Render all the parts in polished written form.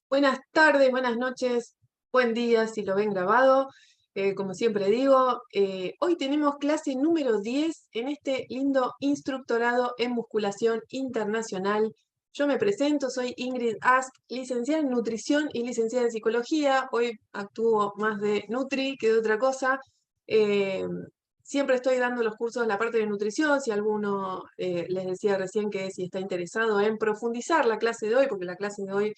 Buenas tardes, buenas noches, buen día si lo ven grabado. Como siempre digo, hoy tenemos clase número 10 en este lindo instructorado en musculación internacional. Yo me presento, soy Ingrid Ask, licenciada en nutrición y licenciada en psicología. Hoy actúo más de Nutri que de otra cosa. Eh, Siempre estoy dando los cursos de la parte de nutrición. Si alguno les decía recién que si está interesado en profundizar la clase de hoy, porque la clase de hoy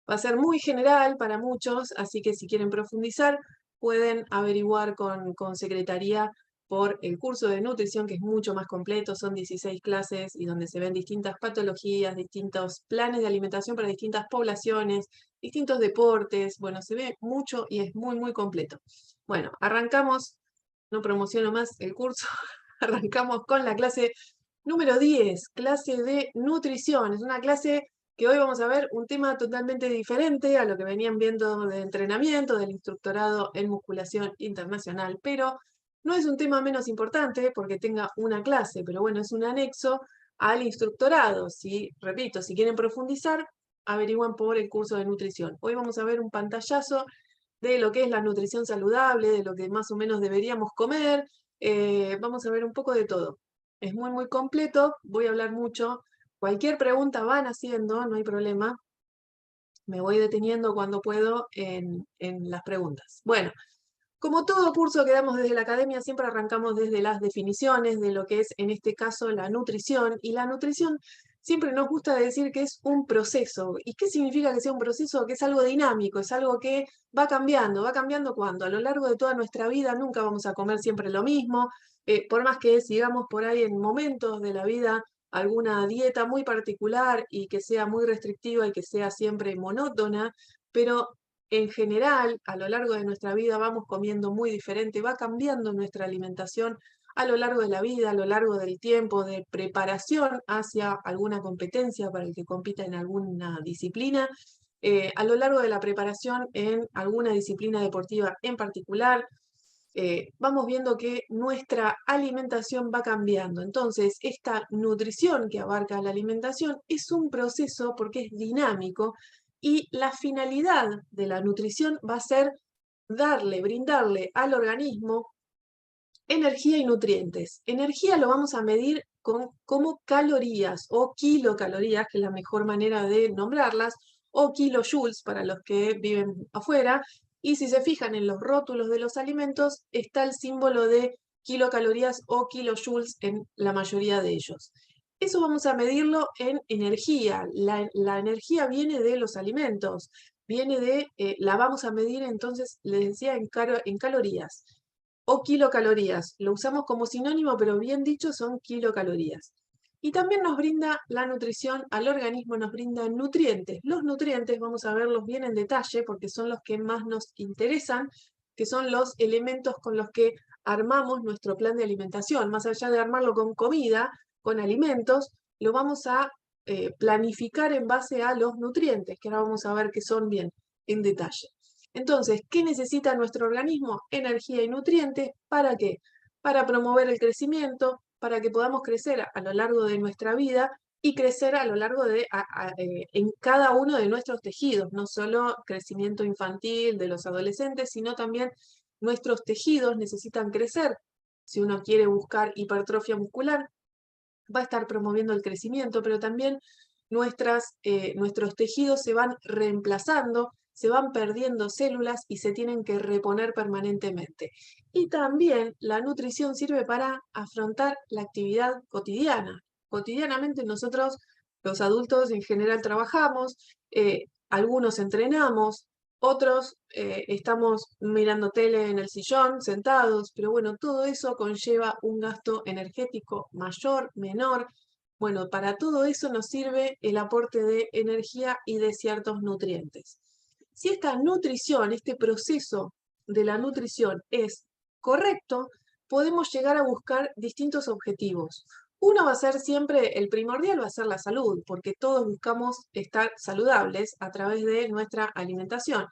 va a ser muy general para muchos, así que si quieren profundizar, pueden averiguar con Secretaría por el curso de nutrición, que es mucho más completo, son 16 clases y donde se ven distintas patologías, distintos planes de alimentación para distintas poblaciones, distintos deportes, bueno, se ve mucho y es muy, muy completo. Bueno, arrancamos, no promociono más el curso, arrancamos con la clase número 10, clase de nutrición. Es una clase que hoy vamos a ver un tema totalmente diferente a lo que venían viendo de entrenamiento, del instructorado en musculación internacional, pero no es un tema menos importante porque tenga una clase, pero bueno, es un anexo al instructorado. Si, repito, si quieren profundizar, averiguan por el curso de nutrición. Hoy vamos a ver un pantallazo de lo que es la nutrición saludable, de lo que más o menos deberíamos comer. Vamos a ver un poco de todo. Es muy, muy completo, voy a hablar mucho. Cualquier pregunta van haciendo, no hay problema. Me voy deteniendo cuando puedo en las preguntas. Bueno, como todo curso que damos desde la academia, siempre arrancamos desde las definiciones de lo que es, en este caso, la nutrición. Y la nutrición siempre nos gusta decir que es un proceso. ¿Y qué significa que sea un proceso? Que es algo dinámico, es algo que va cambiando cuando a lo largo de toda nuestra vida nunca vamos a comer siempre lo mismo. Por más que sigamos por ahí en momentos de la vida alguna dieta muy particular y que sea muy restrictiva y que sea siempre monótona, pero en general, a lo largo de nuestra vida vamos comiendo muy diferente, va cambiando nuestra alimentación a lo largo de la vida, a lo largo del tiempo de preparación hacia alguna competencia para el que compita en alguna disciplina, a lo largo de la preparación en alguna disciplina deportiva en particular. Vamos viendo que nuestra alimentación va cambiando. Entonces, esta nutrición que abarca la alimentación es un proceso porque es dinámico y la finalidad de la nutrición va a ser brindarle al organismo energía y nutrientes. Energía lo vamos a medir como calorías o kilocalorías, que es la mejor manera de nombrarlas, o kilojoules para los que viven afuera. Y si se fijan en los rótulos de los alimentos, está el símbolo de kilocalorías o kilojoules en la mayoría de ellos. Eso vamos a medirlo en energía. La energía viene de los alimentos, la vamos a medir entonces, les decía, en calorías o kilocalorías. Lo usamos como sinónimo, pero bien dicho son kilocalorías. Y también nos brinda la nutrición al organismo, nos brinda nutrientes. Los nutrientes, vamos a verlos bien en detalle porque son los que más nos interesan, que son los elementos con los que armamos nuestro plan de alimentación. Más allá de armarlo con comida, con alimentos, lo vamos a planificar en base a los nutrientes, que ahora vamos a ver qué son bien en detalle. Entonces, ¿qué necesita nuestro organismo? Energía y nutrientes. ¿Para qué? Para promover el crecimiento, para que podamos crecer a lo largo de nuestra vida y crecer a lo largo en cada uno de nuestros tejidos, no solo crecimiento infantil de los adolescentes, sino también nuestros tejidos necesitan crecer. Si uno quiere buscar hipertrofia muscular, va a estar promoviendo el crecimiento, pero también nuestros tejidos se van reemplazando, se van perdiendo células y se tienen que reponer permanentemente. Y también la nutrición sirve para afrontar la actividad cotidiana. Cotidianamente nosotros, los adultos en general, trabajamos, algunos entrenamos, otros estamos mirando tele en el sillón, sentados, pero bueno, todo eso conlleva un gasto energético mayor, menor. Bueno, para todo eso nos sirve el aporte de energía y de ciertos nutrientes. Si esta nutrición, este proceso de la nutrición es correcto, podemos llegar a buscar distintos objetivos. Uno va a ser siempre, el primordial va a ser la salud, porque todos buscamos estar saludables a través de nuestra alimentación.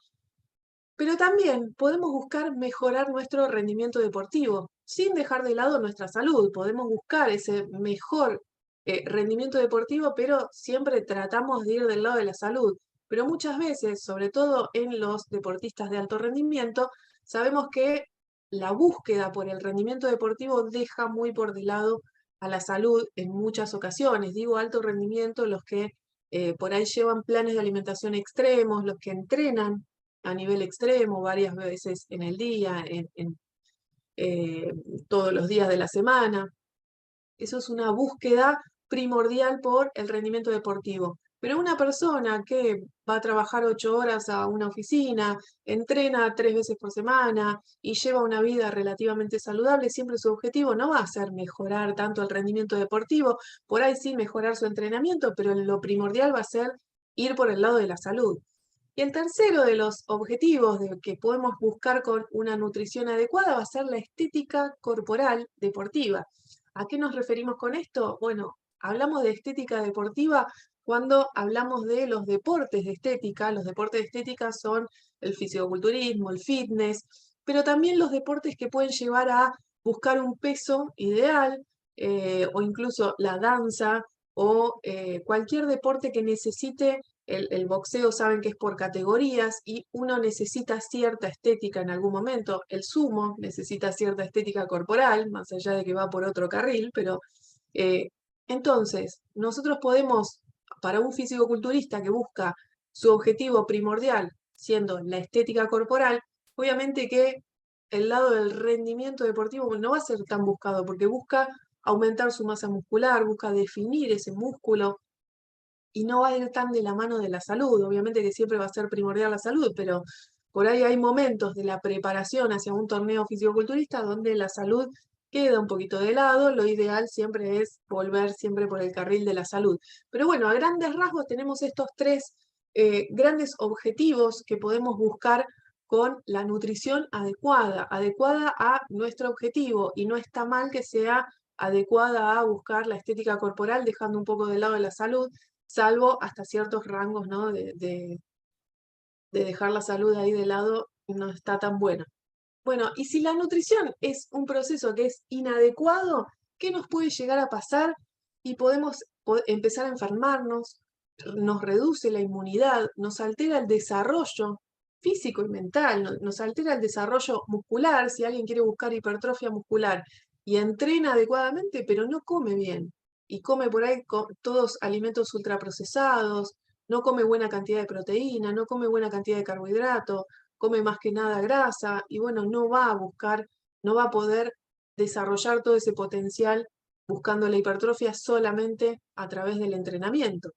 Pero también podemos buscar mejorar nuestro rendimiento deportivo, sin dejar de lado nuestra salud. Podemos buscar ese mejor rendimiento deportivo, pero siempre tratamos de ir del lado de la salud. pero muchas veces, sobre todo en los deportistas de alto rendimiento, sabemos que la búsqueda por el rendimiento deportivo deja muy por de lado a la salud en muchas ocasiones. Digo alto rendimiento, los que por ahí llevan planes de alimentación extremos, los que entrenan a nivel extremo varias veces en el día, eh, todos los días de la semana. Eso es una búsqueda primordial por el rendimiento deportivo. Pero una persona que va a trabajar 8 horas a una oficina, entrena 3 veces por semana y lleva una vida relativamente saludable, siempre su objetivo no va a ser mejorar tanto el rendimiento deportivo, por ahí sí mejorar su entrenamiento, pero lo primordial va a ser ir por el lado de la salud. Y el tercero de los objetivos que podemos buscar con una nutrición adecuada va a ser la estética corporal deportiva. ¿A qué nos referimos con esto? Bueno, hablamos de estética deportiva cuando hablamos de los deportes de estética. Los deportes de estética son el fisicoculturismo, el fitness, pero también los deportes que pueden llevar a buscar un peso ideal, o incluso la danza o cualquier deporte que necesite. El boxeo saben que es por categorías y uno necesita cierta estética en algún momento. El sumo necesita cierta estética corporal, más allá de que va por otro carril, pero eh, entonces nosotros podemos, para un fisicoculturista que busca su objetivo primordial, siendo la estética corporal, obviamente que el lado del rendimiento deportivo no va a ser tan buscado, porque busca aumentar su masa muscular, busca definir ese músculo, y no va a ir tan de la mano de la salud. Obviamente que siempre va a ser primordial la salud, pero por ahí hay momentos de la preparación hacia un torneo fisicoculturista donde la salud queda un poquito de lado. Lo ideal siempre es volver siempre por el carril de la salud. Pero bueno, a grandes rasgos tenemos estos tres grandes objetivos que podemos buscar con la nutrición adecuada, adecuada a nuestro objetivo, y no está mal que sea adecuada a buscar la estética corporal, dejando un poco de lado la salud, salvo hasta ciertos rangos, ¿no? De dejar la salud ahí de lado no está tan buena. Bueno, y si la nutrición es un proceso que es inadecuado, ¿qué nos puede llegar a pasar? Y podemos empezar a enfermarnos, nos reduce la inmunidad, nos altera el desarrollo físico y mental, nos altera el desarrollo muscular. Si alguien quiere buscar hipertrofia muscular y entrena adecuadamente, pero no come bien, y come por ahí todos alimentos ultraprocesados, no come buena cantidad de proteína, no come buena cantidad de carbohidrato, come más que nada grasa, y bueno, no va a buscar, no va a poder desarrollar todo ese potencial buscando la hipertrofia solamente a través del entrenamiento.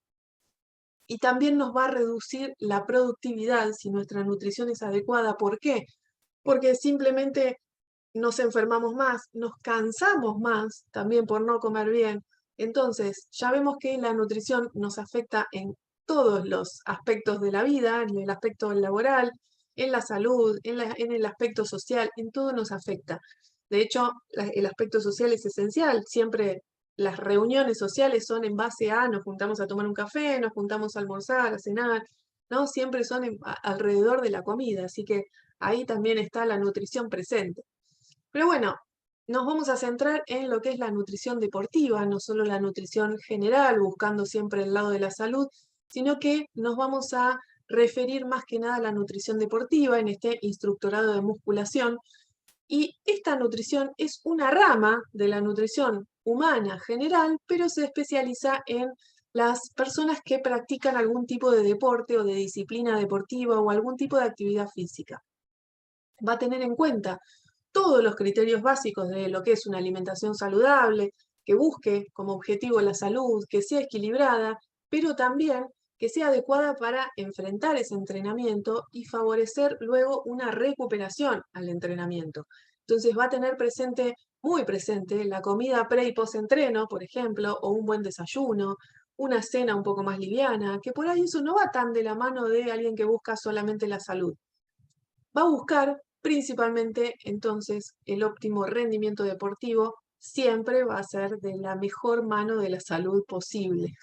Y también nos va a reducir la productividad si nuestra nutrición es adecuada. ¿Por qué? Porque simplemente nos enfermamos más, nos cansamos más también por no comer bien. Entonces, ya vemos que la nutrición nos afecta en todos los aspectos de la vida, en el aspecto laboral, en la salud, en el aspecto social, en todo nos afecta. De hecho, el aspecto social es esencial. Siempre las reuniones sociales son en base a nos juntamos a tomar un café, nos juntamos a almorzar, a cenar, ¿no? Siempre son alrededor de la comida, así que ahí también está la nutrición presente. Pero bueno, nos vamos a centrar en lo que es la nutrición deportiva, no solo la nutrición general, buscando siempre el lado de la salud, sino que nos vamos a referir más que nada a la nutrición deportiva en este instructorado de musculación. Y esta nutrición es una rama de la nutrición humana general, pero se especializa en las personas que practican algún tipo de deporte o de disciplina deportiva o algún tipo de actividad física. Va a tener en cuenta todos los criterios básicos de lo que es una alimentación saludable, que busque como objetivo la salud, que sea equilibrada, pero también que sea adecuada para enfrentar ese entrenamiento y favorecer luego una recuperación al entrenamiento. Entonces va a tener presente, muy presente, la comida pre y post entreno, por ejemplo, o un buen desayuno, una cena un poco más liviana, que por ahí eso no va tan de la mano de alguien que busca solamente la salud. Va a buscar principalmente entonces el óptimo rendimiento deportivo, siempre va a ser de la mejor mano de la salud posible.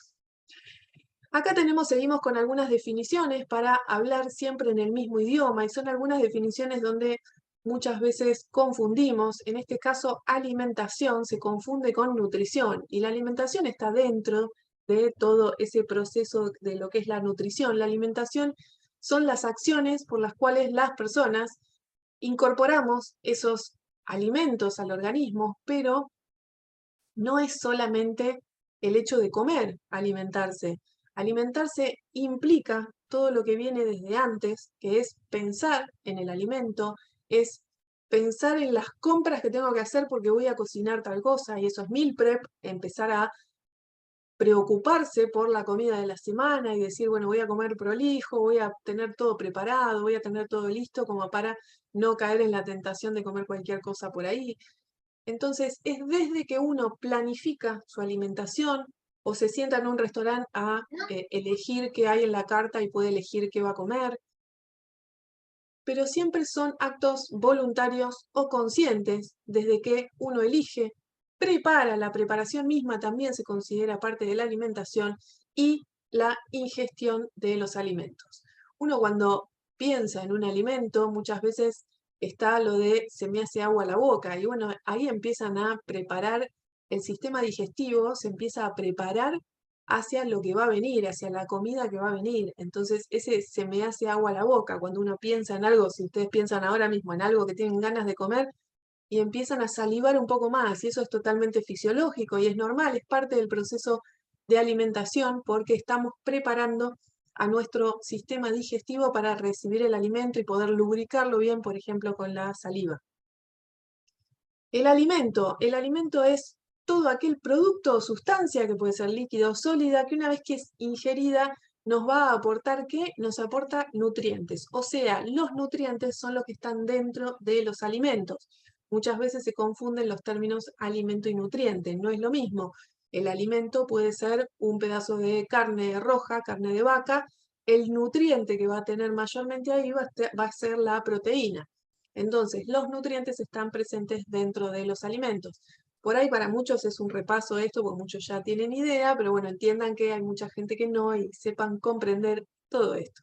Acá seguimos con algunas definiciones para hablar siempre en el mismo idioma, y son algunas definiciones donde muchas veces confundimos. En este caso, alimentación se confunde con nutrición, y la alimentación está dentro de todo ese proceso de lo que es la nutrición. La alimentación son las acciones por las cuales las personas incorporamos esos alimentos al organismo, pero no es solamente el hecho de comer, alimentarse. Alimentarse implica todo lo que viene desde antes, que es pensar en el alimento, es pensar en las compras que tengo que hacer porque voy a cocinar tal cosa, y eso es meal prep, empezar a preocuparse por la comida de la semana y decir, bueno, voy a comer prolijo, voy a tener todo preparado, voy a tener todo listo como para no caer en la tentación de comer cualquier cosa por ahí. Entonces, es desde que uno planifica su alimentación o se sienta en un restaurante a elegir qué hay en la carta y puede elegir qué va a comer, pero siempre son actos voluntarios o conscientes desde que uno elige, prepara, la preparación misma también se considera parte de la alimentación y la ingestión de los alimentos. Uno cuando piensa en un alimento muchas veces está lo de se me hace agua la boca y bueno, ahí empiezan a preparar el sistema digestivo, se empieza a preparar hacia lo que va a venir, hacia la comida que va a venir. Entonces, ese se me hace agua la boca cuando uno piensa en algo, si ustedes piensan ahora mismo en algo que tienen ganas de comer y empiezan a salivar un poco más, y eso es totalmente fisiológico y es normal, es parte del proceso de alimentación porque estamos preparando a nuestro sistema digestivo para recibir el alimento y poder lubricarlo bien, por ejemplo, con la saliva. El alimento es todo aquel producto o sustancia que puede ser líquida o sólida que una vez que es ingerida nos va a aportar ¿qué? Nos aporta nutrientes. O sea, los nutrientes son los que están dentro de los alimentos. Muchas veces se confunden los términos alimento y nutriente. No es lo mismo. El alimento puede ser un pedazo de carne roja, carne de vaca. El nutriente que va a tener mayormente ahí va a ser la proteína. Entonces, los nutrientes están presentes dentro de los alimentos. Por ahí para muchos es un repaso esto, porque muchos ya tienen idea, pero bueno, entiendan que hay mucha gente que no y sepan comprender todo esto.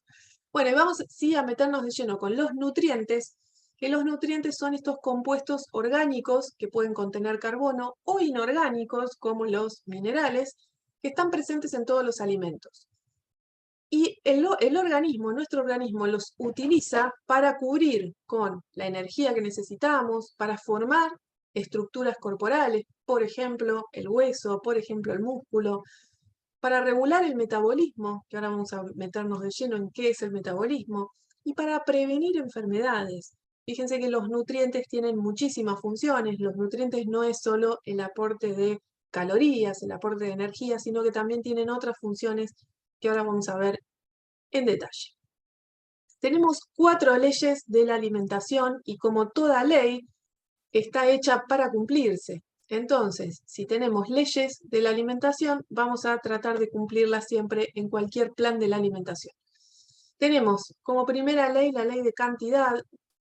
Bueno, y vamos sí a meternos de lleno con los nutrientes, que los nutrientes son estos compuestos orgánicos que pueden contener carbono o inorgánicos, como los minerales, que están presentes en todos los alimentos. Y nuestro organismo los utiliza para cubrir con la energía que necesitamos, para formar estructuras corporales, por ejemplo, el hueso, por ejemplo, el músculo, para regular el metabolismo, que ahora vamos a meternos de lleno en qué es el metabolismo, y para prevenir enfermedades. Fíjense que los nutrientes tienen muchísimas funciones. Los nutrientes no es solo el aporte de calorías, el aporte de energía, sino que también tienen otras funciones que ahora vamos a ver en detalle. Tenemos 4 leyes de la alimentación y como toda ley está hecha para cumplirse. Entonces, si tenemos leyes de la alimentación, vamos a tratar de cumplirlas siempre en cualquier plan de la alimentación. Tenemos como primera ley la ley de cantidad.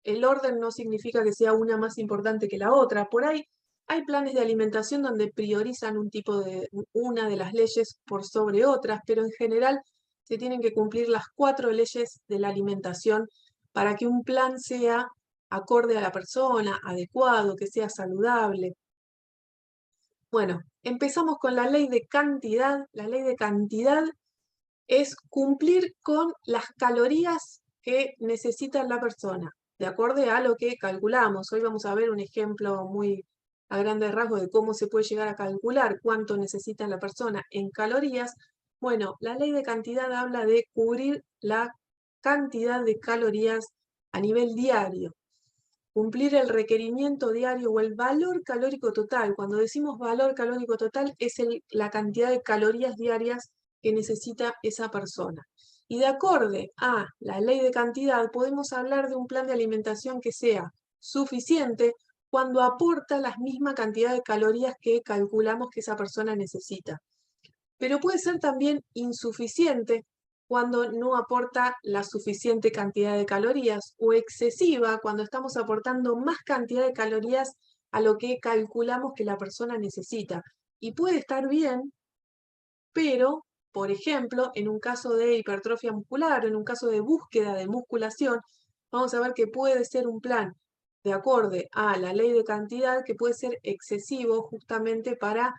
El orden no significa que sea una más importante que la otra. Por ahí hay planes de alimentación donde priorizan una de las leyes por sobre otras, pero en general se tienen que cumplir las 4 leyes de la alimentación para que un plan sea acorde a la persona, adecuado, que sea saludable. Bueno, empezamos con la ley de cantidad. La ley de cantidad es cumplir con las calorías que necesita la persona, de acuerdo a lo que calculamos. Hoy vamos a ver un ejemplo muy a grandes rasgos de cómo se puede llegar a calcular cuánto necesita la persona en calorías. Bueno, la ley de cantidad habla de cubrir la cantidad de calorías a nivel diario. Cumplir el requerimiento diario o el valor calórico total. Cuando decimos valor calórico total es la cantidad de calorías diarias que necesita esa persona. Y de acorde a la ley de cantidad podemos hablar de un plan de alimentación que sea suficiente cuando aporta la misma cantidad de calorías que calculamos que esa persona necesita. Pero puede ser también insuficiente cuando no aporta la suficiente cantidad de calorías o excesiva cuando estamos aportando más cantidad de calorías a lo que calculamos que la persona necesita. Y puede estar bien, pero, por ejemplo, en un caso de hipertrofia muscular, en un caso de búsqueda de musculación, vamos a ver que puede ser un plan de acorde a la ley de cantidad que puede ser excesivo justamente para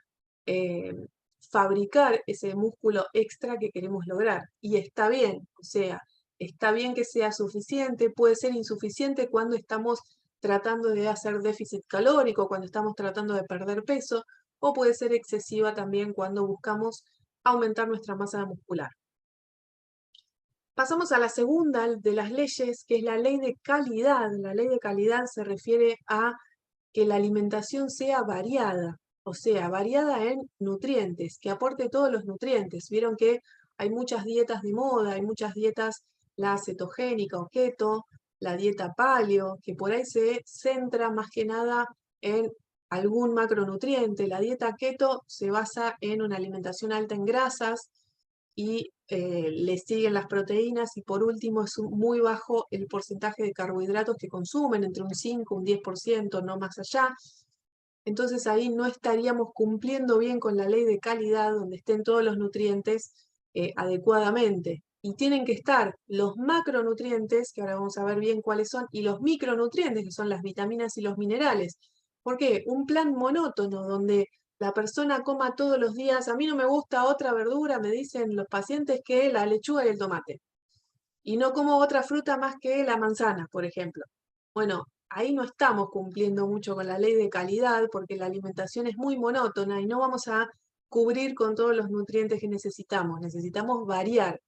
fabricar ese músculo extra que queremos lograr. Y está bien, o sea, está bien que sea suficiente, puede ser insuficiente cuando estamos tratando de hacer déficit calórico, cuando estamos tratando de perder peso, o puede ser excesiva también cuando buscamos aumentar nuestra masa muscular. Pasamos a la segunda de las leyes, que es la ley de calidad. La ley de calidad se refiere a que la alimentación sea variada, o sea, variada en nutrientes, que aporte todos los nutrientes. Vieron que hay muchas dietas de moda, hay muchas dietas, la cetogénica o keto, la dieta paleo, que por ahí se centra más que nada en algún macronutriente. La dieta keto se basa en una alimentación alta en grasas, y le siguen las proteínas, y por último es muy bajo el porcentaje de carbohidratos que consumen, entre un 5, un 10%, no más allá. Entonces ahí no estaríamos cumpliendo bien con la ley de calidad, donde estén todos los nutrientes adecuadamente. Y tienen que estar los macronutrientes, que ahora vamos a ver bien cuáles son, y los micronutrientes, que son las vitaminas y los minerales. ¿Por qué? Un plan monótono donde la persona coma todos los días, a mí no me gusta otra verdura, me dicen los pacientes, que la lechuga y el tomate. Y no como otra fruta más que la manzana, por ejemplo. Bueno, ahí no estamos cumpliendo mucho con la ley de calidad, porque la alimentación es muy monótona y no vamos a cubrir con todos los nutrientes que necesitamos. Necesitamos variar.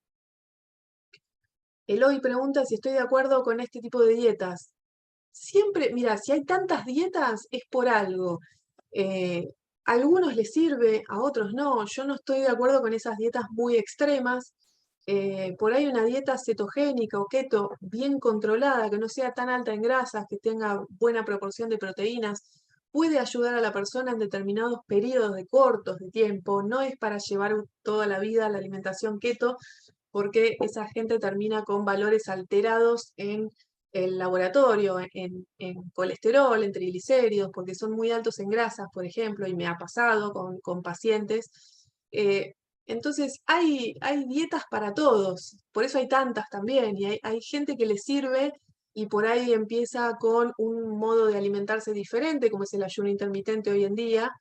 Eloy pregunta si estoy de acuerdo con este tipo de dietas. Siempre, mira, si hay tantas dietas es por algo. A algunos les sirve, a otros no. Yo no estoy de acuerdo con esas dietas muy extremas. Por ahí una dieta cetogénica o keto bien controlada, que no sea tan alta en grasas, que tenga buena proporción de proteínas, puede ayudar a la persona en determinados periodos de cortos de tiempo. No es para llevar toda la vida la alimentación keto, porque esa gente termina con valores alterados en el laboratorio, en colesterol, en triglicéridos, porque son muy altos en grasas, por ejemplo, y me ha pasado con pacientes. Entonces, hay dietas para todos, por eso hay tantas también, y hay gente que le sirve y por ahí empieza con un modo de alimentarse diferente, como es el ayuno intermitente hoy en día,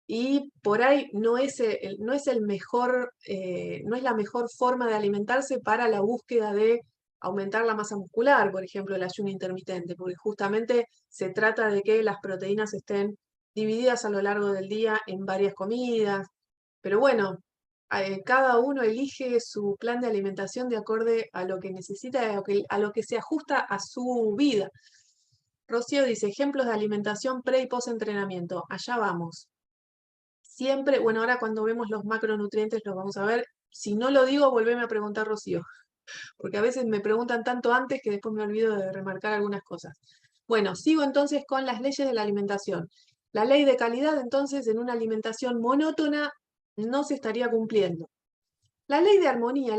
y por ahí no es el mejor, no es la mejor forma de alimentarse para la búsqueda de aumentar la masa muscular, por ejemplo, el ayuno intermitente, porque justamente se trata de que las proteínas estén divididas a lo largo del día en varias comidas. Pero bueno, cada uno elige su plan de alimentación de acuerdo a lo que necesita, a lo que se ajusta a su vida. Rocío dice, ejemplos de alimentación pre y post entrenamiento. Allá vamos. Siempre, bueno, ahora cuando vemos los macronutrientes los vamos a ver. Si no lo digo, volveme a preguntar, Rocío, porque a veces me preguntan tanto antes que después me olvido de remarcar algunas cosas. Bueno, sigo entonces con las leyes de la alimentación. La ley de calidad, entonces, en una alimentación monótona no se estaría cumpliendo. La ley de armonía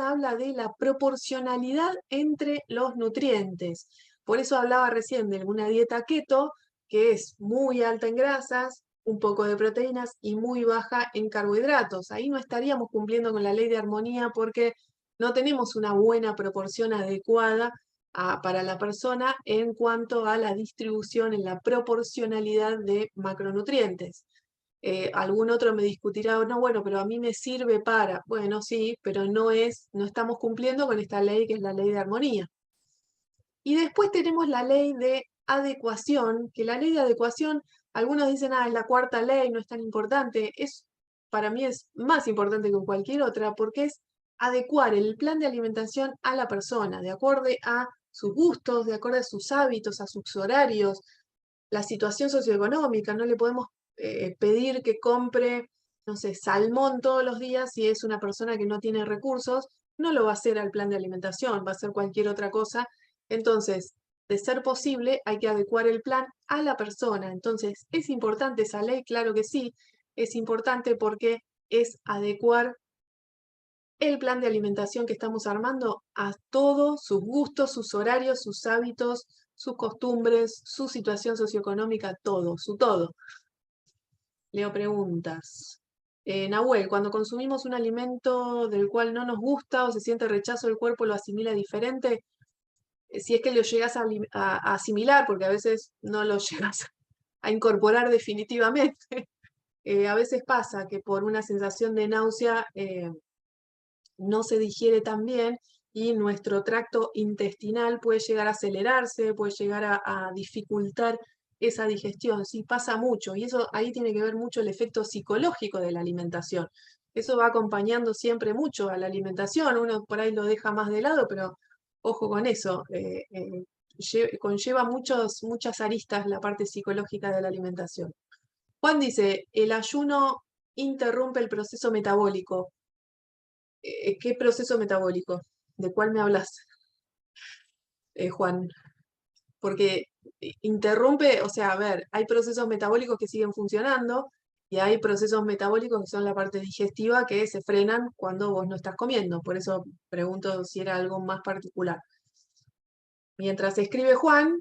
habla de la proporcionalidad entre los nutrientes. Por eso hablaba recién de una dieta keto, que es muy alta en grasas, un poco de proteínas y muy baja en carbohidratos. Ahí no estaríamos cumpliendo con la ley de armonía, porque no tenemos una buena proporción adecuada para la persona en cuanto a la distribución en la proporcionalidad de macronutrientes. Algún otro me discutirá, no, bueno, pero a mí me sirve para, bueno, sí, pero no estamos cumpliendo con esta ley, que es la ley de armonía. Y después tenemos la ley de adecuación, que la ley de adecuación, algunos dicen, es la cuarta ley, no es tan importante. Para mí es más importante que cualquier otra, porque es adecuar el plan de alimentación a la persona, de acuerdo a sus gustos, de acuerdo a sus hábitos, a sus horarios, la situación socioeconómica. No le podemos pedir que compre, no sé, salmón todos los días si es una persona que no tiene recursos. No lo va a hacer al plan de alimentación, va a hacer cualquier otra cosa. Entonces, de ser posible, hay que adecuar el plan a la persona. Entonces, ¿es importante esa ley? Claro que sí, es importante, porque es adecuar el plan de alimentación que estamos armando a todos sus gustos, sus horarios, sus hábitos, sus costumbres, su situación socioeconómica, todo, su todo. Leo preguntas. Nahuel, cuando consumimos un alimento del cual no nos gusta o se siente rechazo, el cuerpo lo asimila diferente. Si es que lo llegas a asimilar, porque a veces no lo llegas a incorporar definitivamente. A veces pasa que por una sensación de náusea no se digiere tan bien y nuestro tracto intestinal puede llegar a acelerarse, puede llegar a dificultar esa digestión. Sí, pasa mucho y eso ahí tiene que ver mucho el efecto psicológico de la alimentación. Eso va acompañando siempre mucho a la alimentación, uno por ahí lo deja más de lado, pero ojo con eso, conlleva muchas aristas la parte psicológica de la alimentación. Juan dice, el ayuno interrumpe el proceso metabólico. ¿Qué proceso metabólico? ¿De cuál me hablas, Juan? Porque interrumpe, o sea, a ver, hay procesos metabólicos que siguen funcionando y hay procesos metabólicos que son la parte digestiva que se frenan cuando vos no estás comiendo. Por eso pregunto si era algo más particular. Mientras escribe Juan,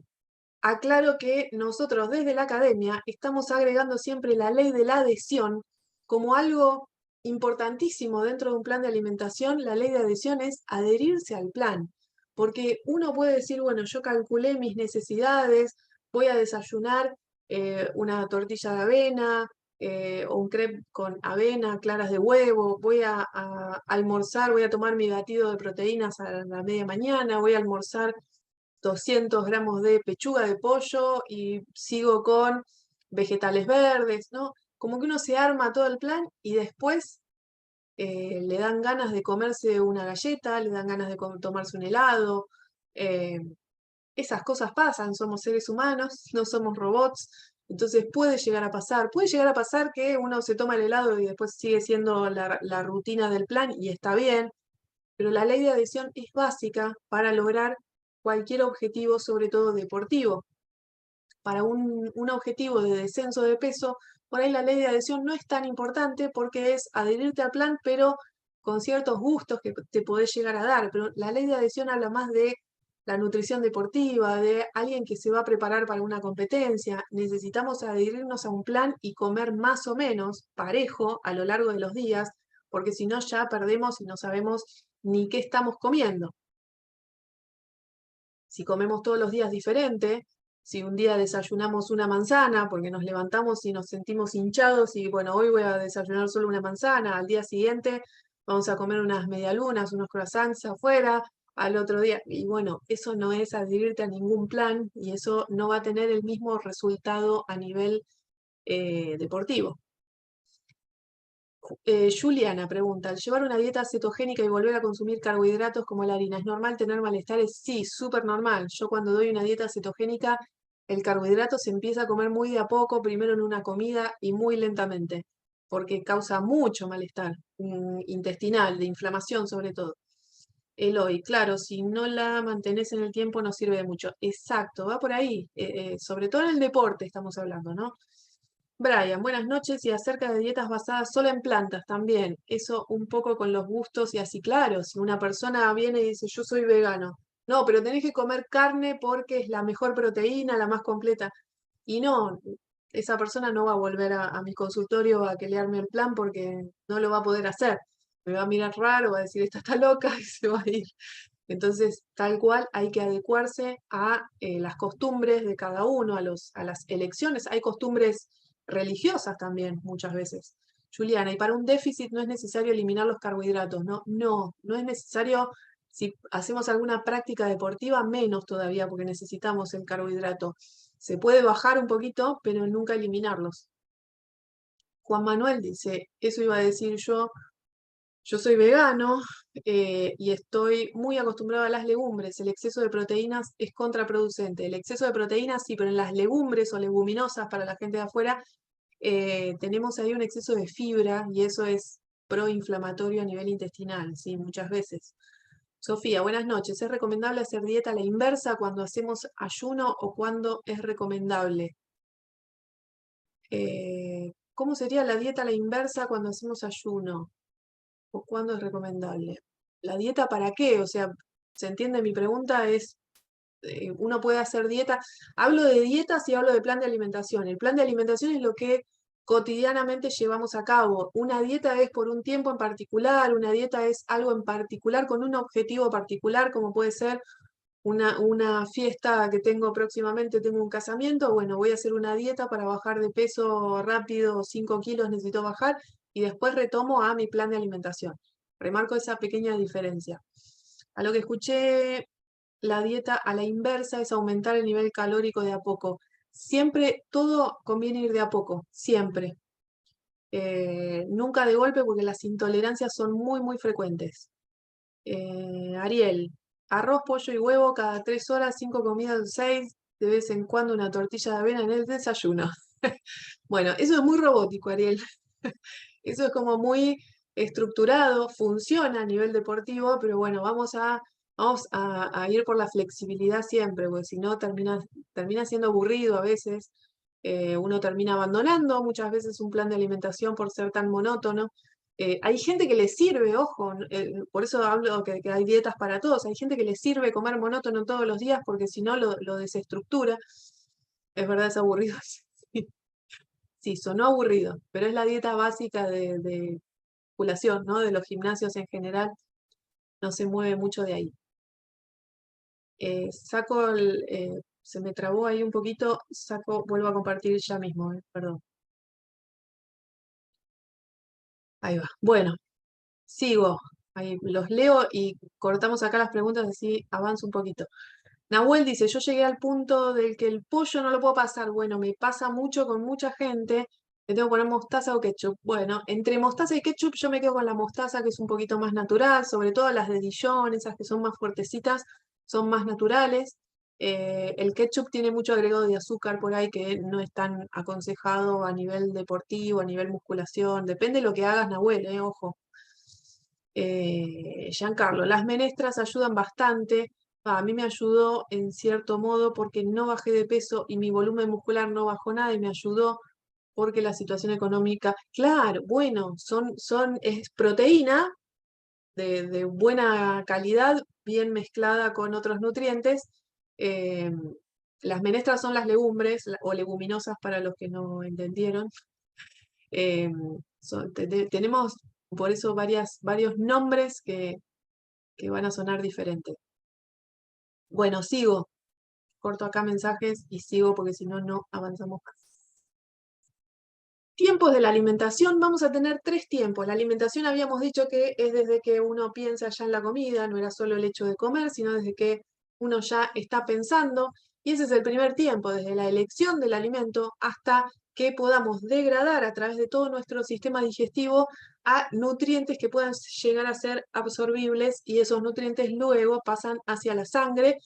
aclaro que nosotros desde la academia estamos agregando siempre la ley de la adhesión como algo importantísimo dentro de un plan de alimentación. La ley de adhesión es adherirse al plan, porque uno puede decir, bueno, yo calculé mis necesidades, voy a desayunar una tortilla de avena o un crepe con avena, claras de huevo, voy a almorzar, voy a tomar mi batido de proteínas a la media mañana, voy a almorzar 200 gramos de pechuga de pollo y sigo con vegetales verdes, ¿no? Como que uno se arma todo el plan y después le dan ganas de comerse una galleta, le dan ganas de tomarse un helado. eh, Esas cosas pasan, somos seres humanos, no somos robots, entonces puede llegar a pasar que uno se toma el helado y después sigue siendo la rutina del plan y está bien, pero la ley de adhesión es básica para lograr cualquier objetivo, sobre todo deportivo. Para un objetivo de descenso de peso, por ahí la ley de adhesión no es tan importante porque es adherirte al plan, pero con ciertos gustos que te podés llegar a dar. Pero la ley de adhesión habla más de la nutrición deportiva, de alguien que se va a preparar para una competencia. Necesitamos adherirnos a un plan y comer más o menos parejo a lo largo de los días, porque si no ya perdemos y no sabemos ni qué estamos comiendo. Si comemos todos los días diferente, si un día desayunamos una manzana porque nos levantamos y nos sentimos hinchados y bueno, hoy voy a desayunar solo una manzana, al día siguiente vamos a comer unas medialunas, unos croissants afuera, al otro día, y bueno, eso no es adherirte a ningún plan y eso no va a tener el mismo resultado a nivel deportivo. Juliana pregunta, ¿al llevar una dieta cetogénica y volver a consumir carbohidratos como la harina, ¿es normal tener malestares? Sí, súper normal. Yo cuando doy una dieta cetogénica, el carbohidrato se empieza a comer muy de a poco, primero en una comida y muy lentamente, porque causa mucho malestar intestinal, de inflamación sobre todo. Eloy, claro, si no la mantenés en el tiempo no sirve de mucho. Exacto, va por ahí. Sobre todo en el deporte estamos hablando, ¿no? Brian, buenas noches y acerca de dietas basadas solo en plantas también. Eso un poco con los gustos y así, claro, si una persona viene y dice yo soy vegano, no, pero tenés que comer carne porque es la mejor proteína, la más completa. Y no, esa persona no va a volver a mi consultorio a quedarme el plan porque no lo va a poder hacer. Me va a mirar raro, va a decir esta está loca y se va a ir. Entonces, tal cual, hay que adecuarse a las costumbres de cada uno, a las elecciones. Hay costumbres religiosas también muchas veces. Juliana, y para un déficit no es necesario eliminar los carbohidratos, ¿no? No, no es necesario, si hacemos alguna práctica deportiva, menos todavía, porque necesitamos el carbohidrato. Se puede bajar un poquito, pero nunca eliminarlos. Juan Manuel dice, eso iba a decir yo soy vegano y estoy muy acostumbrado a las legumbres. El exceso de proteínas es contraproducente. El exceso de proteínas sí, pero en las legumbres o leguminosas para la gente de afuera tenemos ahí un exceso de fibra y eso es proinflamatorio a nivel intestinal, sí, muchas veces. Sofía, buenas noches. ¿Es recomendable hacer dieta a la inversa cuando hacemos ayuno o cuando es recomendable? ¿Cómo sería la dieta a la inversa cuando hacemos ayuno? ¿O cuándo es recomendable? ¿La dieta para qué? O sea, ¿se entiende? Mi pregunta es, uno puede hacer dieta. Hablo de dietas y hablo de plan de alimentación. El plan de alimentación es lo que cotidianamente llevamos a cabo. Una dieta es por un tiempo en particular, una dieta es algo en particular con un objetivo particular, como puede ser una fiesta que tengo próximamente, tengo un casamiento, bueno, voy a hacer una dieta para bajar de peso rápido, 5 kilos necesito bajar, y después retomo a mi plan de alimentación. Remarco esa pequeña diferencia. A lo que escuché, la dieta a la inversa es aumentar el nivel calórico de a poco. Siempre, todo conviene ir de a poco, siempre. Nunca de golpe porque las intolerancias son muy, muy frecuentes. Ariel, arroz, pollo y huevo cada 3 horas, 5 comidas, 6, de vez en cuando una tortilla de avena en el desayuno. Bueno, eso es muy robótico, Ariel. Eso es como muy estructurado, funciona a nivel deportivo, pero bueno, vamos a ir por la flexibilidad siempre, porque si no termina siendo aburrido a veces. Uno termina abandonando muchas veces un plan de alimentación por ser tan monótono. Hay gente que le sirve, ojo, por eso hablo que hay dietas para todos, hay gente que le sirve comer monótono todos los días porque si no lo desestructura. Es verdad, es aburrido. Sí, sonó aburrido, pero es la dieta básica de musculación, ¿no? De los gimnasios en general, no se mueve mucho de ahí. Se me trabó ahí un poquito, vuelvo a compartir ya mismo, perdón. Ahí va. Bueno, sigo. Ahí los leo y cortamos acá las preguntas, así avanzo un poquito. Nahuel dice, yo llegué al punto del que el pollo no lo puedo pasar. Bueno, me pasa mucho con mucha gente. Le tengo que poner mostaza o ketchup. Bueno, entre mostaza y ketchup yo me quedo con la mostaza, que es un poquito más natural, sobre todo las de Dijon, esas que son más fuertecitas, son más naturales. El ketchup tiene mucho agregado de azúcar por ahí que no es tan aconsejado a nivel deportivo, a nivel musculación. Depende de lo que hagas, Nahuel, ojo. Giancarlo, las menestras ayudan bastante. A mí me ayudó en cierto modo porque no bajé de peso y mi volumen muscular no bajó nada y me ayudó porque la situación económica, claro, bueno, es proteína de buena calidad, bien mezclada con otros nutrientes. Eh, las menestras son las legumbres o leguminosas para los que no entendieron. Eh, Tenemos por eso varios nombres que van a sonar diferentes. Bueno, sigo. Corto acá mensajes y sigo porque si no, no avanzamos más. Tiempos de la alimentación, vamos a tener 3 tiempos. La alimentación habíamos dicho que es desde que uno piensa ya en la comida, no era solo el hecho de comer, sino desde que uno ya está pensando. Y ese es el primer tiempo, desde la elección del alimento hasta que podamos degradar a través de todo nuestro sistema digestivo a nutrientes que puedan llegar a ser absorbibles y esos nutrientes luego pasan hacia la sangre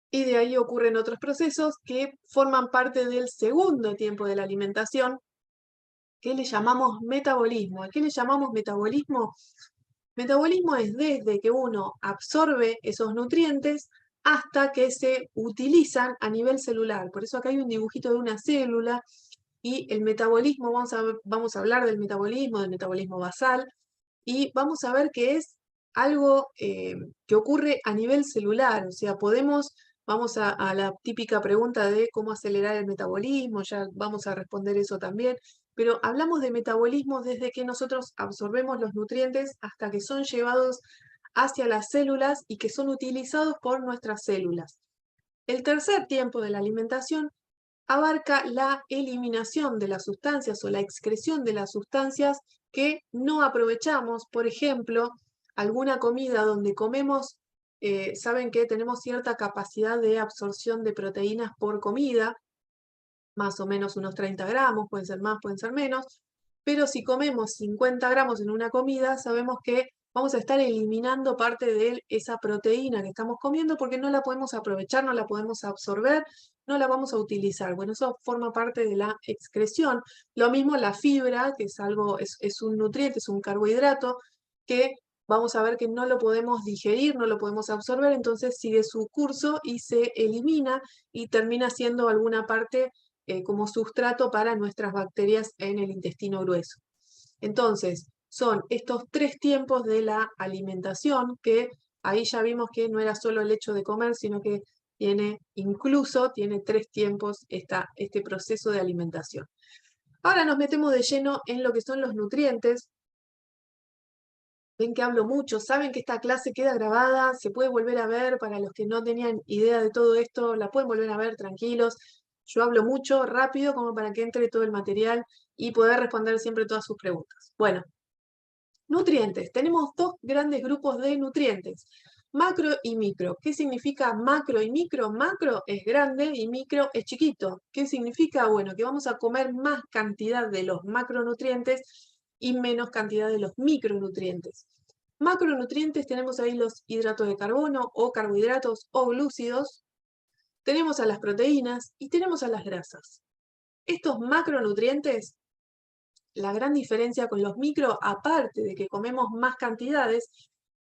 y de ahí ocurren otros procesos que forman parte del segundo tiempo de la alimentación, que le llamamos metabolismo. ¿A qué le llamamos metabolismo? Metabolismo es desde que uno absorbe esos nutrientes hasta que se utilizan a nivel celular. Por eso acá hay un dibujito de una célula y el metabolismo, vamos a hablar del metabolismo basal, y vamos a ver que es algo que ocurre a nivel celular. O sea, vamos a la típica pregunta de cómo acelerar el metabolismo, ya vamos a responder eso también, pero hablamos de metabolismo desde que nosotros absorbemos los nutrientes hasta que son llevados hacia las células y que son utilizados por nuestras células. El tercer tiempo de la alimentación abarca la eliminación de las sustancias o la excreción de las sustancias que no aprovechamos. Por ejemplo, alguna comida donde comemos, saben que tenemos cierta capacidad de absorción de proteínas por comida, más o menos unos 30 gramos, pueden ser más, pueden ser menos, pero si comemos 50 gramos en una comida, sabemos que vamos a estar eliminando parte de esa proteína que estamos comiendo porque no la podemos aprovechar, no la podemos absorber, no la vamos a utilizar. Bueno, eso forma parte de la excreción. Lo mismo la fibra, que es un nutriente, es un carbohidrato, que vamos a ver que no lo podemos digerir, no lo podemos absorber, entonces sigue su curso y se elimina y termina siendo alguna parte como sustrato para nuestras bacterias en el intestino grueso. Entonces, son estos 3 tiempos de la alimentación que ahí ya vimos que no era solo el hecho de comer, sino que tiene 3 tiempos este proceso de alimentación. Ahora nos metemos de lleno en lo que son los nutrientes. Ven que hablo mucho, saben que esta clase queda grabada, se puede volver a ver para los que no tenían idea de todo esto, la pueden volver a ver tranquilos. Yo hablo mucho, rápido, como para que entre todo el material y poder responder siempre todas sus preguntas. Bueno, nutrientes. Tenemos dos grandes grupos de nutrientes, macro y micro. ¿Qué significa macro y micro? Macro es grande y micro es chiquito. ¿Qué significa? Bueno, que vamos a comer más cantidad de los macronutrientes y menos cantidad de los micronutrientes. Macronutrientes tenemos ahí los hidratos de carbono o carbohidratos o glúcidos, tenemos a las proteínas y tenemos a las grasas. Estos macronutrientes, la gran diferencia con los micro, aparte de que comemos más cantidades,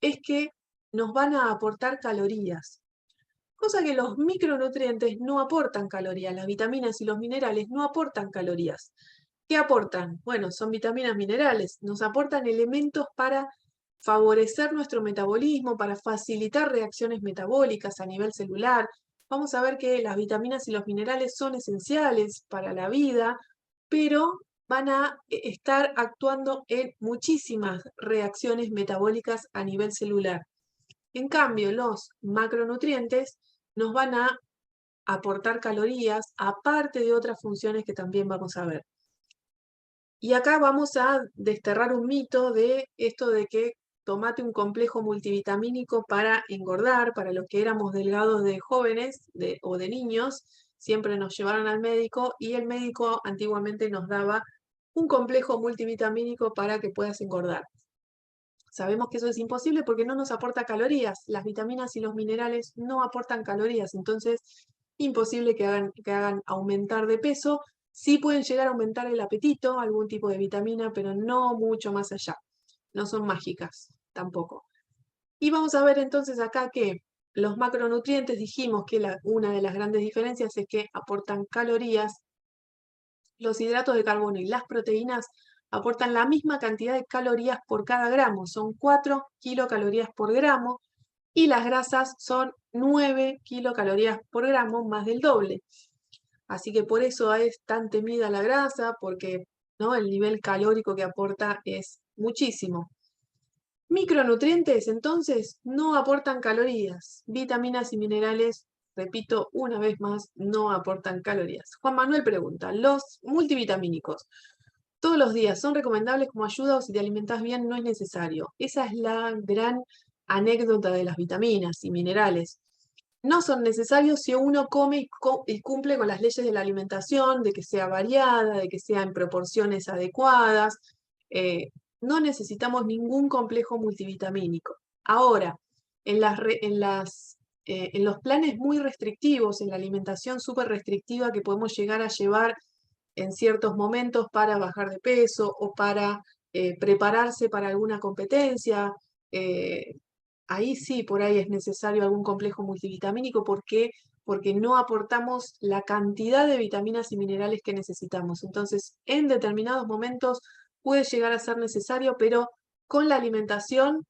es que nos van a aportar calorías. Cosa que los micronutrientes no aportan calorías, las vitaminas y los minerales no aportan calorías. ¿Qué aportan? Bueno, son vitaminas minerales, nos aportan elementos para favorecer nuestro metabolismo, para facilitar reacciones metabólicas a nivel celular. Vamos a ver que las vitaminas y los minerales son esenciales para la vida, pero van a estar actuando en muchísimas reacciones metabólicas a nivel celular. En cambio, los macronutrientes nos van a aportar calorías, aparte de otras funciones que también vamos a ver. Y acá vamos a desterrar un mito de esto de que tomate un complejo multivitamínico para engordar, para los que éramos delgados de jóvenes o de niños, siempre nos llevaron al médico y el médico antiguamente nos daba un complejo multivitamínico para que puedas engordar. Sabemos que eso es imposible porque no nos aporta calorías. Las vitaminas y los minerales no aportan calorías, entonces imposible que hagan aumentar de peso. Sí pueden llegar a aumentar el apetito, algún tipo de vitamina, pero no mucho más allá. No son mágicas tampoco. Y vamos a ver entonces acá que los macronutrientes, dijimos que una de las grandes diferencias es que aportan calorías. Los hidratos de carbono y las proteínas aportan la misma cantidad de calorías por cada gramo, son 4 kilocalorías por gramo, y las grasas son 9 kilocalorías por gramo, más del doble. Así que por eso es tan temida la grasa, porque ¿no? el nivel calórico que aporta es muchísimo. Micronutrientes, entonces, no aportan calorías. Vitaminas y minerales, repito una vez más, no aportan calorías. Juan Manuel pregunta, ¿los multivitamínicos todos los días son recomendables como ayuda o si te alimentas bien no es necesario? Esa es la gran anécdota de las vitaminas y minerales. No son necesarios si uno come y cumple con las leyes de la alimentación, de que sea variada, de que sea en proporciones adecuadas. Eh, no necesitamos ningún complejo multivitamínico. Ahora, en los planes muy restrictivos, en la alimentación súper restrictiva que podemos llegar a llevar en ciertos momentos para bajar de peso o para prepararse para alguna competencia, eh, ahí sí, por ahí es necesario algún complejo multivitamínico. ¿Por qué? Porque no aportamos la cantidad de vitaminas y minerales que necesitamos. Entonces, en determinados momentos puede llegar a ser necesario, pero con la alimentación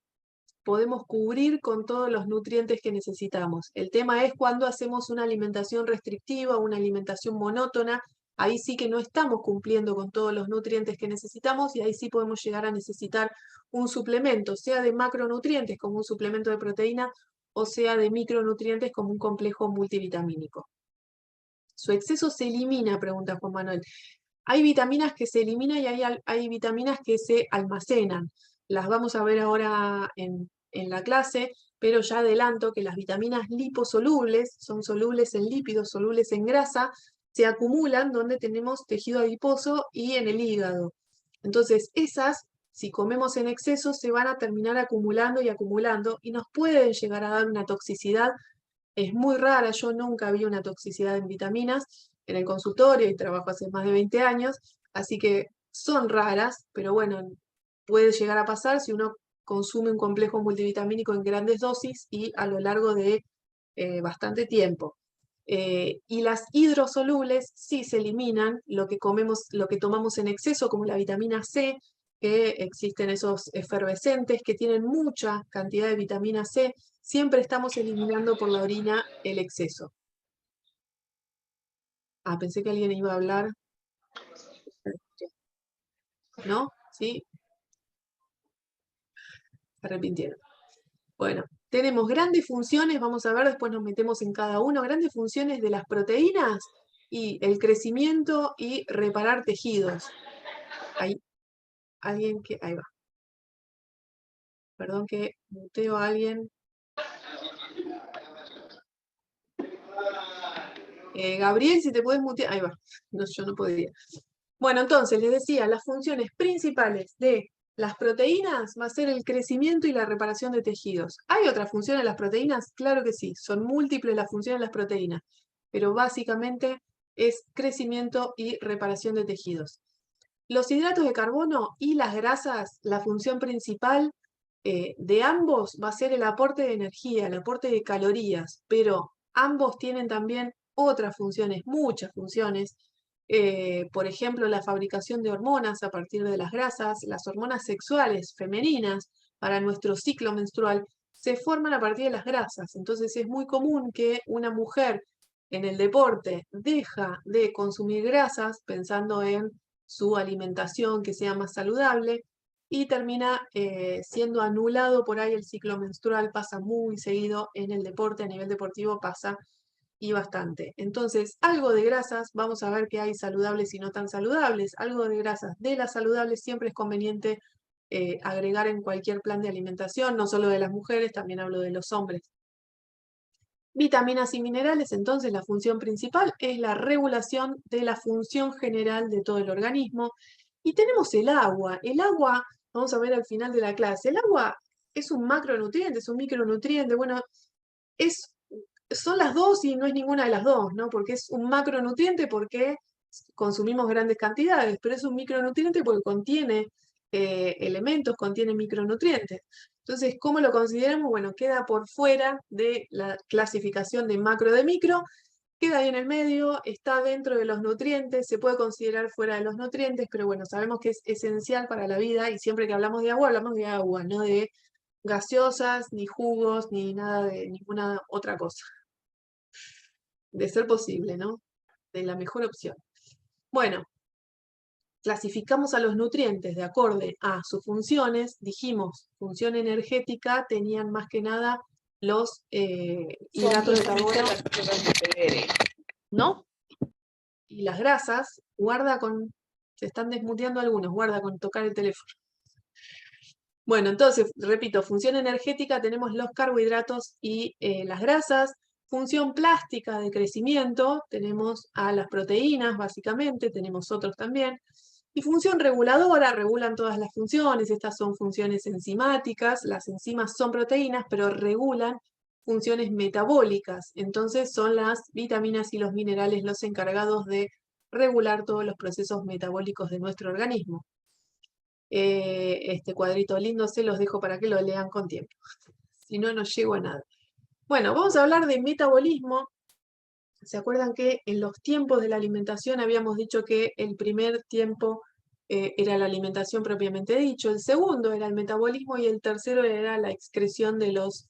podemos cubrir con todos los nutrientes que necesitamos. El tema es cuando hacemos una alimentación restrictiva, una alimentación monótona, ahí sí que no estamos cumpliendo con todos los nutrientes que necesitamos y ahí sí podemos llegar a necesitar un suplemento, sea de macronutrientes como un suplemento de proteína o sea de micronutrientes como un complejo multivitamínico. ¿Su exceso se elimina? Pregunta Juan Manuel. Hay vitaminas que se eliminan y hay vitaminas que se almacenan. Las vamos a ver ahora en la clase, pero ya adelanto que las vitaminas liposolubles, son solubles en lípidos, solubles en grasa, se acumulan donde tenemos tejido adiposo y en el hígado. Entonces, esas, si comemos en exceso, se van a terminar acumulando y acumulando y nos pueden llegar a dar una toxicidad. Es muy rara, yo nunca vi una toxicidad en vitaminas en el consultorio y trabajo hace más de 20 años, así que son raras, pero bueno, puede llegar a pasar si uno consume un complejo multivitamínico en grandes dosis y a lo largo de bastante tiempo. Y las hidrosolubles sí se eliminan, lo que comemos, lo que tomamos en exceso, como la vitamina C, que existen esos efervescentes que tienen mucha cantidad de vitamina C, siempre estamos eliminando por la orina el exceso. Ah, pensé que alguien iba a hablar. ¿No? ¿Sí? se arrepintieron. Bueno, tenemos grandes funciones, vamos a ver, después nos metemos en cada uno, grandes funciones de las proteínas y el crecimiento y reparar tejidos. Hay alguien que, ahí va. Perdón que muteo a alguien. Gabriel, si te puedes mutear, ahí va. No, yo no podía. Bueno, entonces les decía, las funciones principales de las proteínas va a ser el crecimiento y la reparación de tejidos. ¿Hay otra función de las proteínas? Claro que sí, son múltiples las funciones de las proteínas, pero básicamente es crecimiento y reparación de tejidos. Los hidratos de carbono y las grasas, la función principal de ambos va a ser el aporte de energía, el aporte de calorías, pero ambos tienen también otras funciones, muchas funciones. Por ejemplo, la fabricación de hormonas a partir de las grasas, las hormonas sexuales femeninas para nuestro ciclo menstrual se forman a partir de las grasas. Entonces es muy común que una mujer en el deporte deja de consumir grasas pensando en su alimentación que sea más saludable y termina siendo anulado por ahí el ciclo menstrual, pasa muy seguido en el deporte, a nivel deportivo pasa y bastante. Entonces, algo de grasas, vamos a ver que hay saludables y no tan saludables, algo de grasas de las saludables siempre es conveniente agregar en cualquier plan de alimentación, no solo de las mujeres, también hablo de los hombres. Vitaminas y minerales, entonces la función principal es la regulación de la función general de todo el organismo. Y tenemos el agua. El agua, vamos a ver al final de la clase, el agua es un macronutriente, es un micronutriente. Bueno, son las dos y no es ninguna de las dos, ¿no? Porque es un macronutriente porque consumimos grandes cantidades, pero es un micronutriente porque contiene elementos, contiene micronutrientes. Entonces, ¿cómo lo consideramos? Bueno, queda por fuera de la clasificación de macro de micro, queda ahí en el medio, está dentro de los nutrientes, se puede considerar fuera de los nutrientes, pero bueno, sabemos que es esencial para la vida y siempre que hablamos de agua, no de gaseosas, ni jugos, ni nada de ninguna otra cosa. De ser posible, ¿no? De la mejor opción. Bueno, clasificamos a los nutrientes de acorde a sus funciones. Dijimos, función energética tenían más que nada los hidratos de carbono, ¿no? Y las grasas, guarda con, se están desmuteando algunos, guarda con tocar el teléfono. Bueno, entonces, repito, función energética tenemos los carbohidratos y las grasas. Función plástica de crecimiento, tenemos a las proteínas, básicamente, tenemos otros también. Y función reguladora, regulan todas las funciones, estas son funciones enzimáticas, las enzimas son proteínas, pero regulan funciones metabólicas, entonces son las vitaminas y los minerales los encargados de regular todos los procesos metabólicos de nuestro organismo. Este cuadrito lindo se los dejo para que lo lean con tiempo, si no, no llego a nada. Bueno, vamos a hablar de metabolismo. ¿Se acuerdan que en los tiempos de la alimentación habíamos dicho que el primer tiempo era la alimentación propiamente dicho, el segundo era el metabolismo y el tercero era la excreción de los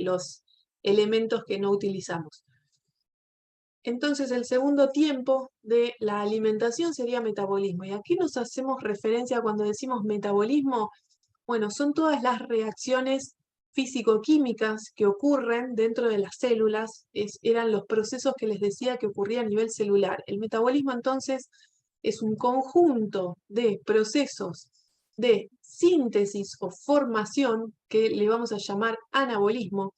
los elementos que no utilizamos? Entonces el segundo tiempo de la alimentación sería metabolismo. Y aquí nos hacemos referencia cuando decimos metabolismo, bueno, son todas las reacciones físico-químicas que ocurren dentro de las células, eran los procesos que les decía que ocurría a nivel celular. El metabolismo entonces es un conjunto de procesos de síntesis o formación que le vamos a llamar anabolismo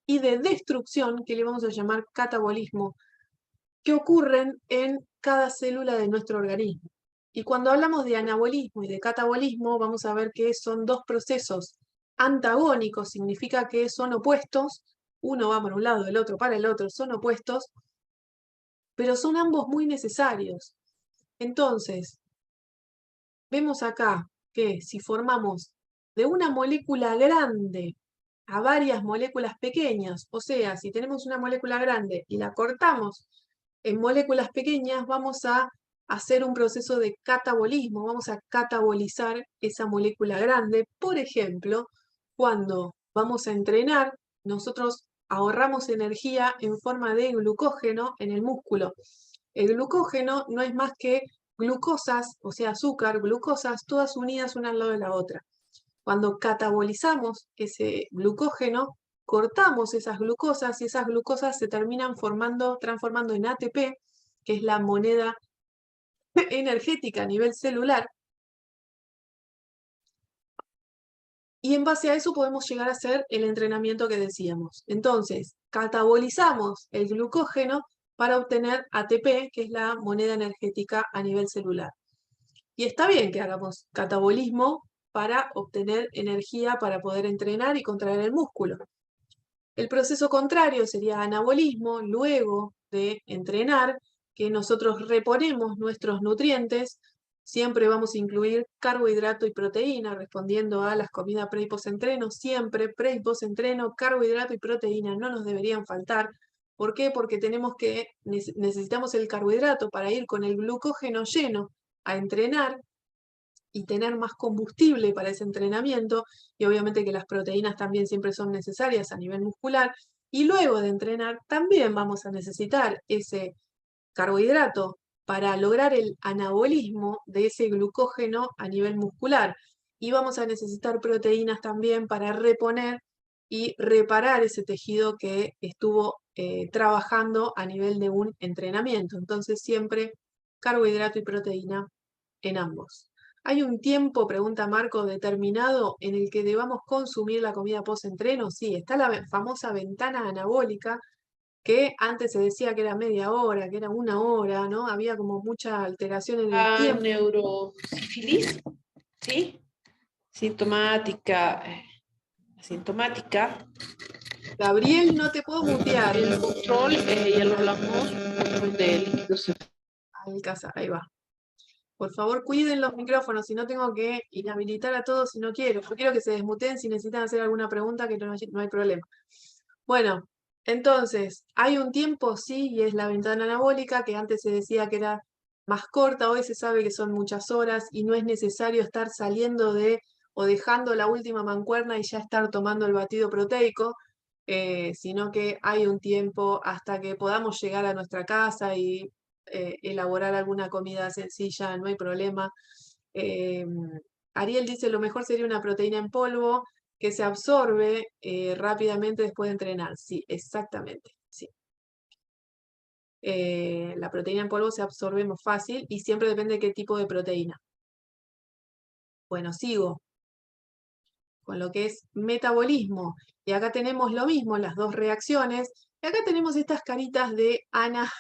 y de destrucción que le vamos a llamar catabolismo, que ocurren en cada célula de nuestro organismo. Y cuando hablamos de anabolismo y de catabolismo, vamos a ver que son dos procesos antagónicos, significa que son opuestos, uno va para un lado, el otro para el otro, son opuestos, pero son ambos muy necesarios. Entonces, vemos acá que si formamos de una molécula grande a varias moléculas pequeñas, o sea, si tenemos una molécula grande y la cortamos en moléculas pequeñas, vamos a hacer un proceso de catabolismo, vamos a catabolizar esa molécula grande. Por ejemplo, cuando vamos a entrenar, nosotros ahorramos energía en forma de glucógeno en el músculo. El glucógeno no es más que glucosas, o sea, azúcar, glucosas, todas unidas una al lado de la otra. Cuando catabolizamos ese glucógeno, cortamos esas glucosas y esas glucosas se terminan transformando en ATP, que es la moneda energética a nivel celular. Y en base a eso podemos llegar a hacer el entrenamiento que decíamos. Entonces, catabolizamos el glucógeno para obtener ATP, que es la moneda energética a nivel celular. Y está bien que hagamos catabolismo para obtener energía para poder entrenar y contraer el músculo. El proceso contrario sería anabolismo, luego de entrenar, que nosotros reponemos nuestros nutrientes. Siempre vamos a incluir carbohidrato y proteína, respondiendo a las comidas pre y post-entreno. Siempre pre y post-entreno, carbohidrato y proteína no nos deberían faltar. ¿Por qué? Porque necesitamos el carbohidrato para ir con el glucógeno lleno a entrenar y tener más combustible para ese entrenamiento, y obviamente que las proteínas también siempre son necesarias a nivel muscular, y luego de entrenar también vamos a necesitar ese carbohidrato para lograr el anabolismo de ese glucógeno a nivel muscular, y vamos a necesitar proteínas también para reponer y reparar ese tejido que estuvo trabajando a nivel de un entrenamiento. Entonces siempre carbohidrato y proteína en ambos. ¿Hay un tiempo, pregunta Marco, determinado en el que debamos consumir la comida post-entreno? Sí, está la famosa ventana anabólica, que antes se decía que era media hora, que era una hora, ¿no? Había como mucha alteración en el tiempo. Neurosífilis, ¿sí? Sintomática, asintomática. Gabriel, no te puedo mutear. El control, ya lo hablamos, control de líquidos. Ahí va. Por favor, cuiden los micrófonos, si no tengo que inhabilitar a todos si no quiero. Yo quiero que se desmuteen si necesitan hacer alguna pregunta, que no hay problema. Bueno, entonces, ¿hay un tiempo? Sí, y es la ventana anabólica, que antes se decía que era más corta, hoy se sabe que son muchas horas y no es necesario estar saliendo o dejando la última mancuerna y ya estar tomando el batido proteico, sino que hay un tiempo hasta que podamos llegar a nuestra casa y elaborar alguna comida sencilla, no hay problema. Ariel dice, lo mejor sería una proteína en polvo que se absorbe rápidamente después de entrenar. Sí, exactamente. Sí. La proteína en polvo se absorbe más fácil y siempre depende de qué tipo de proteína. Bueno, sigo con lo que es metabolismo. Y acá tenemos lo mismo, las dos reacciones. Y acá tenemos estas caritas de Ana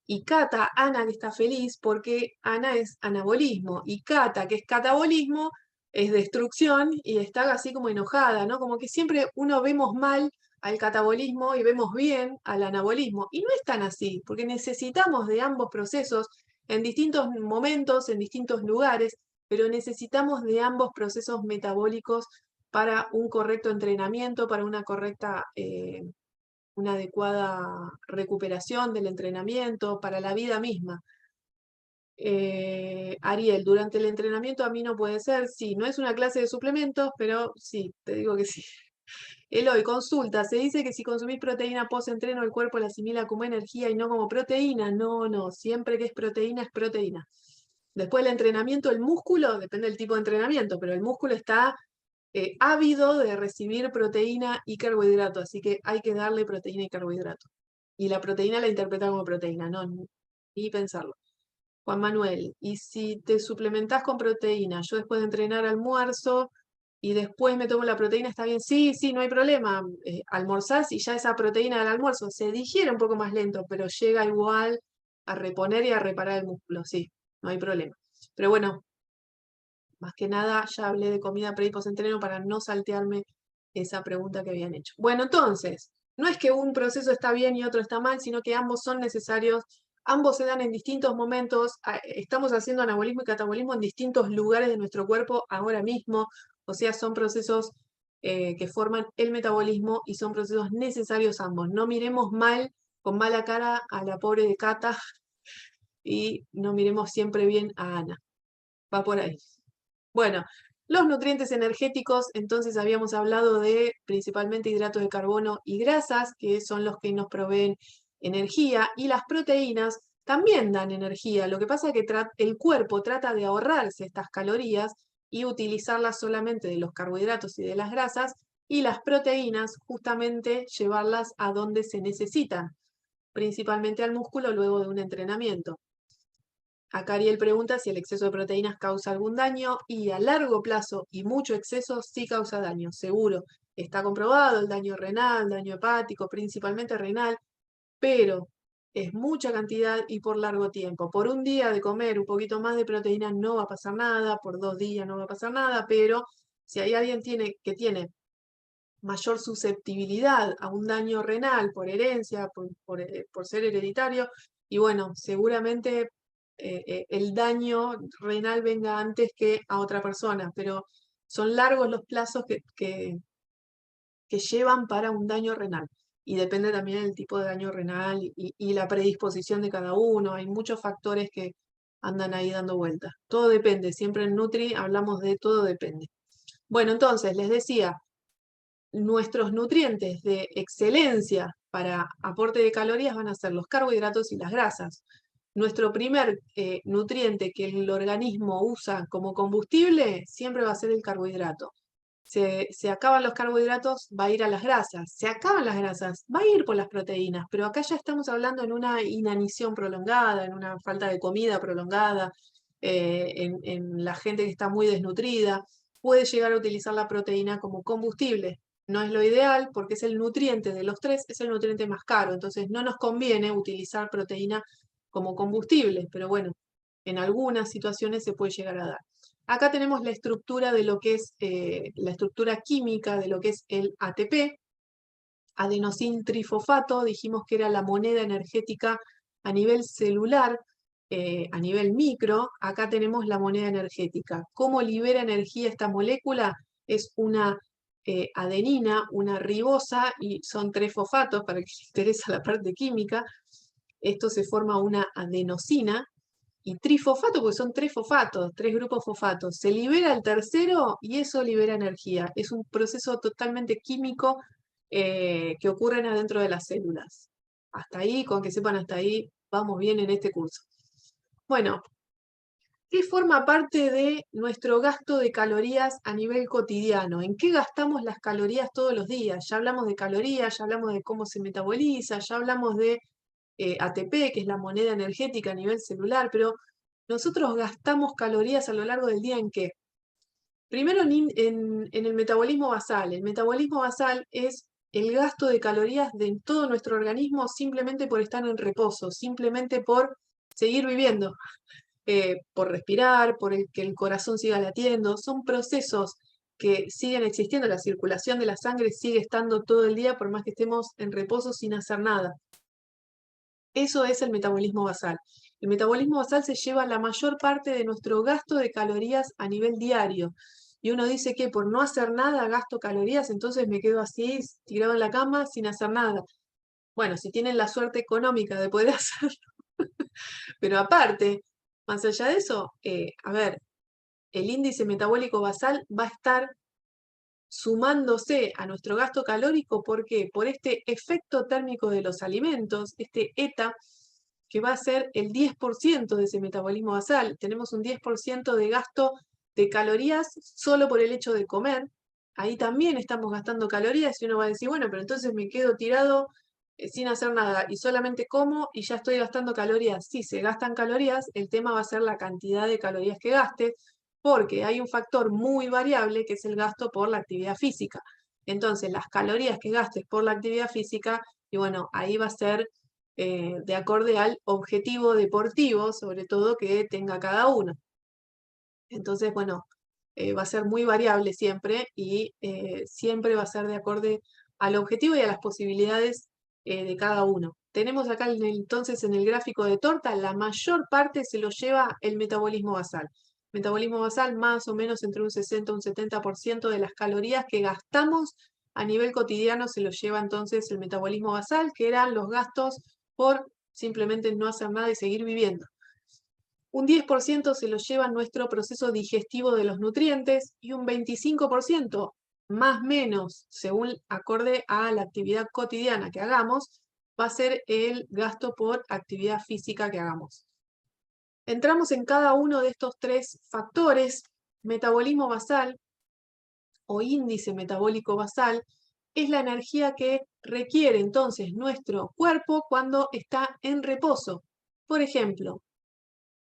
y Cata. Ana, que está feliz porque Ana es anabolismo, y Cata, que es catabolismo, es destrucción y está así como enojada, ¿no? Como que siempre uno vemos mal al catabolismo y vemos bien al anabolismo. Y no es tan así, porque necesitamos de ambos procesos en distintos momentos, en distintos lugares, pero necesitamos de ambos procesos metabólicos para un correcto entrenamiento, para una adecuada recuperación del entrenamiento, para la vida misma. Ariel, durante el entrenamiento a mí no puede ser, sí, no es una clase de suplementos, pero sí, te digo que sí. Eloy, consulta, se dice que si consumís proteína post-entreno el cuerpo la asimila como energía y no como proteína. No, no, siempre que es proteína es proteína. Después del entrenamiento, el músculo, depende del tipo de entrenamiento, pero el músculo está ávido de recibir proteína y carbohidrato, así que hay que darle proteína y carbohidrato. Y la proteína la interpreta como proteína, no, ni pensarlo. Juan Manuel, y si te suplementás con proteína, yo después de entrenar almuerzo y después me tomo la proteína, ¿está bien? Sí, sí, no hay problema. Almorzás y ya esa proteína del almuerzo se digiere un poco más lento, pero llega igual a reponer y a reparar el músculo, sí, no hay problema. Pero bueno, más que nada ya hablé de comida pre y post-entreno para no saltearme esa pregunta que habían hecho. Bueno, entonces, no es que un proceso está bien y otro está mal, sino que ambos son necesarios, ambos se dan en distintos momentos, estamos haciendo anabolismo y catabolismo en distintos lugares de nuestro cuerpo ahora mismo, o sea, son procesos que forman el metabolismo y son procesos necesarios ambos. No miremos mal, con mala cara a la pobre de Cata y no miremos siempre bien a Ana. Va por ahí. Bueno, los nutrientes energéticos, entonces habíamos hablado de principalmente hidratos de carbono y grasas, que son los que nos proveen energía, y las proteínas también dan energía. Lo que pasa es que el cuerpo trata de ahorrarse estas calorías y utilizarlas solamente de los carbohidratos y de las grasas, y las proteínas justamente llevarlas a donde se necesitan, principalmente al músculo luego de un entrenamiento. Acá Ariel pregunta si el exceso de proteínas causa algún daño, y a largo plazo y mucho exceso sí causa daño, seguro. Está comprobado el daño renal, daño hepático, principalmente renal, pero es mucha cantidad y por largo tiempo. Por un día de comer un poquito más de proteína no va a pasar nada, por 2 días no va a pasar nada, pero si hay alguien que tiene mayor susceptibilidad a un daño renal por herencia, por ser hereditario, y bueno, seguramente el daño renal venga antes que a otra persona, pero son largos los plazos que llevan para un daño renal. Y depende también del tipo de daño renal y la predisposición de cada uno. Hay muchos factores que andan ahí dando vueltas. Todo depende. Siempre en Nutri hablamos de todo depende. Bueno, entonces les decía, nuestros nutrientes de excelencia para aporte de calorías van a ser los carbohidratos y las grasas. Nuestro primer nutriente que el organismo usa como combustible siempre va a ser el carbohidrato. Se acaban los carbohidratos, va a ir a las grasas. Se acaban las grasas, va a ir por las proteínas. Pero acá ya estamos hablando en una inanición prolongada, en una falta de comida prolongada, en la gente que está muy desnutrida. Puede llegar a utilizar la proteína como combustible. No es lo ideal porque es el nutriente de los tres, es el nutriente más caro. Entonces no nos conviene utilizar proteína como combustible. Pero bueno, en algunas situaciones se puede llegar a dar. Acá tenemos la estructura de lo que es la estructura química de lo que es el ATP, adenosín trifosfato, dijimos que era la moneda energética a nivel celular, a nivel micro. Acá tenemos la moneda energética. ¿Cómo libera energía esta molécula? Es una adenina, una ribosa, y son 3 fosfatos, para el que le interesa la parte química. Esto se forma una adenosina, y trifosfato, porque son 3 fosfatos, 3 grupos fosfatos. Se libera el tercero y eso libera energía. Es un proceso totalmente químico que ocurre adentro de las células. Hasta ahí, con que sepan hasta ahí, vamos bien en este curso. Bueno, ¿qué forma parte de nuestro gasto de calorías a nivel cotidiano? ¿En qué gastamos las calorías todos los días? Ya hablamos de calorías, ya hablamos de cómo se metaboliza, ya hablamos de ATP, que es la moneda energética a nivel celular, pero nosotros gastamos calorías a lo largo del día ¿en qué? Primero en el metabolismo basal. El metabolismo basal es el gasto de calorías de todo nuestro organismo simplemente por estar en reposo, simplemente por seguir viviendo, por respirar, por que el corazón siga latiendo. Son procesos que siguen existiendo, la circulación de la sangre sigue estando todo el día por más que estemos en reposo sin hacer nada. Eso es el metabolismo basal. El metabolismo basal se lleva la mayor parte de nuestro gasto de calorías a nivel diario. Y uno dice que por no hacer nada gasto calorías, entonces me quedo así, tirado en la cama, sin hacer nada. Bueno, si tienen la suerte económica de poder hacerlo. Pero aparte, más allá de eso, a ver, el índice metabólico basal va a estar sumándose a nuestro gasto calórico. ¿Por qué? Por este efecto térmico de los alimentos, este ETA, que va a ser el 10% de ese metabolismo basal. Tenemos un 10% de gasto de calorías solo por el hecho de comer. Ahí también estamos gastando calorías y uno va a decir, bueno, pero entonces me quedo tirado sin hacer nada y solamente como y ya estoy gastando calorías. Sí, se gastan calorías, el tema va a ser la cantidad de calorías que gastes, porque hay un factor muy variable que es el gasto por la actividad física. Entonces, las calorías que gastes por la actividad física, y bueno, ahí va a ser de acorde al objetivo deportivo, sobre todo que tenga cada uno. Entonces, bueno, va a ser muy variable siempre y siempre va a ser de acorde al objetivo y a las posibilidades de cada uno. Tenemos acá entonces en el gráfico de torta, la mayor parte se lo lleva el metabolismo basal. Metabolismo basal más o menos entre un 60 y un 70% de las calorías que gastamos a nivel cotidiano se lo lleva entonces el metabolismo basal, que eran los gastos por simplemente no hacer nada y seguir viviendo. Un 10% se lo lleva nuestro proceso digestivo de los nutrientes y un 25%, más o menos, según acorde a la actividad cotidiana que hagamos, va a ser el gasto por actividad física que hagamos. Entramos en cada uno de estos 3 factores. Metabolismo basal o índice metabólico basal es la energía que requiere entonces nuestro cuerpo cuando está en reposo. Por ejemplo,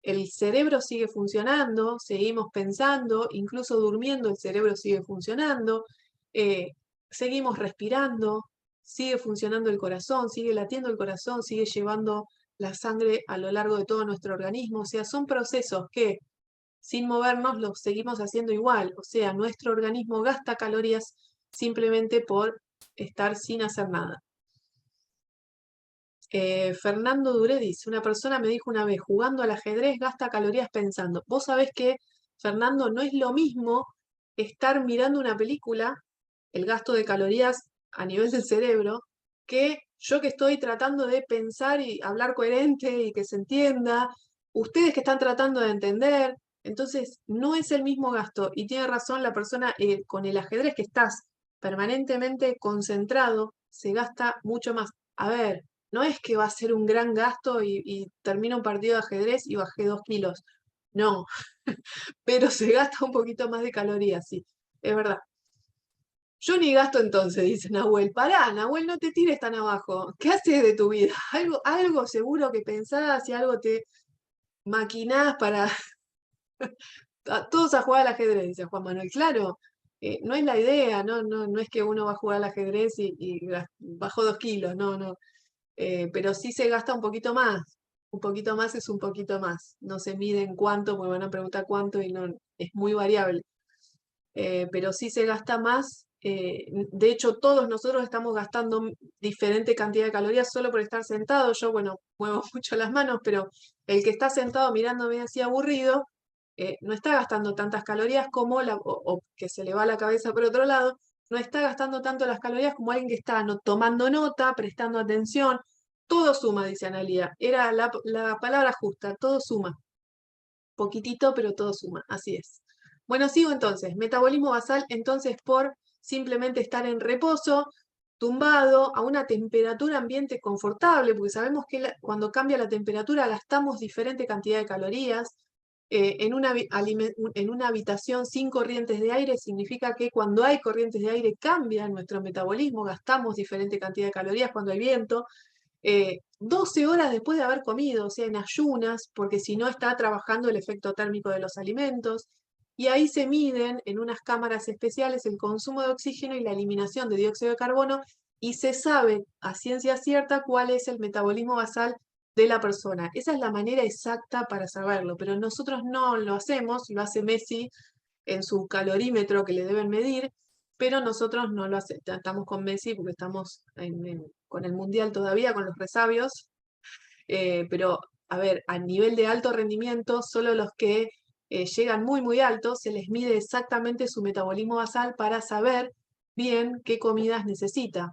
el cerebro sigue funcionando, seguimos pensando, incluso durmiendo el cerebro sigue funcionando, eh, seguimos respirando, sigue funcionando el corazón, sigue latiendo el corazón, sigue llevando la sangre a lo largo de todo nuestro organismo. O sea, son procesos que sin movernos los seguimos haciendo igual. O sea, nuestro organismo gasta calorías simplemente por estar sin hacer nada. Fernando Duré dice, una persona me dijo una vez, jugando al ajedrez gasta calorías pensando. Vos sabés que, Fernando, no es lo mismo estar mirando una película, el gasto de calorías a nivel del cerebro, que yo que estoy tratando de pensar y hablar coherente y que se entienda, ustedes que están tratando de entender, entonces no es el mismo gasto. Y tiene razón la persona con el ajedrez que estás permanentemente concentrado, se gasta mucho más. A ver, no es que va a ser un gran gasto y termina un partido de ajedrez y bajé 2 kilos. No, pero se gasta un poquito más de calorías, sí, es verdad. Yo ni gasto entonces, dice Nahuel. Pará, Nahuel, no te tires tan abajo. ¿Qué haces de tu vida? Algo seguro que pensás y algo te maquinás para todos a jugar al ajedrez, dice Juan Manuel. Claro, no es la idea, no es que uno va a jugar al ajedrez y bajó 2 kilos, no. Pero sí se gasta un poquito más. Un poquito más es un poquito más. No se mide en cuánto, porque van a preguntar cuánto y no, es muy variable. Pero sí se gasta más. De hecho, todos nosotros estamos gastando diferente cantidad de calorías solo por estar sentado. Yo, bueno, muevo mucho las manos, pero el que está sentado mirándome así aburrido, no está gastando tantas calorías como o que se le va la cabeza por otro lado, no está gastando tanto las calorías como alguien que está tomando nota, prestando atención. Todo suma, dice Analia. Era la palabra justa, todo suma. Poquitito, pero todo suma, así es. Bueno, sigo entonces. Metabolismo basal, entonces, por simplemente estar en reposo, tumbado, a una temperatura ambiente confortable, porque sabemos que cuando cambia la temperatura gastamos diferente cantidad de calorías. En una habitación sin corrientes de aire significa que cuando hay corrientes de aire cambia nuestro metabolismo, gastamos diferente cantidad de calorías cuando hay viento. 12 horas después de haber comido, o sea, en ayunas, porque si no está trabajando el efecto térmico de los alimentos, y ahí se miden en unas cámaras especiales el consumo de oxígeno y la eliminación de dióxido de carbono, y se sabe a ciencia cierta cuál es el metabolismo basal de la persona. Esa es la manera exacta para saberlo, pero nosotros no lo hacemos, lo hace Messi en su calorímetro que le deben medir, pero nosotros no lo hacemos, estamos con Messi porque estamos con el Mundial todavía, con los resabios, pero a ver, a nivel de alto rendimiento, solo los que llegan muy, muy altos, se les mide exactamente su metabolismo basal para saber bien qué comidas necesita,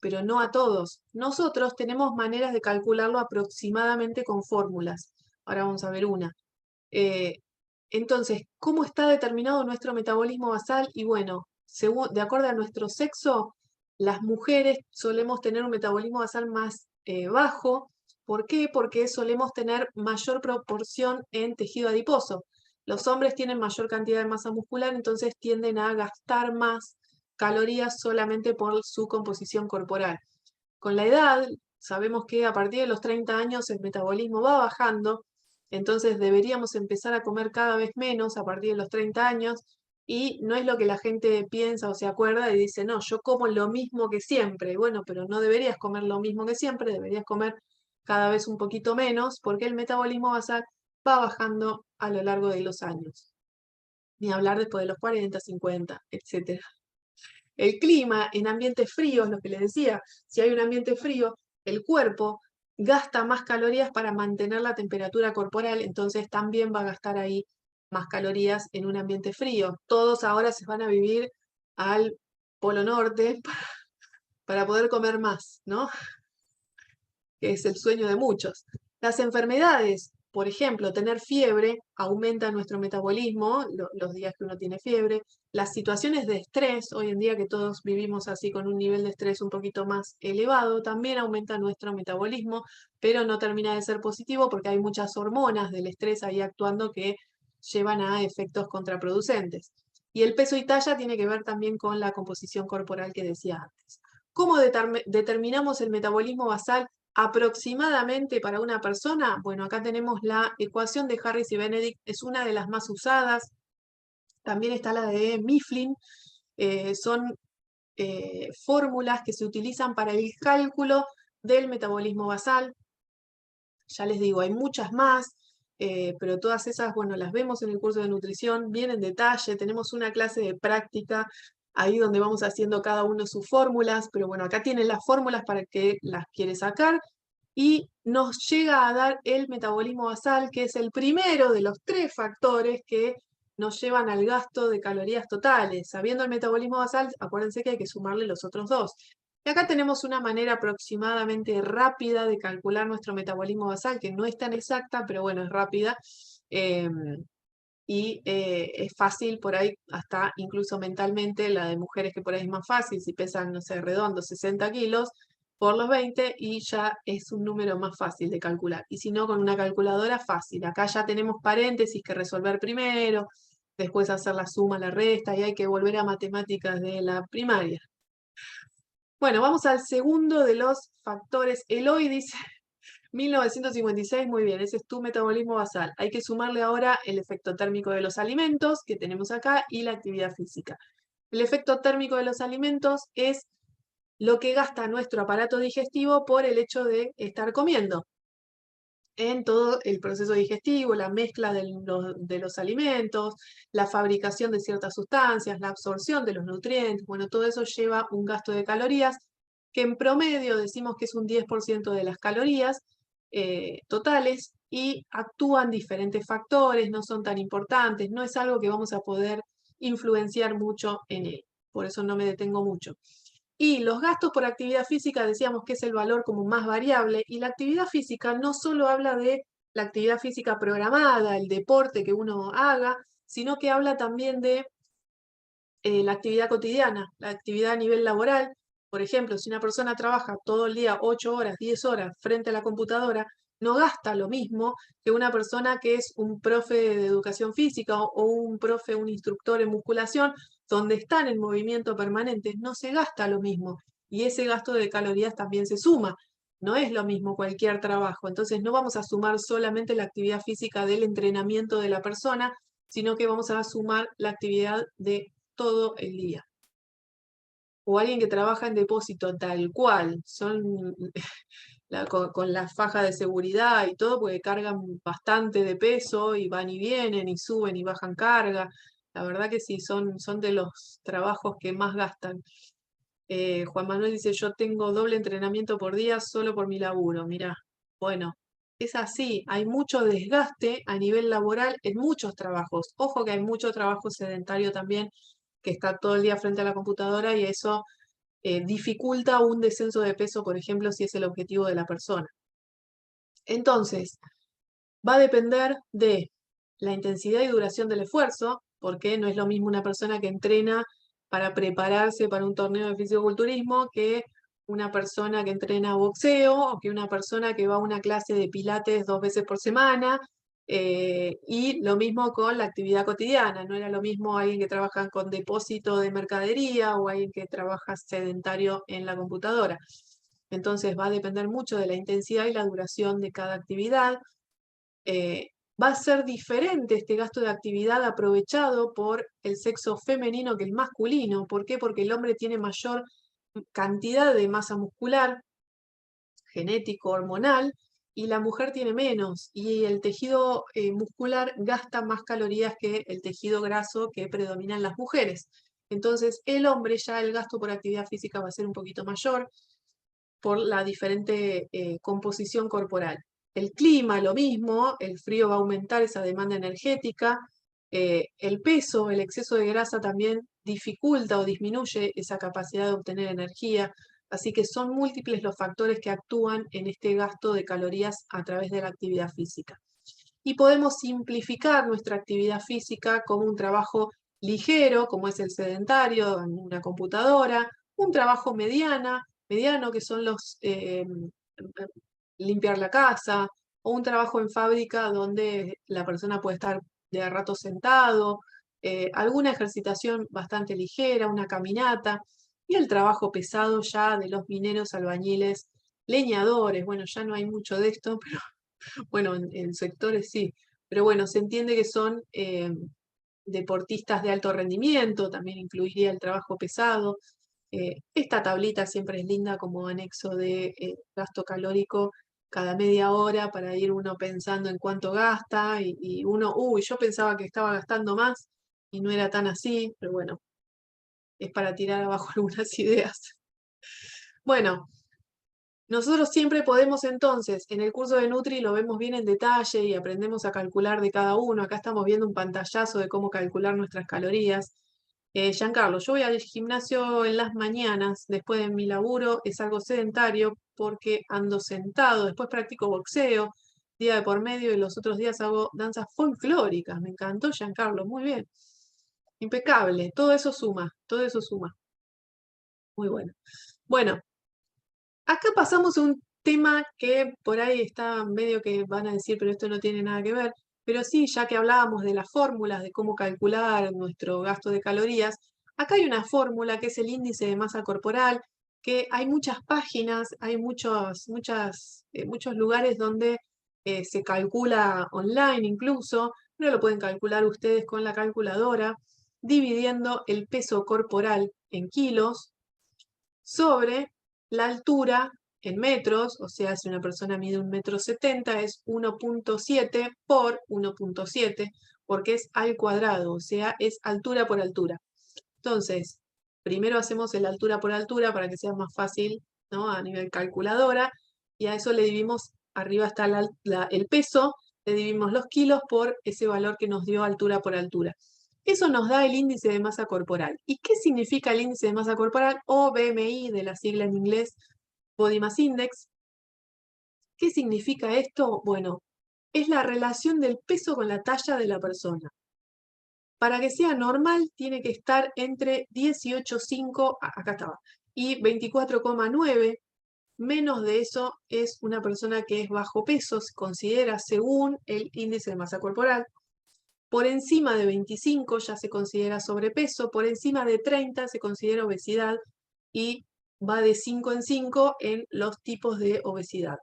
pero no a todos. Nosotros tenemos maneras de calcularlo aproximadamente con fórmulas. Ahora vamos a ver una. Eh, entonces, ¿cómo está determinado nuestro metabolismo basal? Y bueno, de acuerdo a nuestro sexo, las mujeres solemos tener un metabolismo basal más bajo. ¿Por qué? Porque solemos tener mayor proporción en tejido adiposo. Los hombres tienen mayor cantidad de masa muscular, entonces tienden a gastar más calorías solamente por su composición corporal. Con la edad, sabemos que a partir de los 30 años el metabolismo va bajando, entonces deberíamos empezar a comer cada vez menos a partir de los 30 años y no es lo que la gente piensa o se acuerda y dice, no, yo como lo mismo que siempre. Bueno, pero no deberías comer lo mismo que siempre, deberías comer cada vez un poquito menos porque el metabolismo basal va bajando a lo largo de los años. Ni hablar después de los 40, 50, etc. El clima en ambientes fríos, lo que les decía, si hay un ambiente frío, el cuerpo gasta más calorías para mantener la temperatura corporal, entonces también va a gastar ahí más calorías en un ambiente frío. Todos ahora se van a vivir al Polo Norte para poder comer más, ¿no? Que es el sueño de muchos. Las enfermedades, por ejemplo, tener fiebre aumenta nuestro metabolismo, los días que uno tiene fiebre. Las situaciones de estrés, hoy en día que todos vivimos así con un nivel de estrés un poquito más elevado, también aumenta nuestro metabolismo, pero no termina de ser positivo porque hay muchas hormonas del estrés ahí actuando que llevan a efectos contraproducentes. Y el peso y talla tiene que ver también con la composición corporal que decía antes. ¿Cómo determinamos el metabolismo basal aproximadamente para una persona? Bueno, acá tenemos la ecuación de Harris y Benedict, es una de las más usadas. También está la de Mifflin. Son fórmulas que se utilizan para el cálculo del metabolismo basal. Ya les digo, hay muchas más, pero todas esas, bueno, las vemos en el curso de nutrición, bien en detalle. Tenemos una clase de práctica ahí donde vamos haciendo cada uno sus fórmulas, pero bueno, acá tienen las fórmulas para que las quiere sacar y nos llega a dar el metabolismo basal, que es el primero de los 3 factores que nos llevan al gasto de calorías totales. Sabiendo el metabolismo basal, acuérdense que hay que sumarle los otros 2. Y acá tenemos una manera aproximadamente rápida de calcular nuestro metabolismo basal, que no es tan exacta, pero bueno, es rápida. Es fácil por ahí, hasta incluso mentalmente, la de mujeres que por ahí es más fácil, si pesan, no sé, redondo, 60 kilos, por los 20 y ya es un número más fácil de calcular. Y si no, con una calculadora fácil. Acá ya tenemos paréntesis que resolver primero, después hacer la suma, la resta, y hay que volver a matemáticas de la primaria. Bueno, vamos al segundo de los factores. Eloy dice 1956, muy bien, ese es tu metabolismo basal. Hay que sumarle ahora el efecto térmico de los alimentos que tenemos acá y la actividad física. El efecto térmico de los alimentos es lo que gasta nuestro aparato digestivo por el hecho de estar comiendo. En todo el proceso digestivo, la mezcla de los alimentos, la fabricación de ciertas sustancias, la absorción de los nutrientes, bueno, todo eso lleva un gasto de calorías, que en promedio decimos que es un 10% de las calorías totales, y actúan diferentes factores, no son tan importantes, no es algo que vamos a poder influenciar mucho en él, por eso no me detengo mucho. Y los gastos por actividad física decíamos que es el valor como más variable, y la actividad física no solo habla de la actividad física programada, el deporte que uno haga, sino que habla también de la actividad cotidiana, la actividad a nivel laboral. Por ejemplo, si una persona trabaja todo el día 8 horas, 10 horas frente a la computadora, no gasta lo mismo que una persona que es un profe de educación física o un profe, un instructor en musculación, donde están en movimiento permanente, no se gasta lo mismo. Y ese gasto de calorías también se suma. No es lo mismo cualquier trabajo. Entonces no vamos a sumar solamente la actividad física del entrenamiento de la persona, sino que vamos a sumar la actividad de todo el día. O alguien que trabaja en depósito tal cual, son con la faja de seguridad y todo, porque cargan bastante de peso y van y vienen y suben y bajan carga. La verdad que sí, son de los trabajos que más gastan. Juan Manuel dice, yo tengo doble entrenamiento por día solo por mi laburo. Mirá, bueno, es así, hay mucho desgaste a nivel laboral en muchos trabajos. Ojo que hay mucho trabajo sedentario también, que está todo el día frente a la computadora, y eso dificulta un descenso de peso, por ejemplo, si es el objetivo de la persona. Entonces, va a depender de la intensidad y duración del esfuerzo, porque no es lo mismo una persona que entrena para prepararse para un torneo de fisicoculturismo que una persona que entrena boxeo, o que una persona que va a una clase de pilates 2 veces por semana. Y lo mismo con la actividad cotidiana, no era lo mismo alguien que trabaja con depósito de mercadería o alguien que trabaja sedentario en la computadora. Entonces va a depender mucho de la intensidad y la duración de cada actividad. Va a ser diferente este gasto de actividad aprovechado por el sexo femenino que el masculino. ¿Por qué? Porque el hombre tiene mayor cantidad de masa muscular, genético, hormonal, y la mujer tiene menos, y el tejido muscular gasta más calorías que el tejido graso que predomina en las mujeres. Entonces, el hombre ya el gasto por actividad física va a ser un poquito mayor por la diferente composición corporal. El clima, lo mismo, el frío va a aumentar esa demanda energética, el peso, el exceso de grasa también dificulta o disminuye esa capacidad de obtener energía. Así que son múltiples los factores que actúan en este gasto de calorías a través de la actividad física. Y podemos simplificar nuestra actividad física como un trabajo ligero, como es el sedentario en una computadora, un trabajo mediano, que son los limpiar la casa, o un trabajo en fábrica donde la persona puede estar de rato sentado, alguna ejercitación bastante ligera, una caminata, y el trabajo pesado ya de los mineros, albañiles, leñadores. Bueno, ya no hay mucho de esto, pero bueno, en sectores sí. Pero bueno, se entiende que son deportistas de alto rendimiento, también incluiría el trabajo pesado. Esta tablita siempre es linda como anexo de gasto calórico cada media hora para ir uno pensando en cuánto gasta y uno, uy, yo pensaba que estaba gastando más y no era tan así, pero bueno, es para tirar abajo algunas ideas. Bueno, nosotros siempre podemos entonces, en el curso de Nutri lo vemos bien en detalle y aprendemos a calcular de cada uno. Acá estamos viendo un pantallazo de cómo calcular nuestras calorías. Giancarlo, yo voy al gimnasio en las mañanas, después de mi laburo, es algo sedentario porque ando sentado, después practico boxeo, día de por medio y los otros días hago danzas folclóricas. Me encantó, Giancarlo, muy bien. Impecable, todo eso suma, todo eso suma. Muy bueno. Bueno, acá pasamos a un tema que por ahí está medio que van a decir, pero esto no tiene nada que ver. Pero sí, ya que hablábamos de las fórmulas, de cómo calcular nuestro gasto de calorías, acá hay una fórmula que es el índice de masa corporal, que hay muchas páginas, hay muchos lugares donde se calcula online incluso, pero lo pueden calcular ustedes con la calculadora, dividiendo el peso corporal en kilos sobre la altura en metros, o sea, si una persona mide 1,70 m es 1,7 por 1,7, porque es al cuadrado, o sea, es altura por altura. Entonces, primero hacemos el altura por altura para que sea más fácil, ¿no? A nivel calculadora, y a eso le dividimos, arriba está el peso, le dividimos los kilos por ese valor que nos dio altura por altura. Eso nos da el índice de masa corporal. ¿Y qué significa el índice de masa corporal o BMI, de la sigla en inglés, Body Mass Index? ¿Qué significa esto? Bueno, es la relación del peso con la talla de la persona. Para que sea normal, tiene que estar entre 18,5, acá estaba, y 24,9. Menos de eso es una persona que es bajo peso, se considera según el índice de masa corporal. Por encima de 25 ya se considera sobrepeso, por encima de 30 se considera obesidad y va de 5 en 5 en los tipos de obesidad.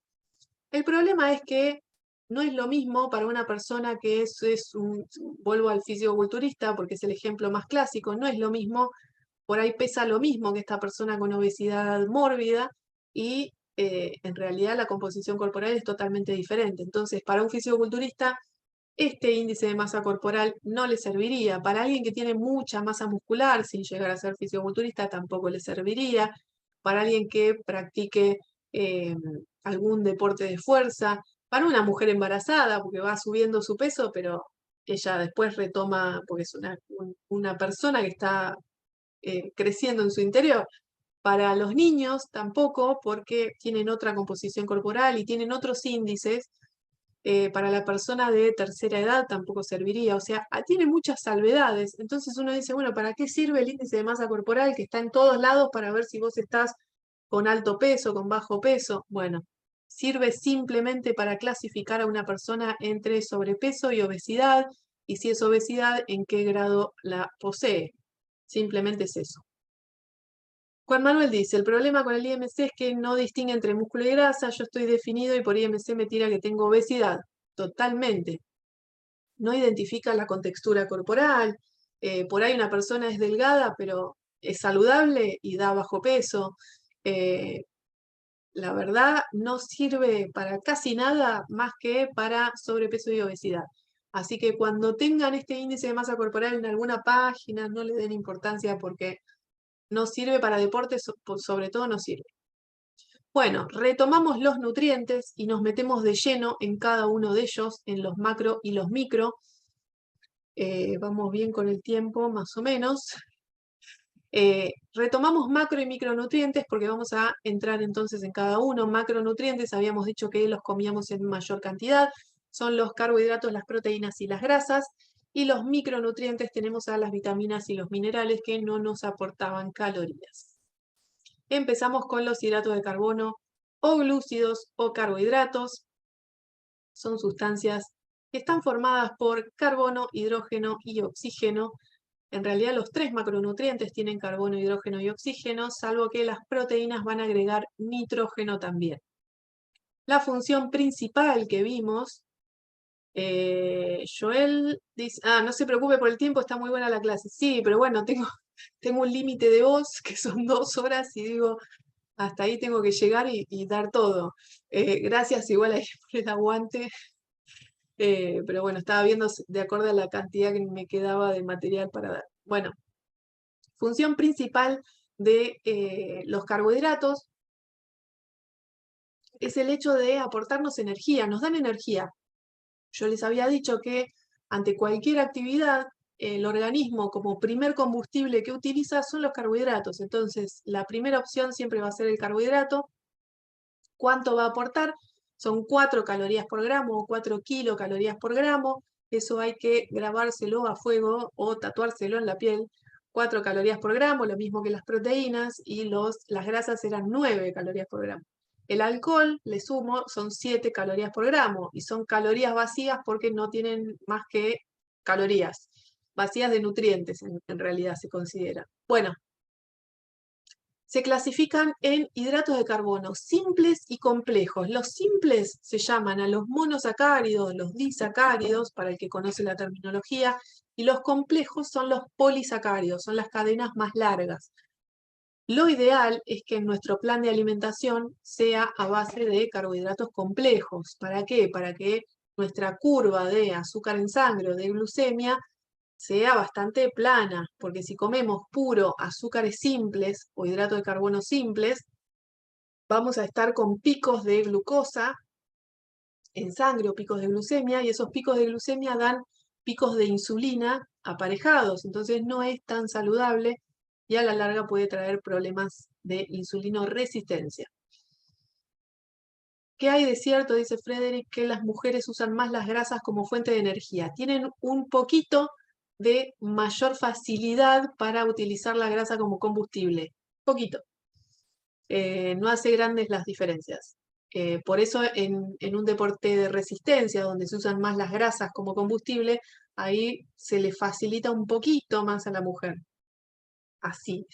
El problema es que no es lo mismo para una persona que vuelvo al fisicoculturista porque es el ejemplo más clásico, no es lo mismo, por ahí pesa lo mismo que esta persona con obesidad mórbida y en realidad la composición corporal es totalmente diferente. Entonces, para un fisicoculturista, este índice de masa corporal no le serviría. Para alguien que tiene mucha masa muscular, sin llegar a ser fisicoculturista, tampoco le serviría. Para alguien que practique eh, algún deporte de fuerza, para una mujer embarazada, porque va subiendo su peso, pero ella después retoma, porque es una persona que está creciendo en su interior. Para los niños tampoco, porque tienen otra composición corporal y tienen otros índices. Para la persona de tercera edad tampoco serviría, o sea, tiene muchas salvedades. Entonces uno dice, bueno, ¿para qué sirve el índice de masa corporal que está en todos lados para ver si vos estás con alto peso, con bajo peso? Bueno, sirve simplemente para clasificar a una persona entre sobrepeso y obesidad, y si es obesidad, en qué grado la posee. Simplemente es eso. Juan Manuel dice, el problema con el IMC es que no distingue entre músculo y grasa, yo estoy definido y por IMC me tira que tengo obesidad. Totalmente. No identifica la contextura corporal. Por ahí una persona es delgada, pero es saludable y da bajo peso. La verdad, no sirve para casi nada más que para sobrepeso y obesidad. Así que cuando tengan este índice de masa corporal en alguna página, no le den importancia porque no sirve para deportes, sobre todo no sirve. Bueno, retomamos los nutrientes y nos metemos de lleno en cada uno de ellos, en los macro y los micro. Vamos bien con el tiempo, más o menos. Retomamos macro y micronutrientes porque vamos a entrar entonces en cada uno. Macronutrientes, habíamos dicho que los comíamos en mayor cantidad, son los carbohidratos, las proteínas y las grasas. Y los micronutrientes tenemos a las vitaminas y los minerales que no nos aportaban calorías. Empezamos con los hidratos de carbono o glúcidos o carbohidratos. Son sustancias que están formadas por carbono, hidrógeno y oxígeno. En realidad los 3 macronutrientes tienen carbono, hidrógeno y oxígeno, salvo que las proteínas van a agregar nitrógeno también. La función principal que vimos, Joel dice, no se preocupe por el tiempo, está muy buena la clase. Sí, pero bueno, tengo un límite de voz que son 2 horas y digo, hasta ahí tengo que llegar y dar todo. Gracias igual ahí por el aguante. Pero bueno, estaba viendo de acuerdo a la cantidad que me quedaba de material para dar. Bueno, función principal de los carbohidratos es el hecho de aportarnos energía, nos dan energía. Yo les había dicho que ante cualquier actividad, el organismo como primer combustible que utiliza son los carbohidratos. Entonces, la primera opción siempre va a ser el carbohidrato. ¿Cuánto va a aportar? Son 4 calorías por gramo o 4 kilocalorías por gramo. Eso hay que grabárselo a fuego o tatuárselo en la piel. 4 calorías por gramo, lo mismo que las proteínas, y las grasas eran 9 calorías por gramo. El alcohol, le sumo, son 7 calorías por gramo, y son calorías vacías porque no tienen más que calorías, vacías de nutrientes en realidad se considera. Bueno, se clasifican en hidratos de carbono simples y complejos. Los simples se llaman a los monosacáridos, los disacáridos, para el que conoce la terminología, y los complejos son los polisacáridos, son las cadenas más largas. Lo ideal es que nuestro plan de alimentación sea a base de carbohidratos complejos. ¿Para qué? Para que nuestra curva de azúcar en sangre o de glucemia sea bastante plana, porque si comemos puro azúcares simples o hidratos de carbono simples, vamos a estar con picos de glucosa en sangre o picos de glucemia, y esos picos de glucemia dan picos de insulina aparejados, entonces no es tan saludable y a la larga puede traer problemas de insulinoresistencia. ¿Qué hay de cierto, dice Frederick, que las mujeres usan más las grasas como fuente de energía? Tienen un poquito de mayor facilidad para utilizar la grasa como combustible. Poquito. No hace grandes las diferencias. Por eso en un deporte de resistencia, donde se usan más las grasas como combustible, ahí se le facilita un poquito más a la mujer. Así.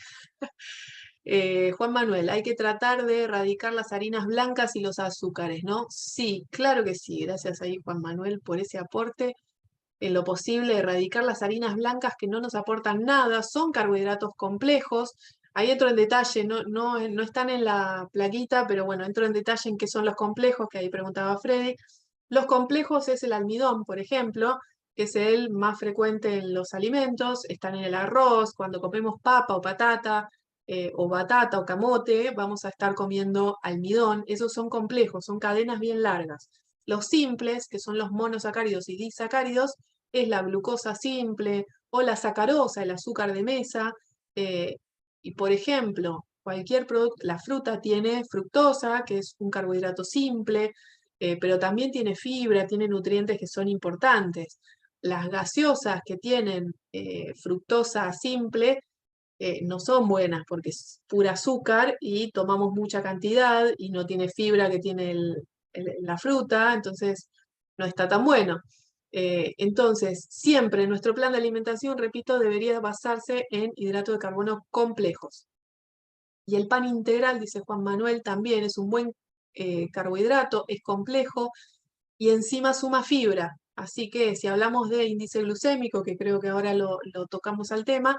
Juan Manuel, hay que tratar de erradicar las harinas blancas y los azúcares, ¿no? Sí, claro que sí. Gracias ahí, Juan Manuel, por ese aporte. En lo posible, erradicar las harinas blancas que no nos aportan nada, son carbohidratos complejos. Ahí entro en detalle, no están en la plaquita, pero bueno, entro en detalle en qué son los complejos, que ahí preguntaba Freddy. Los complejos es el almidón, por ejemplo, que es el más frecuente en los alimentos, están en el arroz, cuando comemos papa o patata, o batata o camote, vamos a estar comiendo almidón. Esos son complejos, son cadenas bien largas. Los simples, que son los monosacáridos y disacáridos, es la glucosa simple o la sacarosa, el azúcar de mesa. Y por ejemplo, cualquier producto, la fruta tiene fructosa, que es un carbohidrato simple, pero también tiene fibra, tiene nutrientes que son importantes. Las gaseosas que tienen fructosa simple no son buenas porque es pura azúcar y tomamos mucha cantidad y no tiene fibra que tiene la fruta, entonces no está tan bueno. Entonces, siempre nuestro plan de alimentación, repito, debería basarse en hidratos de carbono complejos. Y el pan integral, dice Juan Manuel, también es un buen carbohidrato, es complejo y encima suma fibra. Así que si hablamos de índice glucémico, que creo que ahora lo tocamos al tema,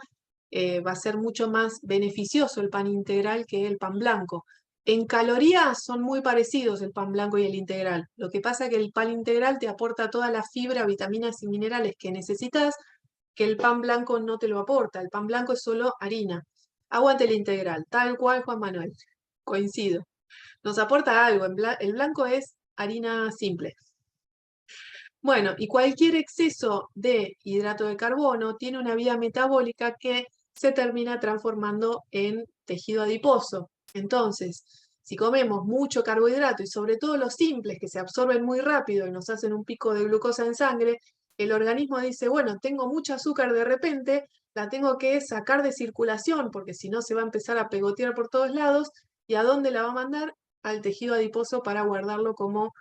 va a ser mucho más beneficioso el pan integral que el pan blanco. En calorías son muy parecidos el pan blanco y el integral. Lo que pasa es que el pan integral te aporta toda la fibra, vitaminas y minerales que necesitas, que el pan blanco no te lo aporta. El pan blanco es solo harina. Aguante el integral, tal cual Juan Manuel. Coincido. Nos aporta algo. El blanco es harina simple. Bueno, y cualquier exceso de hidrato de carbono tiene una vía metabólica que se termina transformando en tejido adiposo. Entonces, si comemos mucho carbohidrato y sobre todo los simples que se absorben muy rápido y nos hacen un pico de glucosa en sangre, el organismo dice, bueno, tengo mucho azúcar de repente, la tengo que sacar de circulación porque si no se va a empezar a pegotear por todos lados. ¿Y a dónde la va a mandar? Al tejido adiposo para guardarlo como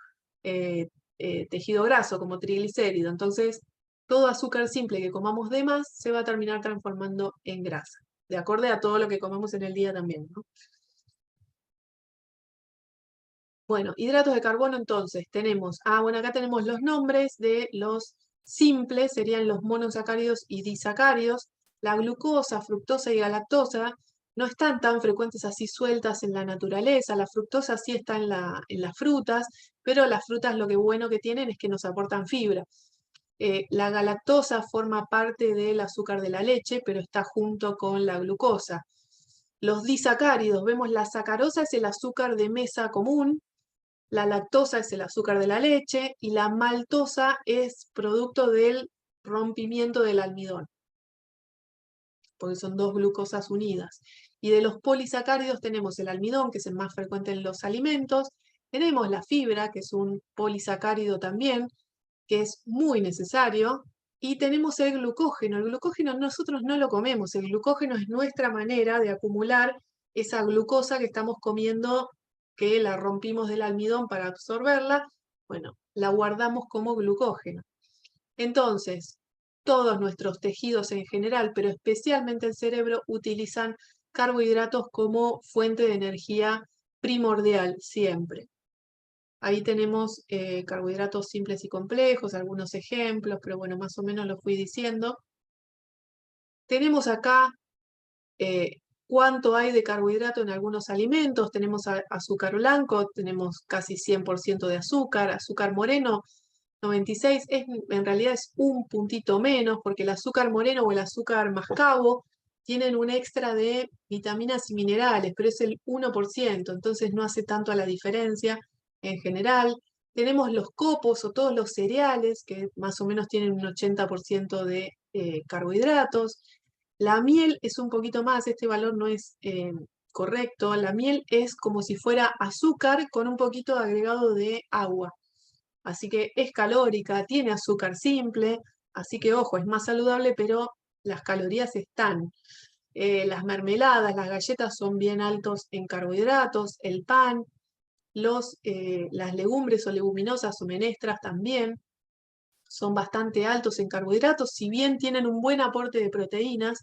tejido graso, como triglicérido. Entonces, todo azúcar simple que comamos de más se va a terminar transformando en grasa, de acuerdo a todo lo que comemos en el día también, ¿no? Bueno, hidratos de carbono entonces tenemos, bueno, acá tenemos los nombres de los simples, serían los monosacáridos y disacáridos. La glucosa, fructosa y galactosa no están tan frecuentes así sueltas en la naturaleza. La fructosa sí está en las frutas, pero las frutas lo que bueno que tienen es que nos aportan fibra. La galactosa forma parte del azúcar de la leche, pero está junto con la glucosa. Los disacáridos, vemos la sacarosa es el azúcar de mesa común, la lactosa es el azúcar de la leche y la maltosa es producto del rompimiento del almidón, porque son dos glucosas unidas. Y de los polisacáridos tenemos el almidón, que es el más frecuente en los alimentos, tenemos la fibra, que es un polisacárido también, que es muy necesario, y tenemos el glucógeno. El glucógeno nosotros no lo comemos, el glucógeno es nuestra manera de acumular esa glucosa que estamos comiendo, que la rompimos del almidón para absorberla, bueno, la guardamos como glucógeno. Entonces, todos nuestros tejidos en general, pero especialmente el cerebro, utilizan carbohidratos como fuente de energía primordial siempre. Ahí tenemos carbohidratos simples y complejos, algunos ejemplos, pero bueno, más o menos lo fui diciendo. Tenemos acá cuánto hay de carbohidrato en algunos alimentos. Tenemos azúcar blanco, tenemos casi 100% de azúcar, azúcar moreno 96, en realidad es un puntito menos, porque el azúcar moreno o el azúcar mascabo tienen un extra de vitaminas y minerales, pero es el 1%, entonces no hace tanto a la diferencia en general. Tenemos los copos o todos los cereales, que más o menos tienen un 80% de carbohidratos. La miel es un poquito más, este valor no es correcto. La miel es como si fuera azúcar con un poquito agregado de agua. Así que es calórica, tiene azúcar simple, así que ojo, es más saludable, pero las calorías están. Las mermeladas, las galletas son bien altos en carbohidratos, el pan, las legumbres o leguminosas o menestras también son bastante altos en carbohidratos, si bien tienen un buen aporte de proteínas,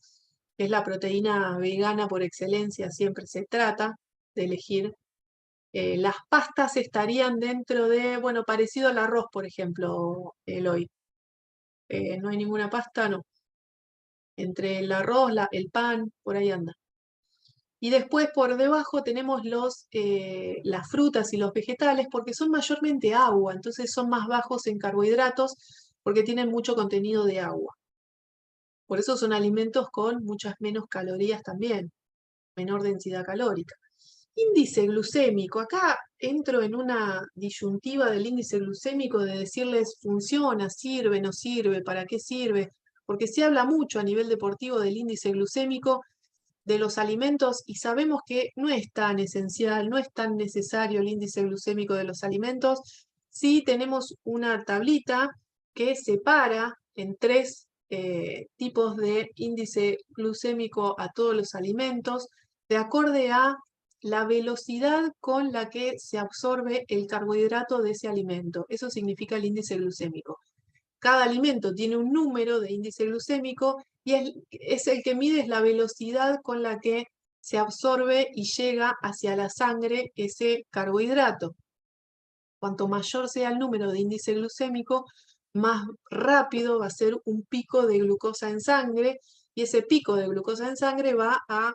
es la proteína vegana por excelencia, siempre se trata de elegir. Las pastas estarían dentro de, bueno, parecido al arroz, por ejemplo, Eloy. No hay ninguna pasta, no. Entre el arroz, el pan, por ahí anda. Y después por debajo tenemos las frutas y los vegetales porque son mayormente agua, entonces son más bajos en carbohidratos porque tienen mucho contenido de agua. Por eso son alimentos con muchas menos calorías también, menor densidad calórica. Índice glucémico. Acá entro en una disyuntiva del índice glucémico de decirles funciona, sirve, no sirve, para qué sirve, porque se habla mucho a nivel deportivo del índice glucémico de los alimentos y sabemos que no es tan esencial, no es tan necesario el índice glucémico de los alimentos. Sí tenemos una tablita que separa en tres tipos de índice glucémico a todos los alimentos, de acuerdo a la velocidad con la que se absorbe el carbohidrato de ese alimento. Eso significa el índice glucémico. Cada alimento tiene un número de índice glucémico y es el que mide la velocidad con la que se absorbe y llega hacia la sangre ese carbohidrato. Cuanto mayor sea el número de índice glucémico, más rápido va a ser un pico de glucosa en sangre y ese pico de glucosa en sangre va a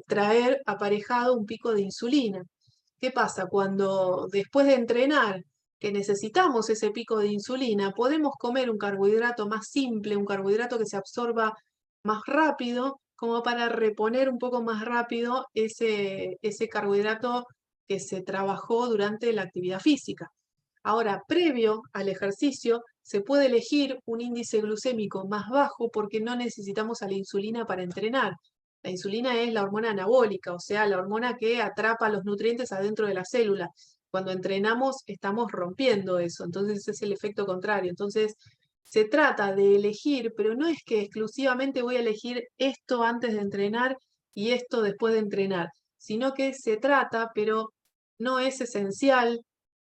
traer aparejado un pico de insulina. ¿Qué pasa? Cuando después de entrenar, que necesitamos ese pico de insulina, podemos comer un carbohidrato más simple, un carbohidrato que se absorba más rápido, como para reponer un poco más rápido ese carbohidrato que se trabajó durante la actividad física. Ahora, previo al ejercicio, se puede elegir un índice glucémico más bajo porque no necesitamos a la insulina para entrenar. La insulina es la hormona anabólica, o sea, la hormona que atrapa los nutrientes adentro de la célula. Cuando entrenamos estamos rompiendo eso, entonces es el efecto contrario. Entonces se trata de elegir, pero no es que exclusivamente voy a elegir esto antes de entrenar y esto después de entrenar, sino que se trata, pero no es esencial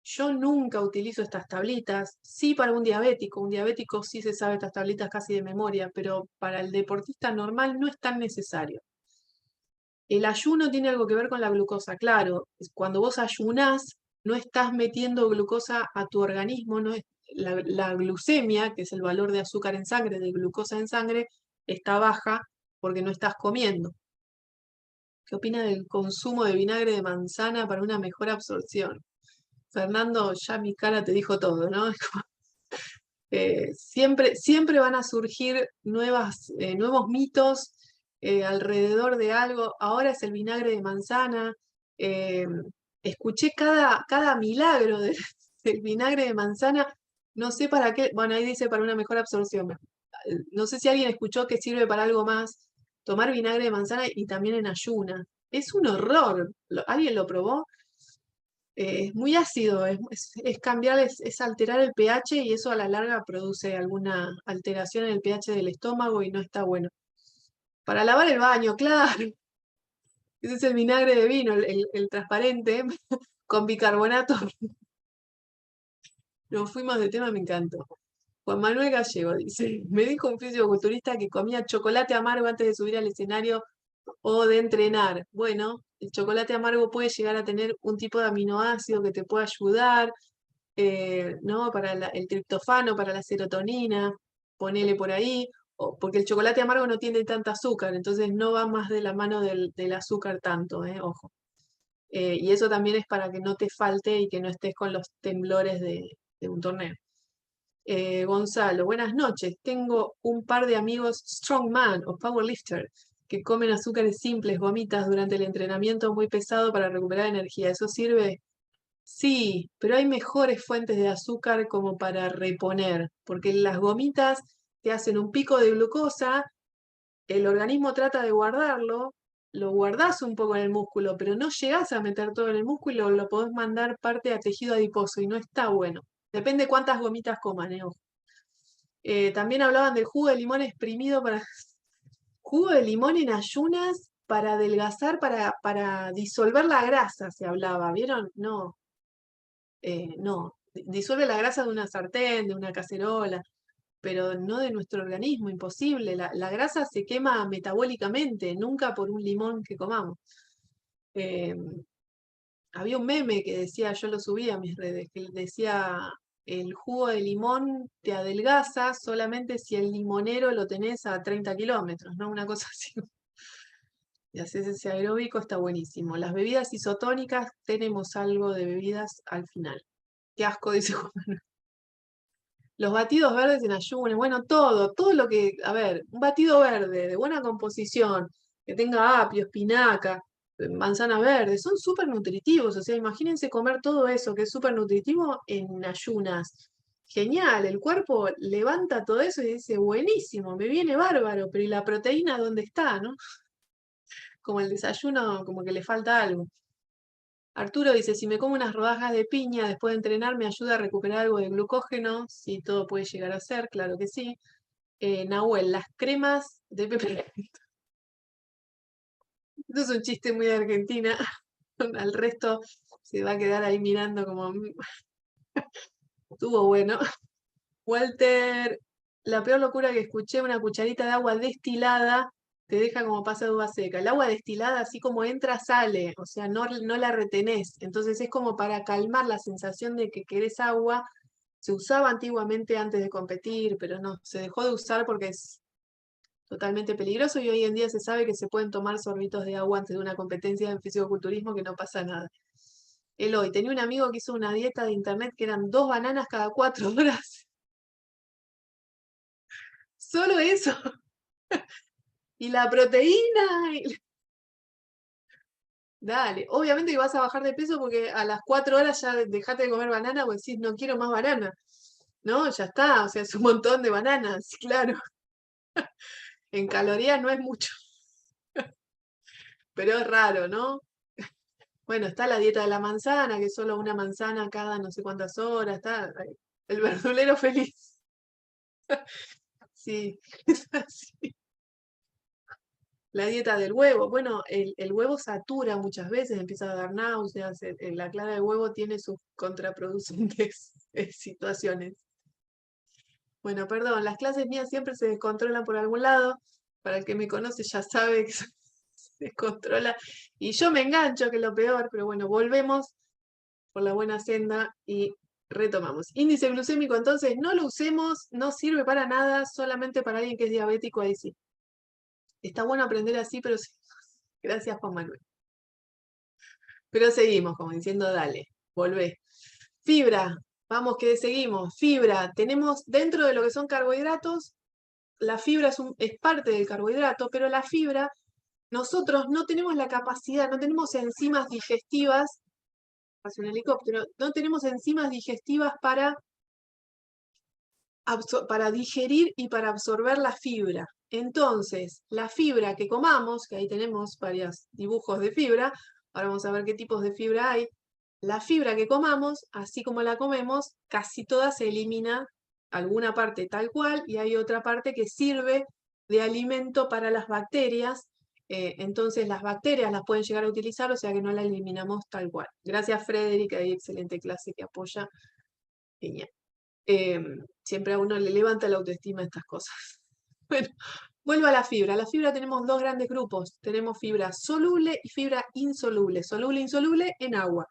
Yo nunca utilizo estas tablitas, sí para un diabético sí se sabe estas tablitas casi de memoria, pero para el deportista normal no es tan necesario. El ayuno tiene algo que ver con la glucosa, claro. Cuando vos ayunás, no estás metiendo glucosa a tu organismo, no es, la glucemia, que es el valor de azúcar en sangre, de glucosa en sangre, está baja porque no estás comiendo. ¿Qué opina del consumo de vinagre de manzana para una mejor absorción? Fernando, ya mi cara te dijo todo, ¿no? Siempre van a surgir nuevos mitos alrededor de algo. Ahora es el vinagre de manzana. eh, Escuché cada milagro del vinagre de manzana. No sé para qué. Bueno, ahí dice para una mejor absorción. No sé si alguien escuchó que sirve para algo más. Tomar vinagre de manzana y también en ayuna. Es un horror. ¿Alguien lo probó? Es muy ácido, es cambiar, es alterar el pH y eso a la larga produce alguna alteración en el pH del estómago y no está bueno. Para lavar el baño, claro. Ese es el vinagre de vino, el transparente, con bicarbonato. Nos fuimos de tema, me encantó. Juan Manuel Gallego dice, me dijo un fisicoculturista que comía chocolate amargo antes de subir al escenario o de entrenar. Bueno, el chocolate amargo puede llegar a tener un tipo de aminoácido que te puede ayudar, ¿no? Para el triptofano, para la serotonina, ponele por ahí, porque el chocolate amargo no tiene tanta azúcar, entonces no va más de la mano del azúcar tanto, ojo. Y eso también es para que no te falte y que no estés con los temblores de un torneo. Gonzalo, buenas noches. Tengo un par de amigos strongman o powerlifter que comen azúcares simples, gomitas durante el entrenamiento muy pesado para recuperar energía. ¿Eso sirve? Sí, pero hay mejores fuentes de azúcar como para reponer, porque las gomitas te hacen un pico de glucosa, el organismo trata de guardarlo, lo guardás un poco en el músculo, pero no llegás a meter todo en el músculo, lo podés mandar parte a tejido adiposo y no está bueno. Depende cuántas gomitas coman, ojo. También hablaban del jugo de limón exprimido para... Jugo de limón en ayunas para adelgazar, para disolver la grasa, se hablaba, ¿vieron? No, no, disuelve la grasa de una sartén, de una cacerola, pero no de nuestro organismo, imposible. La grasa se quema metabólicamente, nunca por un limón que comamos. Eh, Había un meme que decía, yo lo subí a mis redes, que decía, el jugo de limón te adelgaza solamente si el limonero lo tenés a 30 kilómetros, ¿no? Una cosa así. Y haces ese aeróbico, está buenísimo. Las bebidas isotónicas, tenemos algo de bebidas al final. Qué asco, dice Juan. Los batidos verdes en ayunas, bueno, todo lo que, a ver, un batido verde de buena composición, que tenga apio, espinaca, manzana verde, son súper nutritivos, o sea, imagínense comer todo eso que es súper nutritivo en ayunas. Genial, el cuerpo levanta todo eso y dice, buenísimo, me viene bárbaro, pero ¿y la proteína dónde está, no? Como el desayuno, como que le falta algo. Arturo dice, si me como unas rodajas de piña después de entrenar, ¿me ayuda a recuperar algo de glucógeno? Sí, todo puede llegar a ser, claro que sí. Nahuel, las cremas de pepe. Esto es un chiste muy de Argentina. Al resto se va a quedar ahí mirando como... Estuvo bueno. Walter, la peor locura que escuché, una cucharita de agua destilada te deja como pasa de uva seca. El agua destilada, así como entra, sale, o sea, no la retenés. Entonces es como para calmar la sensación de que querés agua. Se usaba antiguamente antes de competir, pero no, se dejó de usar porque es totalmente peligroso y hoy en día se sabe que se pueden tomar sorbitos de agua antes de una competencia en fisicoculturismo que no pasa nada. Eloy, tenía un amigo que hizo una dieta de internet que eran 2 bananas cada 4 horas. Solo eso. Y la proteína. Dale, obviamente que vas a bajar de peso porque a las 4 horas ya dejaste de comer banana o decís, no quiero más banana. No, ya está, o sea, es un montón de bananas, claro. En calorías no es mucho, pero es raro, ¿no? Bueno, está la dieta de la manzana, que es solo una manzana cada no sé cuántas horas, está el verdulero feliz. Sí, es así. La dieta del huevo. Bueno, el huevo satura muchas veces, empieza a dar náuseas. La clara de huevo tiene sus contraproducentes situaciones. Bueno, perdón, las clases mías siempre se descontrolan por algún lado. Para el que me conoce ya sabe que se descontrola. Y yo me engancho, que es lo peor, pero bueno, volvemos por la buena senda y retomamos. Índice glucémico, entonces, no lo usemos, no sirve para nada, solamente para alguien que es diabético, ahí sí. Está bueno aprender así, pero sí. Gracias, Juan Manuel. Pero seguimos, como diciendo, dale, volvé. Fibra, vamos que seguimos. Fibra, tenemos dentro de lo que son carbohidratos, la fibra es parte del carbohidrato, pero la fibra, nosotros no tenemos la capacidad, no tenemos enzimas digestivas, hace un helicóptero, no tenemos enzimas digestivas para digerir y para absorber la fibra. Entonces, la fibra que comamos, que ahí tenemos varios dibujos de fibra, ahora vamos a ver qué tipos de fibra hay. La fibra que comamos, así como la comemos, casi toda se elimina, alguna parte tal cual, y hay otra parte que sirve de alimento para las bacterias. Entonces las bacterias las pueden llegar a utilizar, o sea que no la eliminamos tal cual. Gracias, Frederick, hay excelente clase que apoya. Genial. Siempre a uno le levanta la autoestima estas cosas. Bueno, vuelvo a la fibra. La fibra tenemos dos grandes grupos. Tenemos fibra soluble y fibra insoluble. Soluble e insoluble en agua.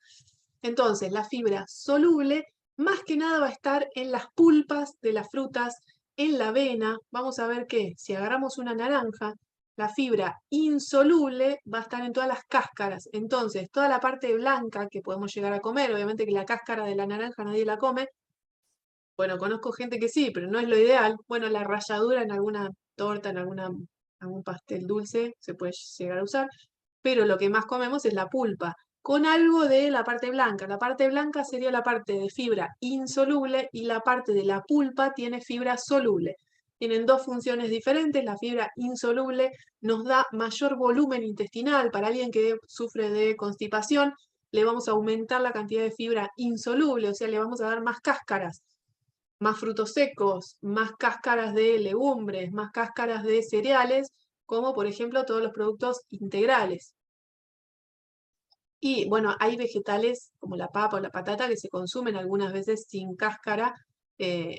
Entonces, la fibra soluble más que nada va a estar en las pulpas de las frutas, en la avena. Vamos a ver que si agarramos una naranja, la fibra insoluble va a estar en todas las cáscaras. Entonces, toda la parte blanca que podemos llegar a comer, obviamente que la cáscara de la naranja nadie la come. Bueno, conozco gente que sí, pero no es lo ideal. Bueno, la ralladura en alguna torta, en algún pastel dulce se puede llegar a usar, pero lo que más comemos es la pulpa, con algo de la parte blanca. La parte blanca sería la parte de fibra insoluble y la parte de la pulpa tiene fibra soluble. Tienen dos funciones diferentes. La fibra insoluble nos da mayor volumen intestinal. Para alguien que sufre de constipación, le vamos a aumentar la cantidad de fibra insoluble, o sea, le vamos a dar más cáscaras, más frutos secos, más cáscaras de legumbres, más cáscaras de cereales, como por ejemplo todos los productos integrales. Y bueno, hay vegetales como la papa o la patata que se consumen algunas veces sin cáscara.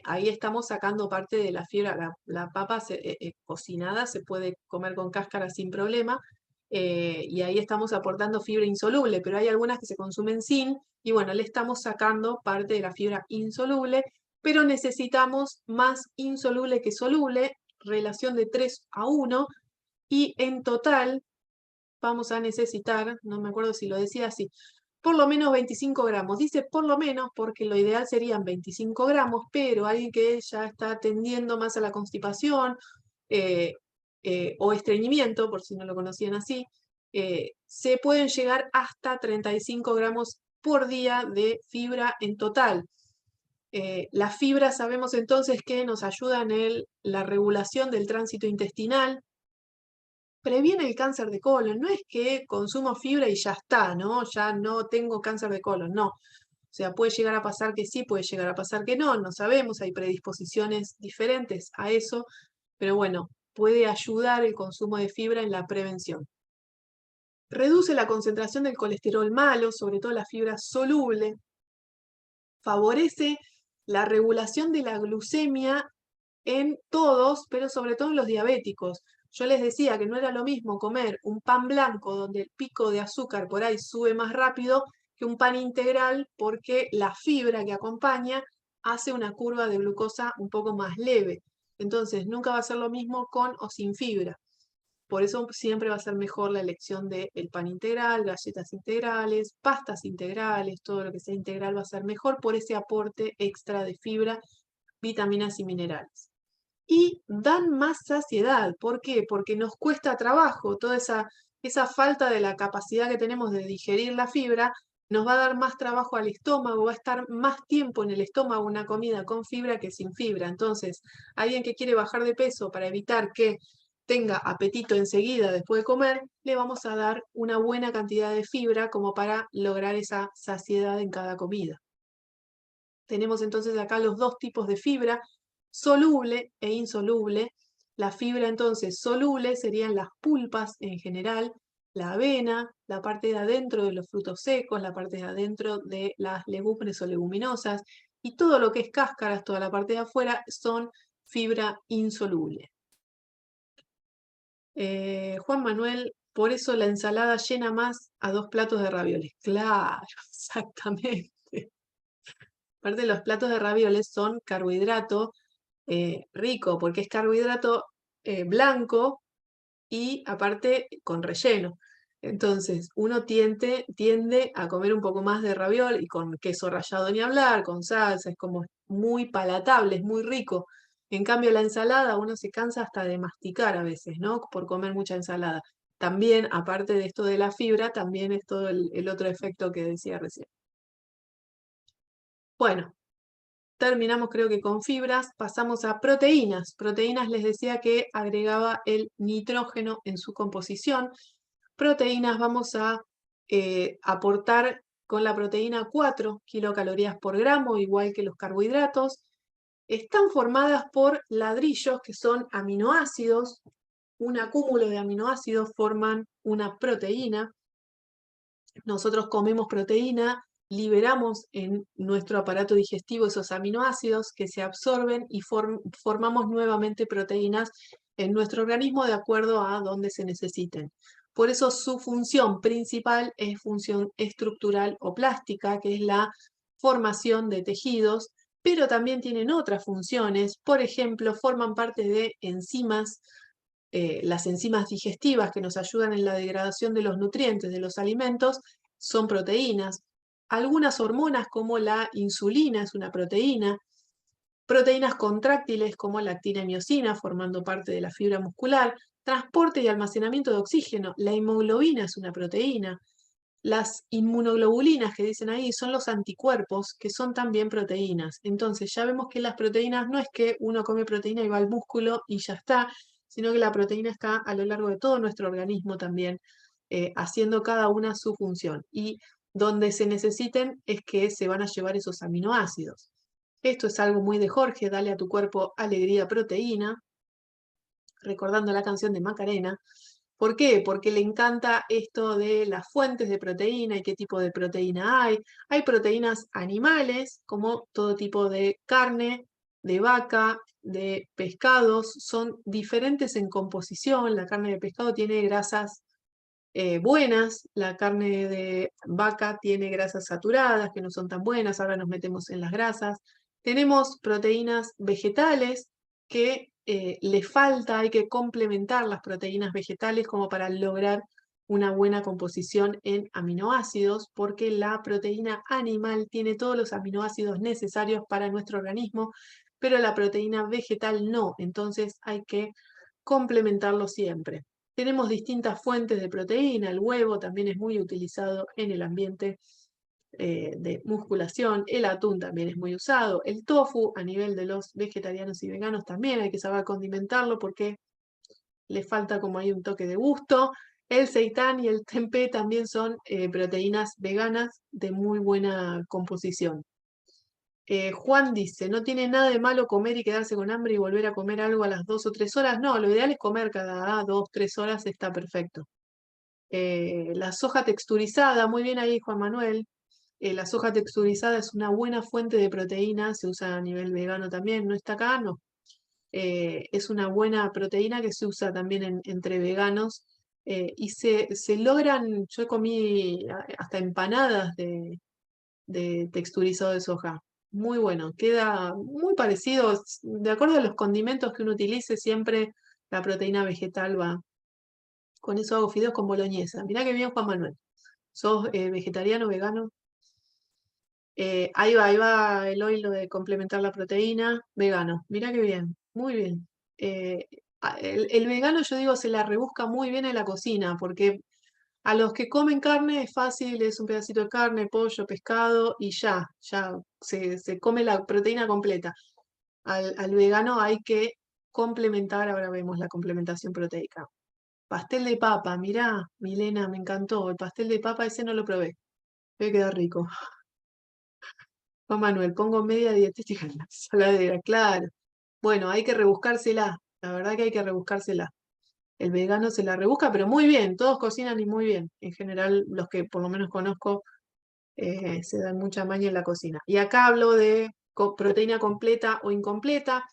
Ahí estamos sacando parte de la fibra. La papa cocinada se puede comer con cáscara sin problema. Y ahí estamos aportando fibra insoluble, pero hay algunas que se consumen sin, y bueno, le estamos sacando parte de la fibra insoluble, pero necesitamos más insoluble que soluble, relación de 3:1, y en total vamos a necesitar, no me acuerdo si lo decía así, por lo menos 25 gramos. Dice por lo menos porque lo ideal serían 25 gramos, pero alguien que ya está tendiendo más a la constipación eh, o estreñimiento, por si no lo conocían así, se pueden llegar hasta 35 gramos por día de fibra en total. La fibra sabemos entonces que nos ayuda en la regulación del tránsito intestinal, previene el cáncer de colon. No es que consumo fibra y ya está, ¿no? Ya no tengo cáncer de colon, no. O sea, puede llegar a pasar que sí, puede llegar a pasar que no sabemos, hay predisposiciones diferentes a eso, pero bueno, puede ayudar el consumo de fibra en la prevención. Reduce la concentración del colesterol malo, sobre todo la fibra soluble. Favorece la regulación de la glucemia en todos, pero sobre todo en los diabéticos. Yo les decía que no era lo mismo comer un pan blanco donde el pico de azúcar por ahí sube más rápido que un pan integral, porque la fibra que acompaña hace una curva de glucosa un poco más leve. Entonces nunca va a ser lo mismo con o sin fibra. Por eso siempre va a ser mejor la elección del pan integral, galletas integrales, pastas integrales, todo lo que sea integral va a ser mejor por ese aporte extra de fibra, vitaminas y minerales. Y dan más saciedad. ¿Por qué? Porque nos cuesta trabajo, toda esa falta de la capacidad que tenemos de digerir la fibra, nos va a dar más trabajo al estómago, va a estar más tiempo en el estómago una comida con fibra que sin fibra. Entonces, alguien que quiere bajar de peso para evitar que tenga apetito enseguida después de comer, le vamos a dar una buena cantidad de fibra como para lograr esa saciedad en cada comida. Tenemos entonces acá los dos tipos de fibra, soluble e insoluble. La fibra entonces soluble serían las pulpas en general, la avena, la parte de adentro de los frutos secos, la parte de adentro de las legumbres o leguminosas, y todo lo que es cáscaras, toda la parte de afuera, son fibra insoluble. Juan Manuel, por eso la ensalada llena más a 2 platos de ravioles. Claro, exactamente. Aparte, los platos de ravioles son carbohidrato rico, porque es carbohidrato blanco y aparte con relleno. Entonces, uno tiende a comer un poco más de raviol y con queso rallado ni hablar, con salsa, es como muy palatable, es muy rico. En cambio, la ensalada uno se cansa hasta de masticar a veces, ¿no? Por comer mucha ensalada. También, aparte de esto de la fibra, también es todo el otro efecto que decía recién. Bueno, terminamos creo que con fibras, pasamos a proteínas. Proteínas les decía que agregaba el nitrógeno en su composición. Proteínas vamos a aportar con la proteína 4 kilocalorías por gramo, igual que los carbohidratos. Están formadas por ladrillos que son aminoácidos. Un acúmulo de aminoácidos forman una proteína. Nosotros comemos proteína, liberamos en nuestro aparato digestivo esos aminoácidos que se absorben y formamos nuevamente proteínas en nuestro organismo de acuerdo a donde se necesiten. Por eso su función principal es función estructural o plástica, que es la formación de tejidos, pero también tienen otras funciones. Por ejemplo, forman parte de enzimas, las enzimas digestivas que nos ayudan en la degradación de los nutrientes de los alimentos son proteínas. Algunas hormonas como la insulina es una proteína. Proteínas contráctiles como la actina y miosina formando parte de la fibra muscular. Transporte y almacenamiento de oxígeno. La hemoglobina es una proteína. Las inmunoglobulinas que dicen ahí son los anticuerpos, que son también proteínas. Entonces ya vemos que las proteínas no es que uno come proteína y va al músculo y ya está, sino que la proteína está a lo largo de todo nuestro organismo también, haciendo cada una su función. Y donde se necesiten es que se van a llevar esos aminoácidos. Esto es algo muy de Jorge, dale a tu cuerpo alegría proteína, recordando la canción de Macarena. ¿Por qué? Porque le encanta esto de las fuentes de proteína y qué tipo de proteína hay. Hay proteínas animales, como todo tipo de carne, de vaca, de pescados, son diferentes en composición. La carne de pescado tiene grasas buenas, la carne de vaca tiene grasas saturadas que no son tan buenas, ahora nos metemos en las grasas. Tenemos proteínas vegetales que le falta, hay que complementar las proteínas vegetales como para lograr una buena composición en aminoácidos, porque la proteína animal tiene todos los aminoácidos necesarios para nuestro organismo, pero la proteína vegetal no, entonces hay que complementarlo siempre. Tenemos distintas fuentes de proteína, el huevo también es muy utilizado en el ambiente de musculación, el atún también es muy usado, el tofu a nivel de los vegetarianos y veganos también hay que saber condimentarlo porque le falta como ahí un toque de gusto. El seitán y el tempeh también son proteínas veganas de muy buena composición. Juan dice, ¿no tiene nada de malo comer y quedarse con hambre y volver a comer algo a las 2 o 3 horas? No, lo ideal es comer cada 2, 3 horas, está perfecto. La soja texturizada, muy bien ahí Juan Manuel. La soja texturizada es una buena fuente de proteína, se usa a nivel vegano también, no está acá, no. Es una buena proteína que se usa también entre veganos y se logran, yo comí hasta empanadas de texturizado de soja. Muy bueno, queda muy parecido, de acuerdo a los condimentos que uno utilice, siempre la proteína vegetal va. Con eso hago fideos con boloñesa. Mirá que bien, Juan Manuel. ¿Sos vegetariano, vegano? Ahí va el oilo de complementar la proteína, vegano. Mirá que bien, muy bien. Eh, el vegano, yo digo, se la rebusca muy bien en la cocina, porque a los que comen carne es fácil, es un pedacito de carne, pollo, pescado y ya se come la proteína completa. Al vegano hay que complementar, ahora vemos la complementación proteica. Pastel de papa, mirá, Milena, me encantó. El pastel de papa ese no lo probé. Debe quedar rico. Juan Manuel, pongo media dietética en la saladera, claro. Bueno, hay que rebuscársela. La verdad que hay que rebuscársela. El vegano se la rebusca, pero muy bien, todos cocinan y muy bien. En general, los que por lo menos conozco se dan mucha maña en la cocina. Y acá hablo de proteína completa o incompleta.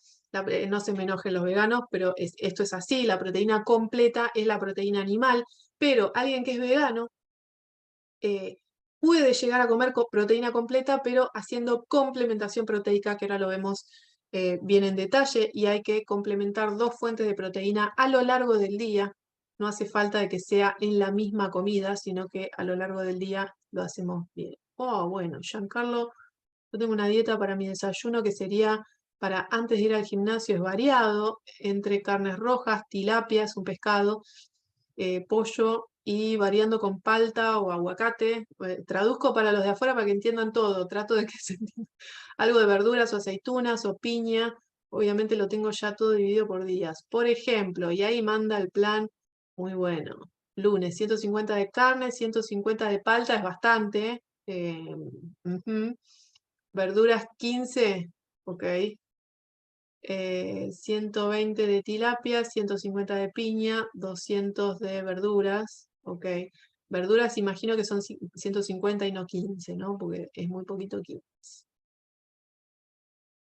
No se me enojen los veganos, pero esto es así. La proteína completa es la proteína animal, pero alguien que es vegano puede llegar a comer proteína completa, pero haciendo complementación proteica, que ahora lo vemos bien en detalle, y hay que complementar 2 fuentes de proteína a lo largo del día. No hace falta de que sea en la misma comida, sino que a lo largo del día lo hacemos bien. Oh, bueno, Giancarlo, yo tengo una dieta para mi desayuno que sería para antes de ir al gimnasio, es variado, entre carnes rojas, tilapias, un pescado, pollo y variando con palta o aguacate. Traduzco para los de afuera para que entiendan todo. Trato de que se entienda. Algo de verduras o aceitunas o piña. Obviamente lo tengo ya todo dividido por días. Por ejemplo, y ahí manda el plan muy bueno. Lunes, 150 de carne, 150 de palta, es bastante. Ujú. Verduras 15, ok. 120 de tilapia, 150 de piña, 200 de verduras, ok. Verduras imagino que son 150 y no 15, ¿no? Porque es muy poquito 15.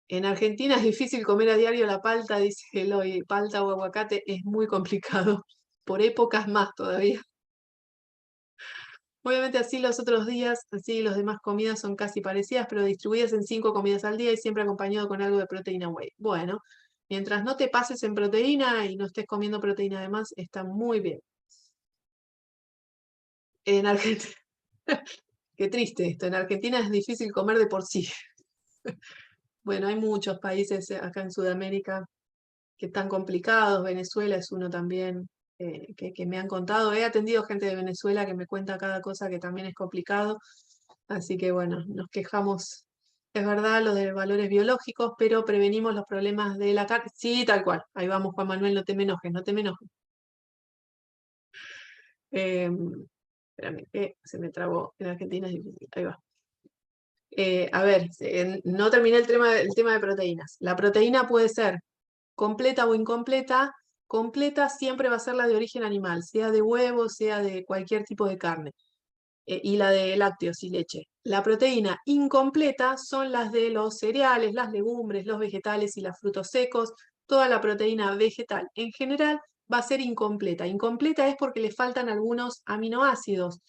En Argentina es difícil comer a diario la palta, dice Eloy. Palta o aguacate es muy complicado. Por épocas más todavía. Obviamente así los otros días, así los demás comidas son casi parecidas, pero distribuidas en 5 comidas al día y siempre acompañado con algo de proteína whey. Bueno, mientras no te pases en proteína y no estés comiendo proteína además, está muy bien. En Argentina, qué triste esto, en Argentina es difícil comer de por sí. Bueno, hay muchos países acá en Sudamérica que están complicados, Venezuela es uno también que me han contado. He atendido gente de Venezuela que me cuenta cada cosa que también es complicado. Así que bueno, nos quejamos, es verdad, lo de valores biológicos, pero prevenimos los problemas de la carne. Sí, tal cual. Ahí vamos, Juan Manuel, no te me enojes, no te me enojes. Espérame, que se me trabó. En Argentina es difícil. Ahí va. A ver, no terminé el tema de proteínas. La proteína puede ser completa o incompleta. Completa siempre va a ser la de origen animal, sea de huevo, sea de cualquier tipo de carne. Y la de lácteos y leche. La proteína incompleta son las de los cereales, las legumbres, los vegetales y los frutos secos. Toda la proteína vegetal en general va a ser incompleta. Incompleta es porque le faltan algunos aminoácidos.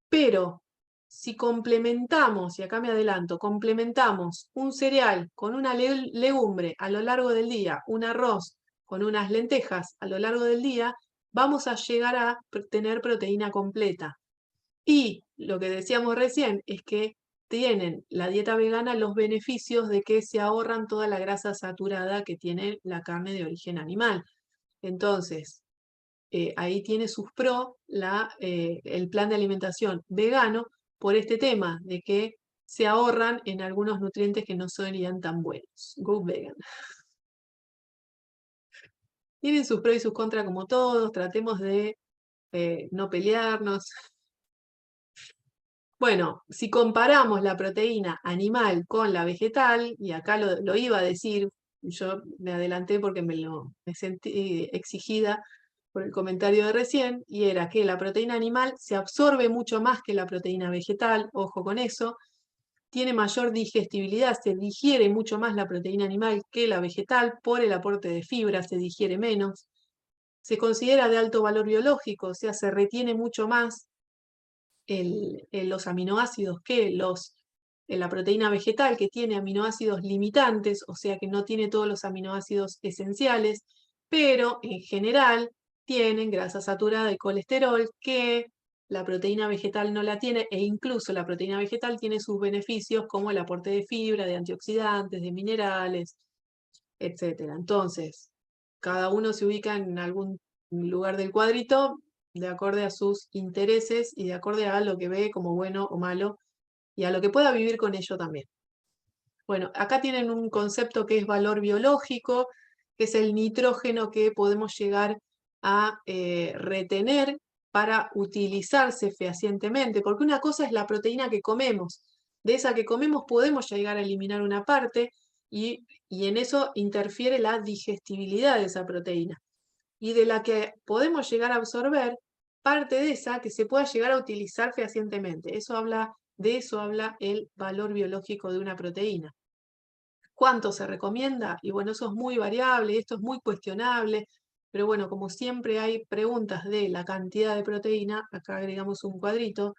Pero si complementamos, y acá me adelanto, complementamos un cereal con una legumbre a lo largo del día, un arroz con unas lentejas a lo largo del día, vamos a llegar a tener proteína completa. Y lo que decíamos recién es que tienen la dieta vegana los beneficios de que se ahorran toda la grasa saturada que tiene la carne de origen animal. Entonces, ahí tiene sus pros el plan de alimentación vegano por este tema de que se ahorran en algunos nutrientes que no serían tan buenos. Go vegan. Tienen sus pros y sus contras como todos, tratemos de no pelearnos. Bueno, si comparamos la proteína animal con la vegetal, y acá lo iba a decir, yo me adelanté porque me sentí exigida por el comentario de recién, y era que la proteína animal se absorbe mucho más que la proteína vegetal, ojo con eso, tiene mayor digestibilidad, se digiere mucho más la proteína animal que la vegetal por el aporte de fibra, se digiere menos, se considera de alto valor biológico, o sea, se retiene mucho más los aminoácidos que la proteína vegetal, que tiene aminoácidos limitantes, o sea que no tiene todos los aminoácidos esenciales, pero en general tienen grasa saturada y colesterol que la proteína vegetal no la tiene, e incluso la proteína vegetal tiene sus beneficios como el aporte de fibra, de antioxidantes, de minerales, etc. Entonces, cada uno se ubica en algún lugar del cuadrito de acorde a sus intereses y de acorde a lo que ve como bueno o malo y a lo que pueda vivir con ello también. Bueno, acá tienen un concepto que es valor biológico, que es el nitrógeno que podemos llegar a retener para utilizarse fehacientemente, porque una cosa es la proteína que comemos. De esa que comemos podemos llegar a eliminar una parte, y en eso interfiere la digestibilidad de esa proteína. Y de la que podemos llegar a absorber, parte de esa que se pueda llegar a utilizar fehacientemente. De eso habla el valor biológico de una proteína. ¿Cuánto se recomienda? Y bueno, eso es muy variable, esto es muy cuestionable, pero bueno, como siempre hay preguntas de la cantidad de proteína, acá agregamos un cuadrito,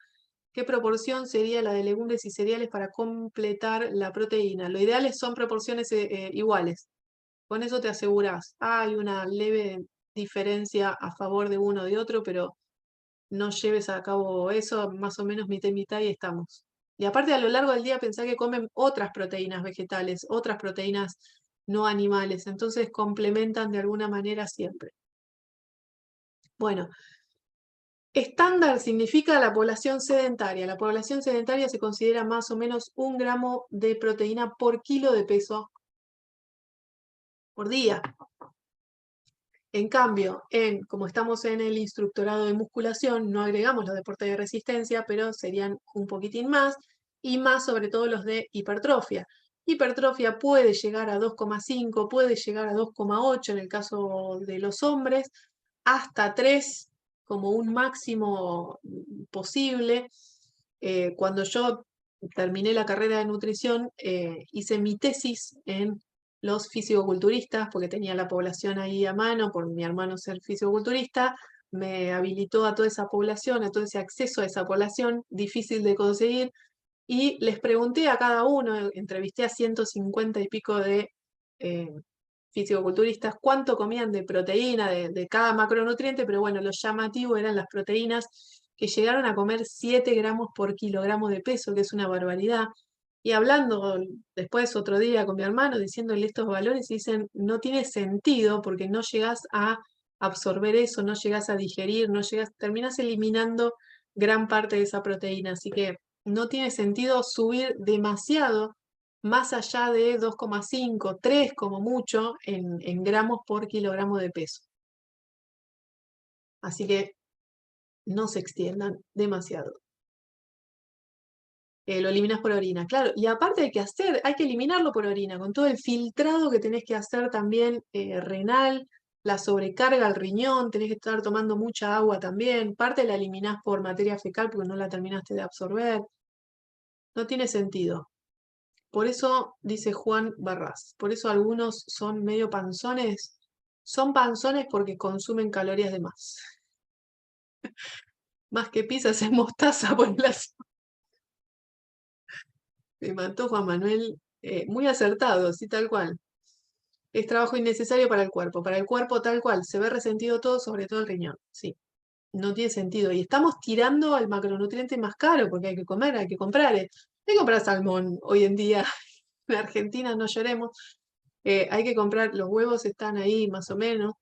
¿qué proporción sería la de legumbres y cereales para completar la proteína? Lo ideal son proporciones iguales. Con eso te aseguras, hay una leve diferencia a favor de uno o de otro, pero no lleves a cabo eso, más o menos mitad y mitad y estamos. Y aparte a lo largo del día pensá que comen otras proteínas vegetales, otras proteínas no animales, entonces complementan de alguna manera siempre. Bueno, estándar significa la población sedentaria. La población sedentaria se considera más o menos 1 gramo de proteína por kilo de peso por día. En cambio, como estamos en el instructorado de musculación, no agregamos los deportes de resistencia, pero serían un poquitín más, y más sobre todo los de hipertrofia. Hipertrofia puede llegar a 2,5, puede llegar a 2,8 en el caso de los hombres, hasta 3 como un máximo posible. Cuando yo terminé la carrera de nutrición, hice mi tesis en los fisicoculturistas, porque tenía la población ahí a mano, por mi hermano ser fisicoculturista, me habilitó a toda esa población, a todo ese acceso a esa población, difícil de conseguir, y les pregunté a cada uno, entrevisté a 150 y pico de eh, fisicoculturistas, cuánto comían de proteína, de cada macronutriente, pero bueno, lo llamativo eran las proteínas que llegaron a comer 7 gramos por kilogramo de peso, que es una barbaridad. Y hablando después otro día con mi hermano, diciéndole estos valores, y dicen, no tiene sentido porque no llegas a absorber eso, no llegas a digerir, terminas eliminando gran parte de esa proteína. Así que no tiene sentido subir demasiado más allá de 2,5, 3 como mucho en gramos por kilogramo de peso. Así que no se extiendan demasiado. Lo eliminas por orina, claro. Y aparte hay que eliminarlo por orina, con todo el filtrado que tenés que hacer también renal, la sobrecarga al riñón, tenés que estar tomando mucha agua también. Parte la eliminás por materia fecal porque no la terminaste de absorber. No tiene sentido. Por eso, dice Juan Barras, por eso algunos son medio panzones. Son panzones porque consumen calorías de más. Más que pizzas es mostaza por la... Me mató Juan Manuel, muy acertado, sí, tal cual. Es trabajo innecesario para el cuerpo tal cual, se ve resentido todo, sobre todo el riñón, sí, no tiene sentido. Y estamos tirando al macronutriente más caro, porque hay que comer, hay que comprar. Hay que comprar salmón hoy en día, en Argentina no lloremos, hay que comprar, los huevos están ahí más o menos,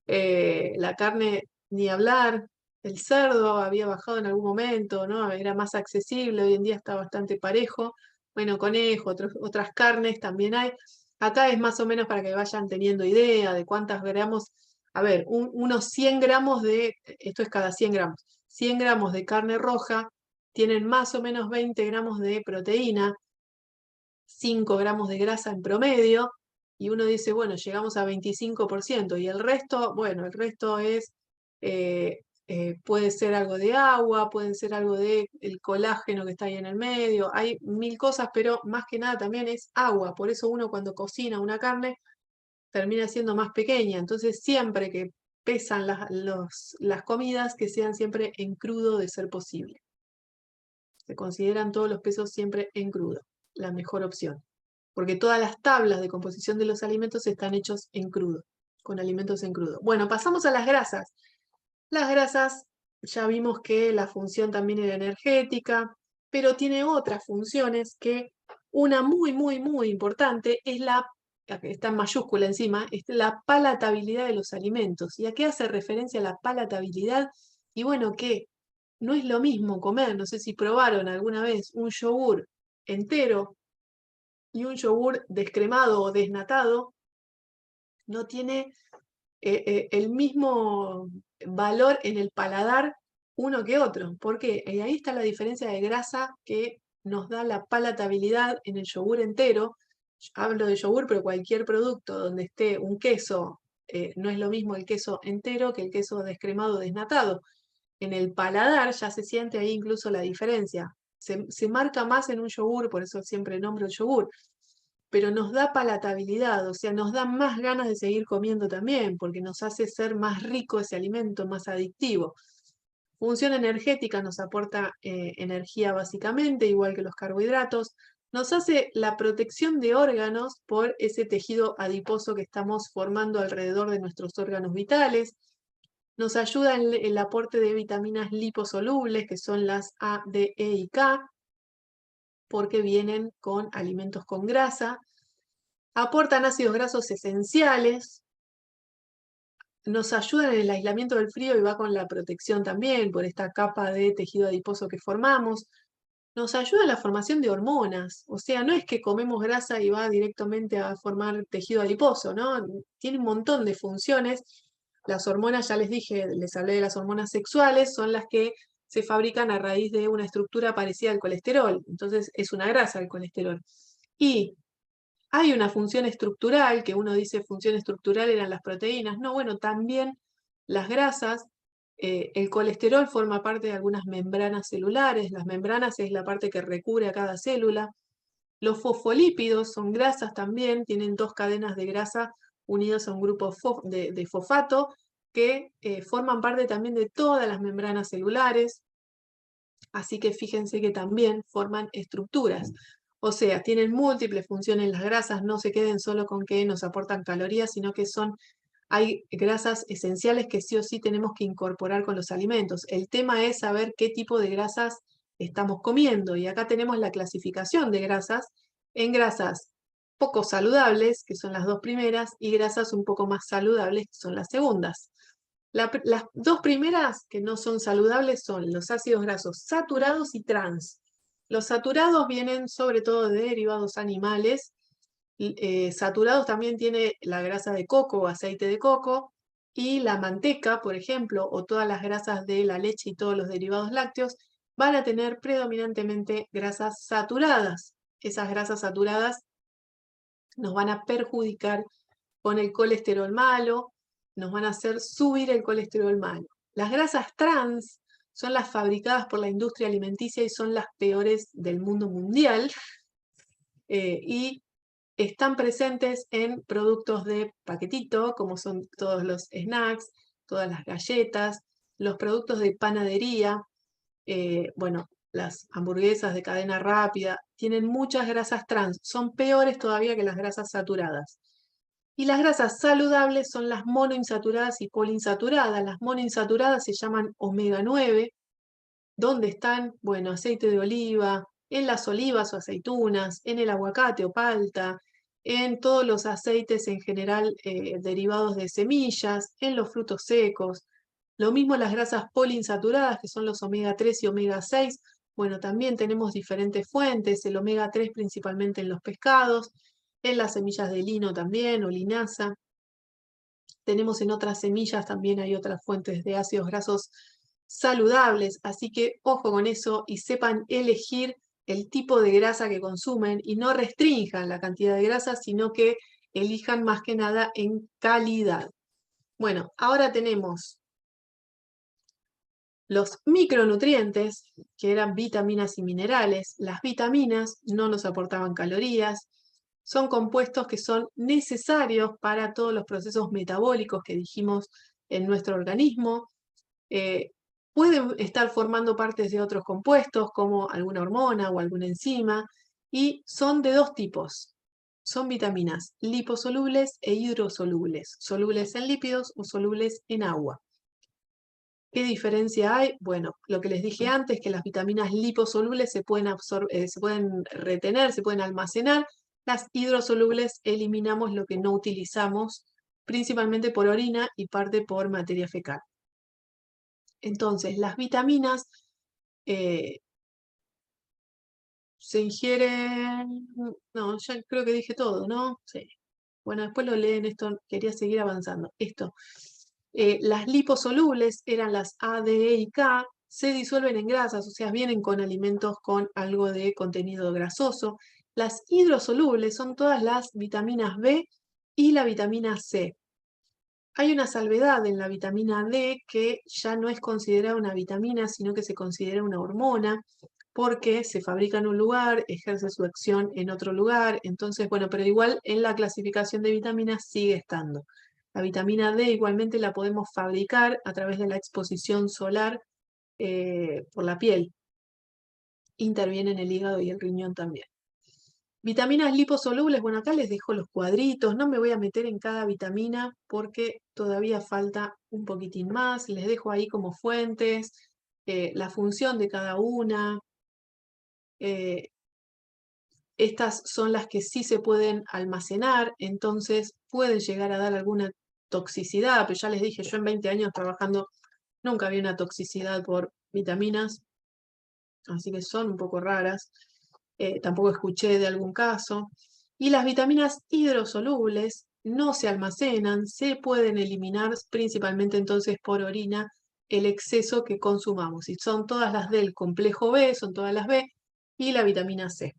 la carne ni hablar, el cerdo había bajado en algún momento, ¿no? Era más accesible, hoy en día está bastante parejo. Bueno, conejo, otras carnes también hay. Acá es más o menos para que vayan teniendo idea de cuántos gramos. A ver, unos 100 gramos esto es cada 100 gramos, 100 gramos de carne roja tienen más o menos 20 gramos de proteína, 5 gramos de grasa en promedio, y uno dice, bueno, llegamos a 25%, y el resto, bueno, el resto puede ser algo de agua, puede ser algo de el colágeno que está ahí en el medio, hay 1000 cosas, pero más que nada también es agua, por eso uno cuando cocina una carne termina siendo más pequeña, entonces siempre que pesan las comidas, que sean siempre en crudo de ser posible. Se consideran todos los pesos siempre en crudo, la mejor opción, porque todas las tablas de composición de los alimentos están hechos en crudo, con alimentos en crudo. Bueno, pasamos a las grasas. Las grasas, ya vimos que la función también era energética, pero tiene otras funciones que una muy, muy, muy importante es que está en mayúscula encima, es la palatabilidad de los alimentos. ¿Y a qué hace referencia la palatabilidad? Y bueno, que no es lo mismo comer, no sé si probaron alguna vez un yogur entero y un yogur descremado o desnatado, no tiene el mismo valor en el paladar uno que otro. ¿Por qué? Ahí está la diferencia de grasa que nos da la palatabilidad en el yogur entero. hablo de yogur, pero cualquier producto donde esté un queso, no es lo mismo el queso entero que el queso descremado o desnatado. En el paladar ya se siente ahí incluso la diferencia. Se marca más en un yogur, por eso siempre nombro el yogur, pero nos da palatabilidad, o sea, nos da más ganas de seguir comiendo también, porque nos hace ser más rico ese alimento, más adictivo. Función energética nos aporta energía básicamente, igual que los carbohidratos. Nos hace la protección de órganos por ese tejido adiposo que estamos formando alrededor de nuestros órganos vitales. Nos ayuda en el aporte de vitaminas liposolubles, que son las A, D, E y K, porque vienen con alimentos con grasa. Aportan ácidos grasos esenciales, nos ayudan en el aislamiento del frío y va con la protección también por esta capa de tejido adiposo que formamos. Nos ayuda en la formación de hormonas, o sea, no es que comemos grasa y va directamente a formar tejido adiposo, ¿no? Tiene un montón de funciones. Las hormonas, ya les dije, les hablé de las hormonas sexuales, son las que se fabrican a raíz de una estructura parecida al colesterol, entonces es una grasa el colesterol. Y hay una función estructural, que uno dice función estructural eran las proteínas. No, bueno, también las grasas, el colesterol forma parte de algunas membranas celulares. Las membranas es la parte que recubre a cada célula. Los fosfolípidos son grasas también, tienen dos cadenas de grasa unidas a un grupo de fosfato que forman parte también de todas las membranas celulares. Así que fíjense que también forman estructuras. O sea, tienen múltiples funciones las grasas, no se queden solo con que nos aportan calorías, sino que hay grasas esenciales que sí o sí tenemos que incorporar con los alimentos. El tema es saber qué tipo de grasas estamos comiendo. Y acá tenemos la clasificación de grasas en grasas poco saludables, que son las dos primeras, y grasas un poco más saludables, que son las segundas. Las dos primeras que no son saludables son los ácidos grasos saturados y trans. Los saturados vienen sobre todo de derivados animales. Saturados también tiene la grasa de coco o aceite de coco, y la manteca, por ejemplo, o todas las grasas de la leche y todos los derivados lácteos van a tener predominantemente grasas saturadas. Esas grasas saturadas nos van a perjudicar con el colesterol malo, nos van a hacer subir el colesterol malo. Las grasas trans son las fabricadas por la industria alimenticia y son las peores del mundo mundial, y están presentes en productos de paquetito, como son todos los snacks, todas las galletas, los productos de panadería, bueno, las hamburguesas de cadena rápida, tienen muchas grasas trans, son peores todavía que las grasas saturadas. Y las grasas saludables son las monoinsaturadas y poliinsaturadas. Las monoinsaturadas se llaman omega 9, donde están, bueno, aceite de oliva, en las olivas o aceitunas, en el aguacate o palta, en todos los aceites en general derivados de semillas, en los frutos secos. Lo mismo las grasas poliinsaturadas, que son los omega 3 y omega 6. Bueno, también tenemos diferentes fuentes, el omega 3 principalmente en los pescados, en las semillas de lino también, o linaza. Tenemos en otras semillas también hay otras fuentes de ácidos grasos saludables, así que ojo con eso y sepan elegir el tipo de grasa que consumen y no restrinjan la cantidad de grasa, sino que elijan más que nada en calidad. Bueno, ahora tenemos los micronutrientes, que eran vitaminas y minerales. Las vitaminas no nos aportaban calorías, son compuestos que son necesarios para todos los procesos metabólicos que dijimos en nuestro organismo. Pueden estar formando partes de otros compuestos, como alguna hormona o alguna enzima, y son de dos tipos. Son vitaminas liposolubles e hidrosolubles, solubles en lípidos o solubles en agua. ¿Qué diferencia hay? Bueno, lo que les dije antes, que las vitaminas liposolubles se pueden se pueden retener, se pueden almacenar. Las hidrosolubles eliminamos lo que no utilizamos, principalmente por orina y parte por materia fecal. Entonces, las vitaminas se ingieren... No, ya creo que dije todo, ¿no? Sí. Bueno, después lo leen esto, quería seguir avanzando. Esto. Las liposolubles eran las A, D, E y K, se disuelven en grasas, o sea, vienen con alimentos con algo de contenido grasoso. Las hidrosolubles son todas las vitaminas B y la vitamina C. Hay una salvedad en la vitamina D que ya no es considerada una vitamina, sino que se considera una hormona, porque se fabrica en un lugar, ejerce su acción en otro lugar, entonces, bueno, pero igual en la clasificación de vitaminas sigue estando. La vitamina D igualmente la podemos fabricar a través de la exposición solar por la piel. Interviene en el hígado y el riñón también. Vitaminas liposolubles, bueno, acá les dejo los cuadritos, no me voy a meter en cada vitamina porque todavía falta un poquitín más, les dejo ahí como fuentes, la función de cada una. Estas son las que sí se pueden almacenar, entonces pueden llegar a dar alguna toxicidad, pero ya les dije, yo en 20 años trabajando nunca vi una toxicidad por vitaminas, así que son un poco raras. Tampoco escuché de algún caso. Y las vitaminas hidrosolubles no se almacenan, se pueden eliminar principalmente entonces por orina el exceso que consumamos. Y son todas las del complejo B, son todas las B, y la vitamina C.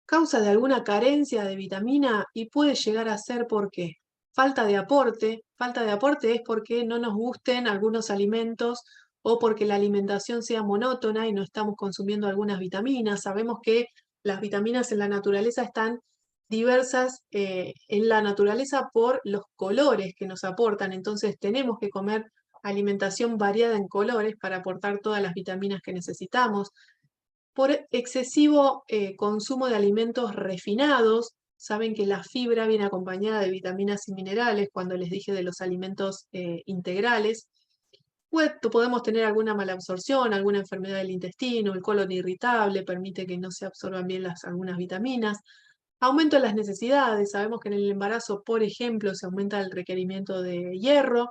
Causa de alguna carencia de vitamina y puede llegar a ser ¿por qué? Falta de aporte. Falta de aporte es porque no nos gusten algunos alimentos o porque la alimentación sea monótona y no estamos consumiendo algunas vitaminas. Sabemos que las vitaminas en la naturaleza están diversas en la naturaleza por los colores que nos aportan. Entonces tenemos que comer alimentación variada en colores para aportar todas las vitaminas que necesitamos. Por excesivo consumo de alimentos refinados, saben que la fibra viene acompañada de vitaminas y minerales cuando les dije de los alimentos integrales. Podemos tener alguna malabsorción, alguna enfermedad del intestino, el colon irritable permite que no se absorban bien algunas vitaminas. Aumento en las necesidades, sabemos que en el embarazo, por ejemplo, se aumenta el requerimiento de hierro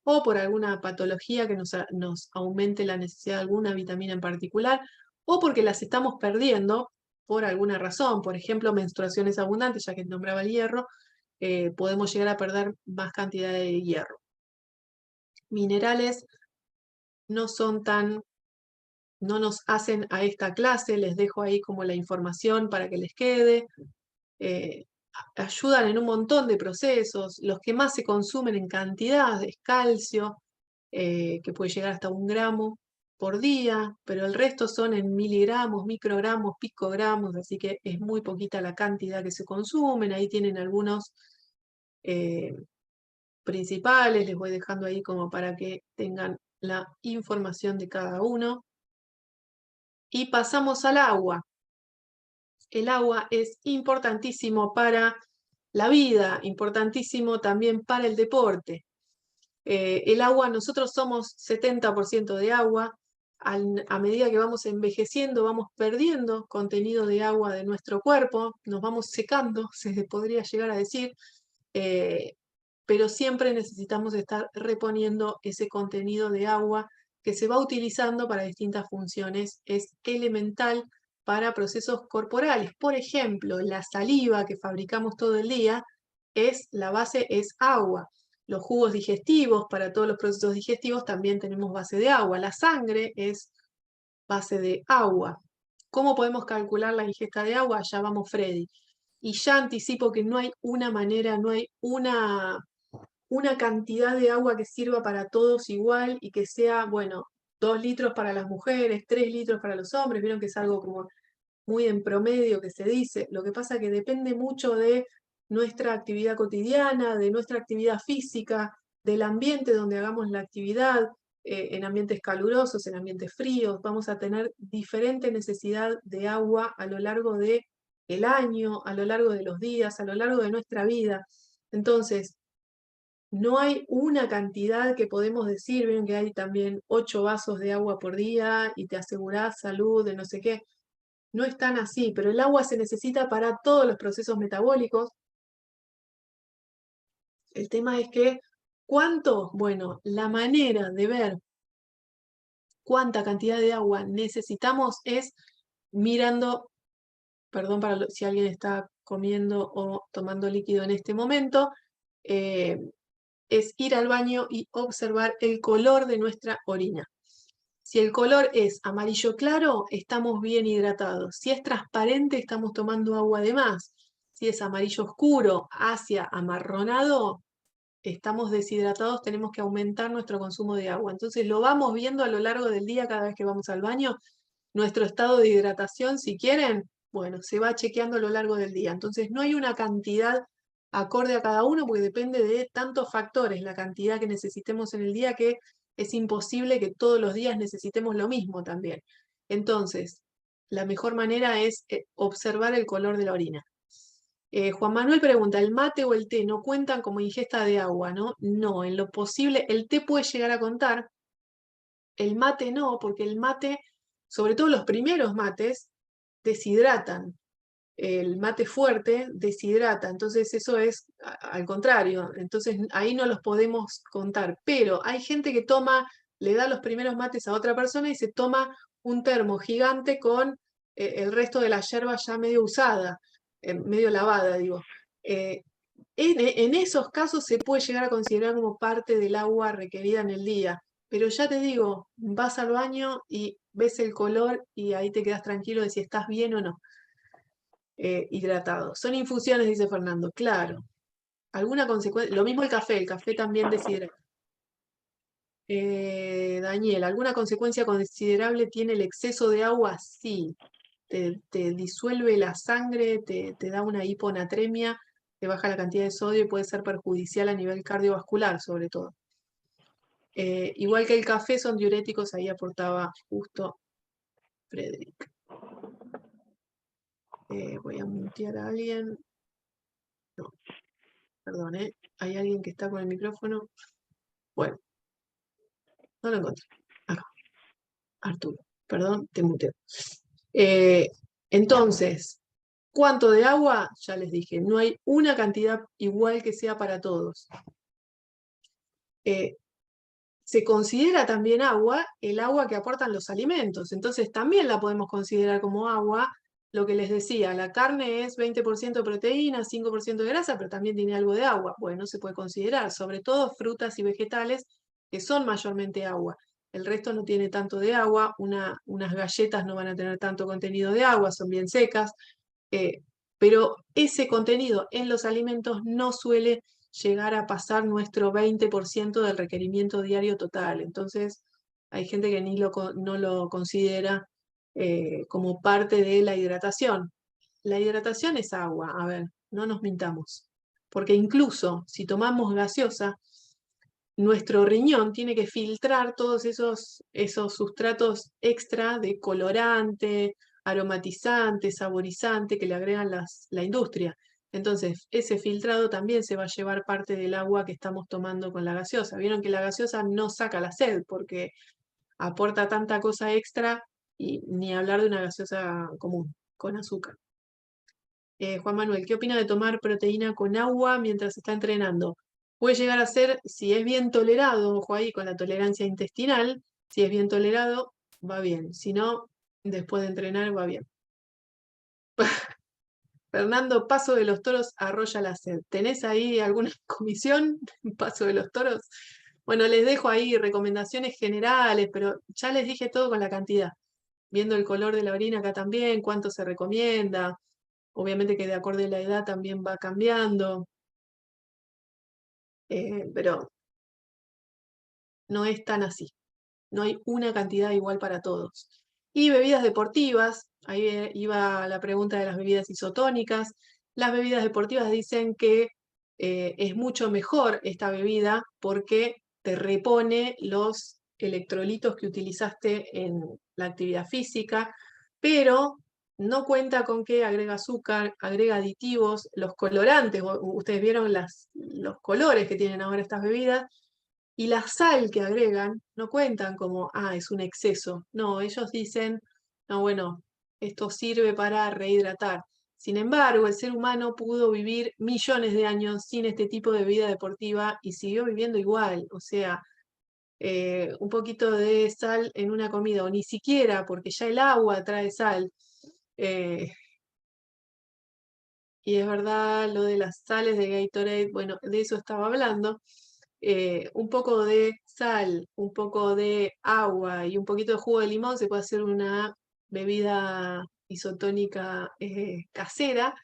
o por alguna patología que nos aumente la necesidad de alguna vitamina en particular, o porque las estamos perdiendo por alguna razón, por ejemplo, menstruaciones abundantes, ya que nombraba el hierro, podemos llegar a perder más cantidad de hierro. Minerales no son tan, no nos hacen a esta clase, les dejo ahí como la información para que les quede. Ayudan en un montón de procesos. Los que más se consumen en cantidad es calcio, que puede llegar hasta 1 gramo por día, pero el resto son en miligramos, microgramos, picogramos, así que es muy poquita la cantidad que se consumen. Ahí tienen algunos principales, les voy dejando ahí como para que tengan la información de cada uno. Y pasamos al agua. El agua es importantísimo para la vida, importantísimo también para el deporte. El agua, nosotros somos 70% de agua. A medida que vamos envejeciendo, vamos perdiendo contenido de agua de nuestro cuerpo, nos vamos secando, se podría llegar a decir, pero siempre necesitamos estar reponiendo ese contenido de agua que se va utilizando para distintas funciones. Es elemental para procesos corporales. Por ejemplo, la saliva que fabricamos todo el día, la base es agua. Los jugos digestivos, para todos los procesos digestivos, también tenemos base de agua. La sangre es base de agua. ¿Cómo podemos calcular la ingesta de agua? Ya vamos, Freddy. Y ya anticipo que no hay una manera, no hay una cantidad de agua que sirva para todos igual y que sea, bueno, 2 litros para las mujeres, 3 litros para los hombres. Vieron que es algo como muy en promedio que se dice. Lo que pasa que depende mucho de nuestra actividad cotidiana, de nuestra actividad física, del ambiente donde hagamos la actividad, en ambientes calurosos, en ambientes fríos. Vamos a tener diferente necesidad de agua a lo largo del año, a lo largo de los días, a lo largo de nuestra vida. Entonces, no hay una cantidad que podemos decir, ven que hay también 8 vasos de agua por día y te asegurás salud de no sé qué. No es tan así, pero el agua se necesita para todos los procesos metabólicos. El tema es que, ¿cuánto? Bueno, la manera de ver cuánta cantidad de agua necesitamos es mirando, perdón si alguien está comiendo o tomando líquido en este momento, es ir al baño y observar el color de nuestra orina. Si el color es amarillo claro, estamos bien hidratados. Si es transparente, estamos tomando agua de más. Si es amarillo oscuro hacia amarronado, estamos deshidratados, tenemos que aumentar nuestro consumo de agua. Entonces lo vamos viendo a lo largo del día cada vez que vamos al baño. Nuestro estado de hidratación, si quieren, bueno, se va chequeando a lo largo del día. Entonces no hay una cantidad acorde a cada uno porque depende de tantos factores, la cantidad que necesitemos en el día, que es imposible que todos los días necesitemos lo mismo también. Entonces, la mejor manera es observar el color de la orina. Juan Manuel pregunta, ¿el mate o el té no cuentan como ingesta de agua, no? No, en lo posible, el té puede llegar a contar, el mate no, porque el mate, sobre todo los primeros mates, deshidratan. El mate fuerte deshidrata, entonces eso es al contrario, entonces ahí no los podemos contar, pero hay gente que toma, le da los primeros mates a otra persona y se toma un termo gigante con el resto de la yerba ya medio usada, medio lavada, digo. Eh, en esos casos se puede llegar a considerar como parte del agua requerida en el día, pero ya te digo, vas al baño y ves el color y ahí te quedas tranquilo de si estás bien o no hidratado. Son infusiones, dice Fernando, claro. ¿Alguna consecuencia? Lo mismo el café también deshidrata. Daniel, ¿alguna consecuencia considerable tiene el exceso de agua? Sí, te disuelve la sangre, te da una hiponatremia, te baja la cantidad de sodio y puede ser perjudicial a nivel cardiovascular, sobre todo. Igual que el café, son diuréticos, ahí aportaba justo Frederick. Voy a mutear a alguien. No, perdón, hay alguien que está con el micrófono. Bueno, no lo encontré. Acá, Arturo. Perdón, te muteo. Eh, entonces, ¿cuánto de agua? Ya les dije, no hay una cantidad igual que sea para todos. Se considera también agua el agua que aportan los alimentos, entonces también la podemos considerar como agua. Lo que les decía, la carne es 20% proteína, 5% de grasa, pero también tiene algo de agua. Bueno, se puede considerar, sobre todo frutas y vegetales que son mayormente agua. El resto no tiene tanto de agua, unas galletas no van a tener tanto contenido de agua, son bien secas, pero ese contenido en los alimentos no suele llegar a pasar nuestro 20% del requerimiento diario total. Entonces, hay gente que no lo considera como parte de la hidratación. La hidratación es agua, a ver, no nos mintamos. Porque incluso si tomamos gaseosa, nuestro riñón tiene que filtrar todos esos sustratos extra de colorante, aromatizante, saborizante que le agregan la industria. Entonces, ese filtrado también se va a llevar parte del agua que estamos tomando con la gaseosa. Vieron que la gaseosa no saca la sed porque aporta tanta cosa extra y ni hablar de una gaseosa común, con azúcar. Juan Manuel, ¿qué opina de tomar proteína con agua mientras está entrenando? Puede llegar a ser, si es bien tolerado, ojo ahí con la tolerancia intestinal, si es bien tolerado, va bien. Si no, después de entrenar, va bien. Fernando, Paso de los Toros arrolla la sed. ¿Tenés ahí alguna comisión? Paso de los Toros. Bueno, les dejo ahí recomendaciones generales, pero ya les dije todo con la cantidad. Viendo el color de la orina acá también, cuánto se recomienda. Obviamente que de acuerdo a la edad también va cambiando, pero no es tan así. No hay una cantidad igual para todos. Y bebidas deportivas, ahí iba la pregunta de las bebidas isotónicas. Las bebidas deportivas dicen que es mucho mejor esta bebida porque te repone los electrolitos que utilizaste en la actividad física, pero no cuenta con que agrega azúcar, agrega aditivos, los colorantes. Ustedes vieron los colores que tienen ahora estas bebidas, y la sal que agregan no cuentan como, es un exceso. No, ellos dicen, no, bueno, esto sirve para rehidratar. Sin embargo, el ser humano pudo vivir millones de años sin este tipo de vida deportiva y siguió viviendo igual. O sea, un poquito de sal en una comida, o ni siquiera, porque ya el agua trae sal. eh, y es verdad lo de las sales de Gatorade, bueno, de eso estaba hablando. Un poco de sal, un poco de agua y un poquito de jugo de limón se puede hacer una bebida isotónica casera.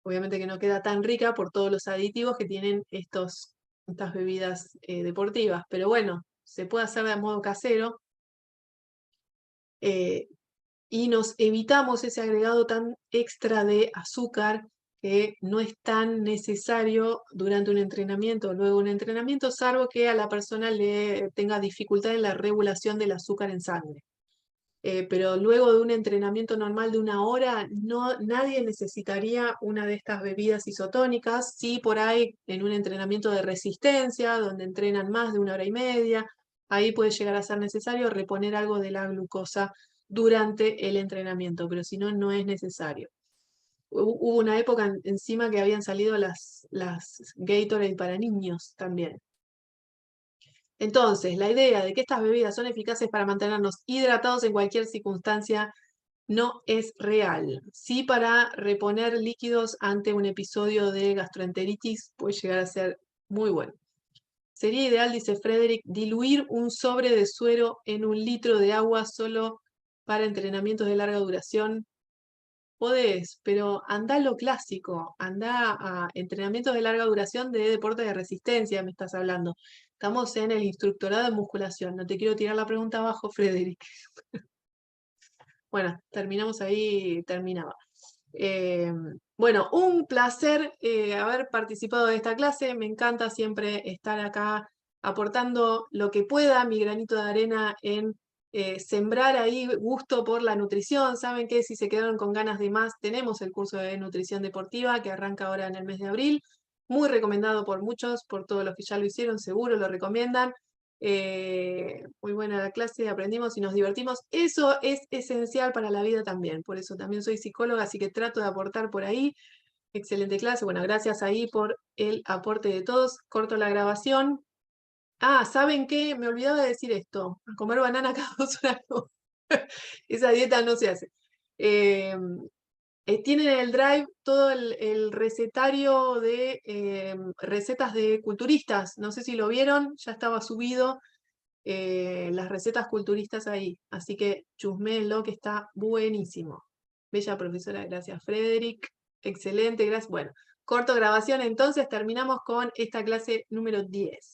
Obviamente que no queda tan rica por todos los aditivos que tienen estas bebidas deportivas, pero bueno, se puede hacer de modo casero eh, y nos evitamos ese agregado tan extra de azúcar que no es tan necesario durante un entrenamiento o luego un entrenamiento, salvo que a la persona le tenga dificultad en la regulación del azúcar en sangre. Pero luego de un entrenamiento normal de 1 hora, nadie necesitaría una de estas bebidas isotónicas. Sí, por ahí en un entrenamiento de resistencia, donde entrenan más de 1 hora y media, ahí puede llegar a ser necesario reponer algo de la glucosa durante el entrenamiento, pero si no, no es necesario. Hubo una época encima que habían salido las Gatorade para niños también. Entonces, la idea de que estas bebidas son eficaces para mantenernos hidratados en cualquier circunstancia no es real. Sí, para reponer líquidos ante un episodio de gastroenteritis puede llegar a ser muy bueno. Sería ideal, dice Frederick, diluir un sobre de suero en 1 litro de agua solo para entrenamientos de larga duración. Podés, pero anda a lo clásico, anda a entrenamientos de larga duración de deporte de resistencia, me estás hablando. Estamos en el instructorado de musculación. No te quiero tirar la pregunta abajo, Frederick. Bueno, terminamos ahí, terminaba. Bueno, un placer haber participado de esta clase. Me encanta siempre estar acá aportando lo que pueda, mi granito de arena en sembrar ahí gusto por la nutrición. Saben que si se quedaron con ganas de más, tenemos el curso de nutrición deportiva que arranca ahora en el mes de abril. Muy recomendado por muchos, por todos los que ya lo hicieron, seguro lo recomiendan. Muy buena la clase, aprendimos y nos divertimos. Eso es esencial para la vida también. Por eso también soy psicóloga, así que trato de aportar por ahí. Excelente clase. Bueno, gracias ahí por el aporte de todos. Corto la grabación. Ah, ¿saben qué? Me olvidaba de decir esto. A comer banana cada 2 horas. No. Esa dieta no se hace. Eh, Tienen en el Drive todo el recetario de recetas de culturistas. No sé si lo vieron, ya estaba subido las recetas culturistas ahí. Así que chusméenlo, que está buenísimo. Bella profesora, gracias Frederick. Excelente, gracias. Bueno, corto grabación entonces, terminamos con esta clase número 10.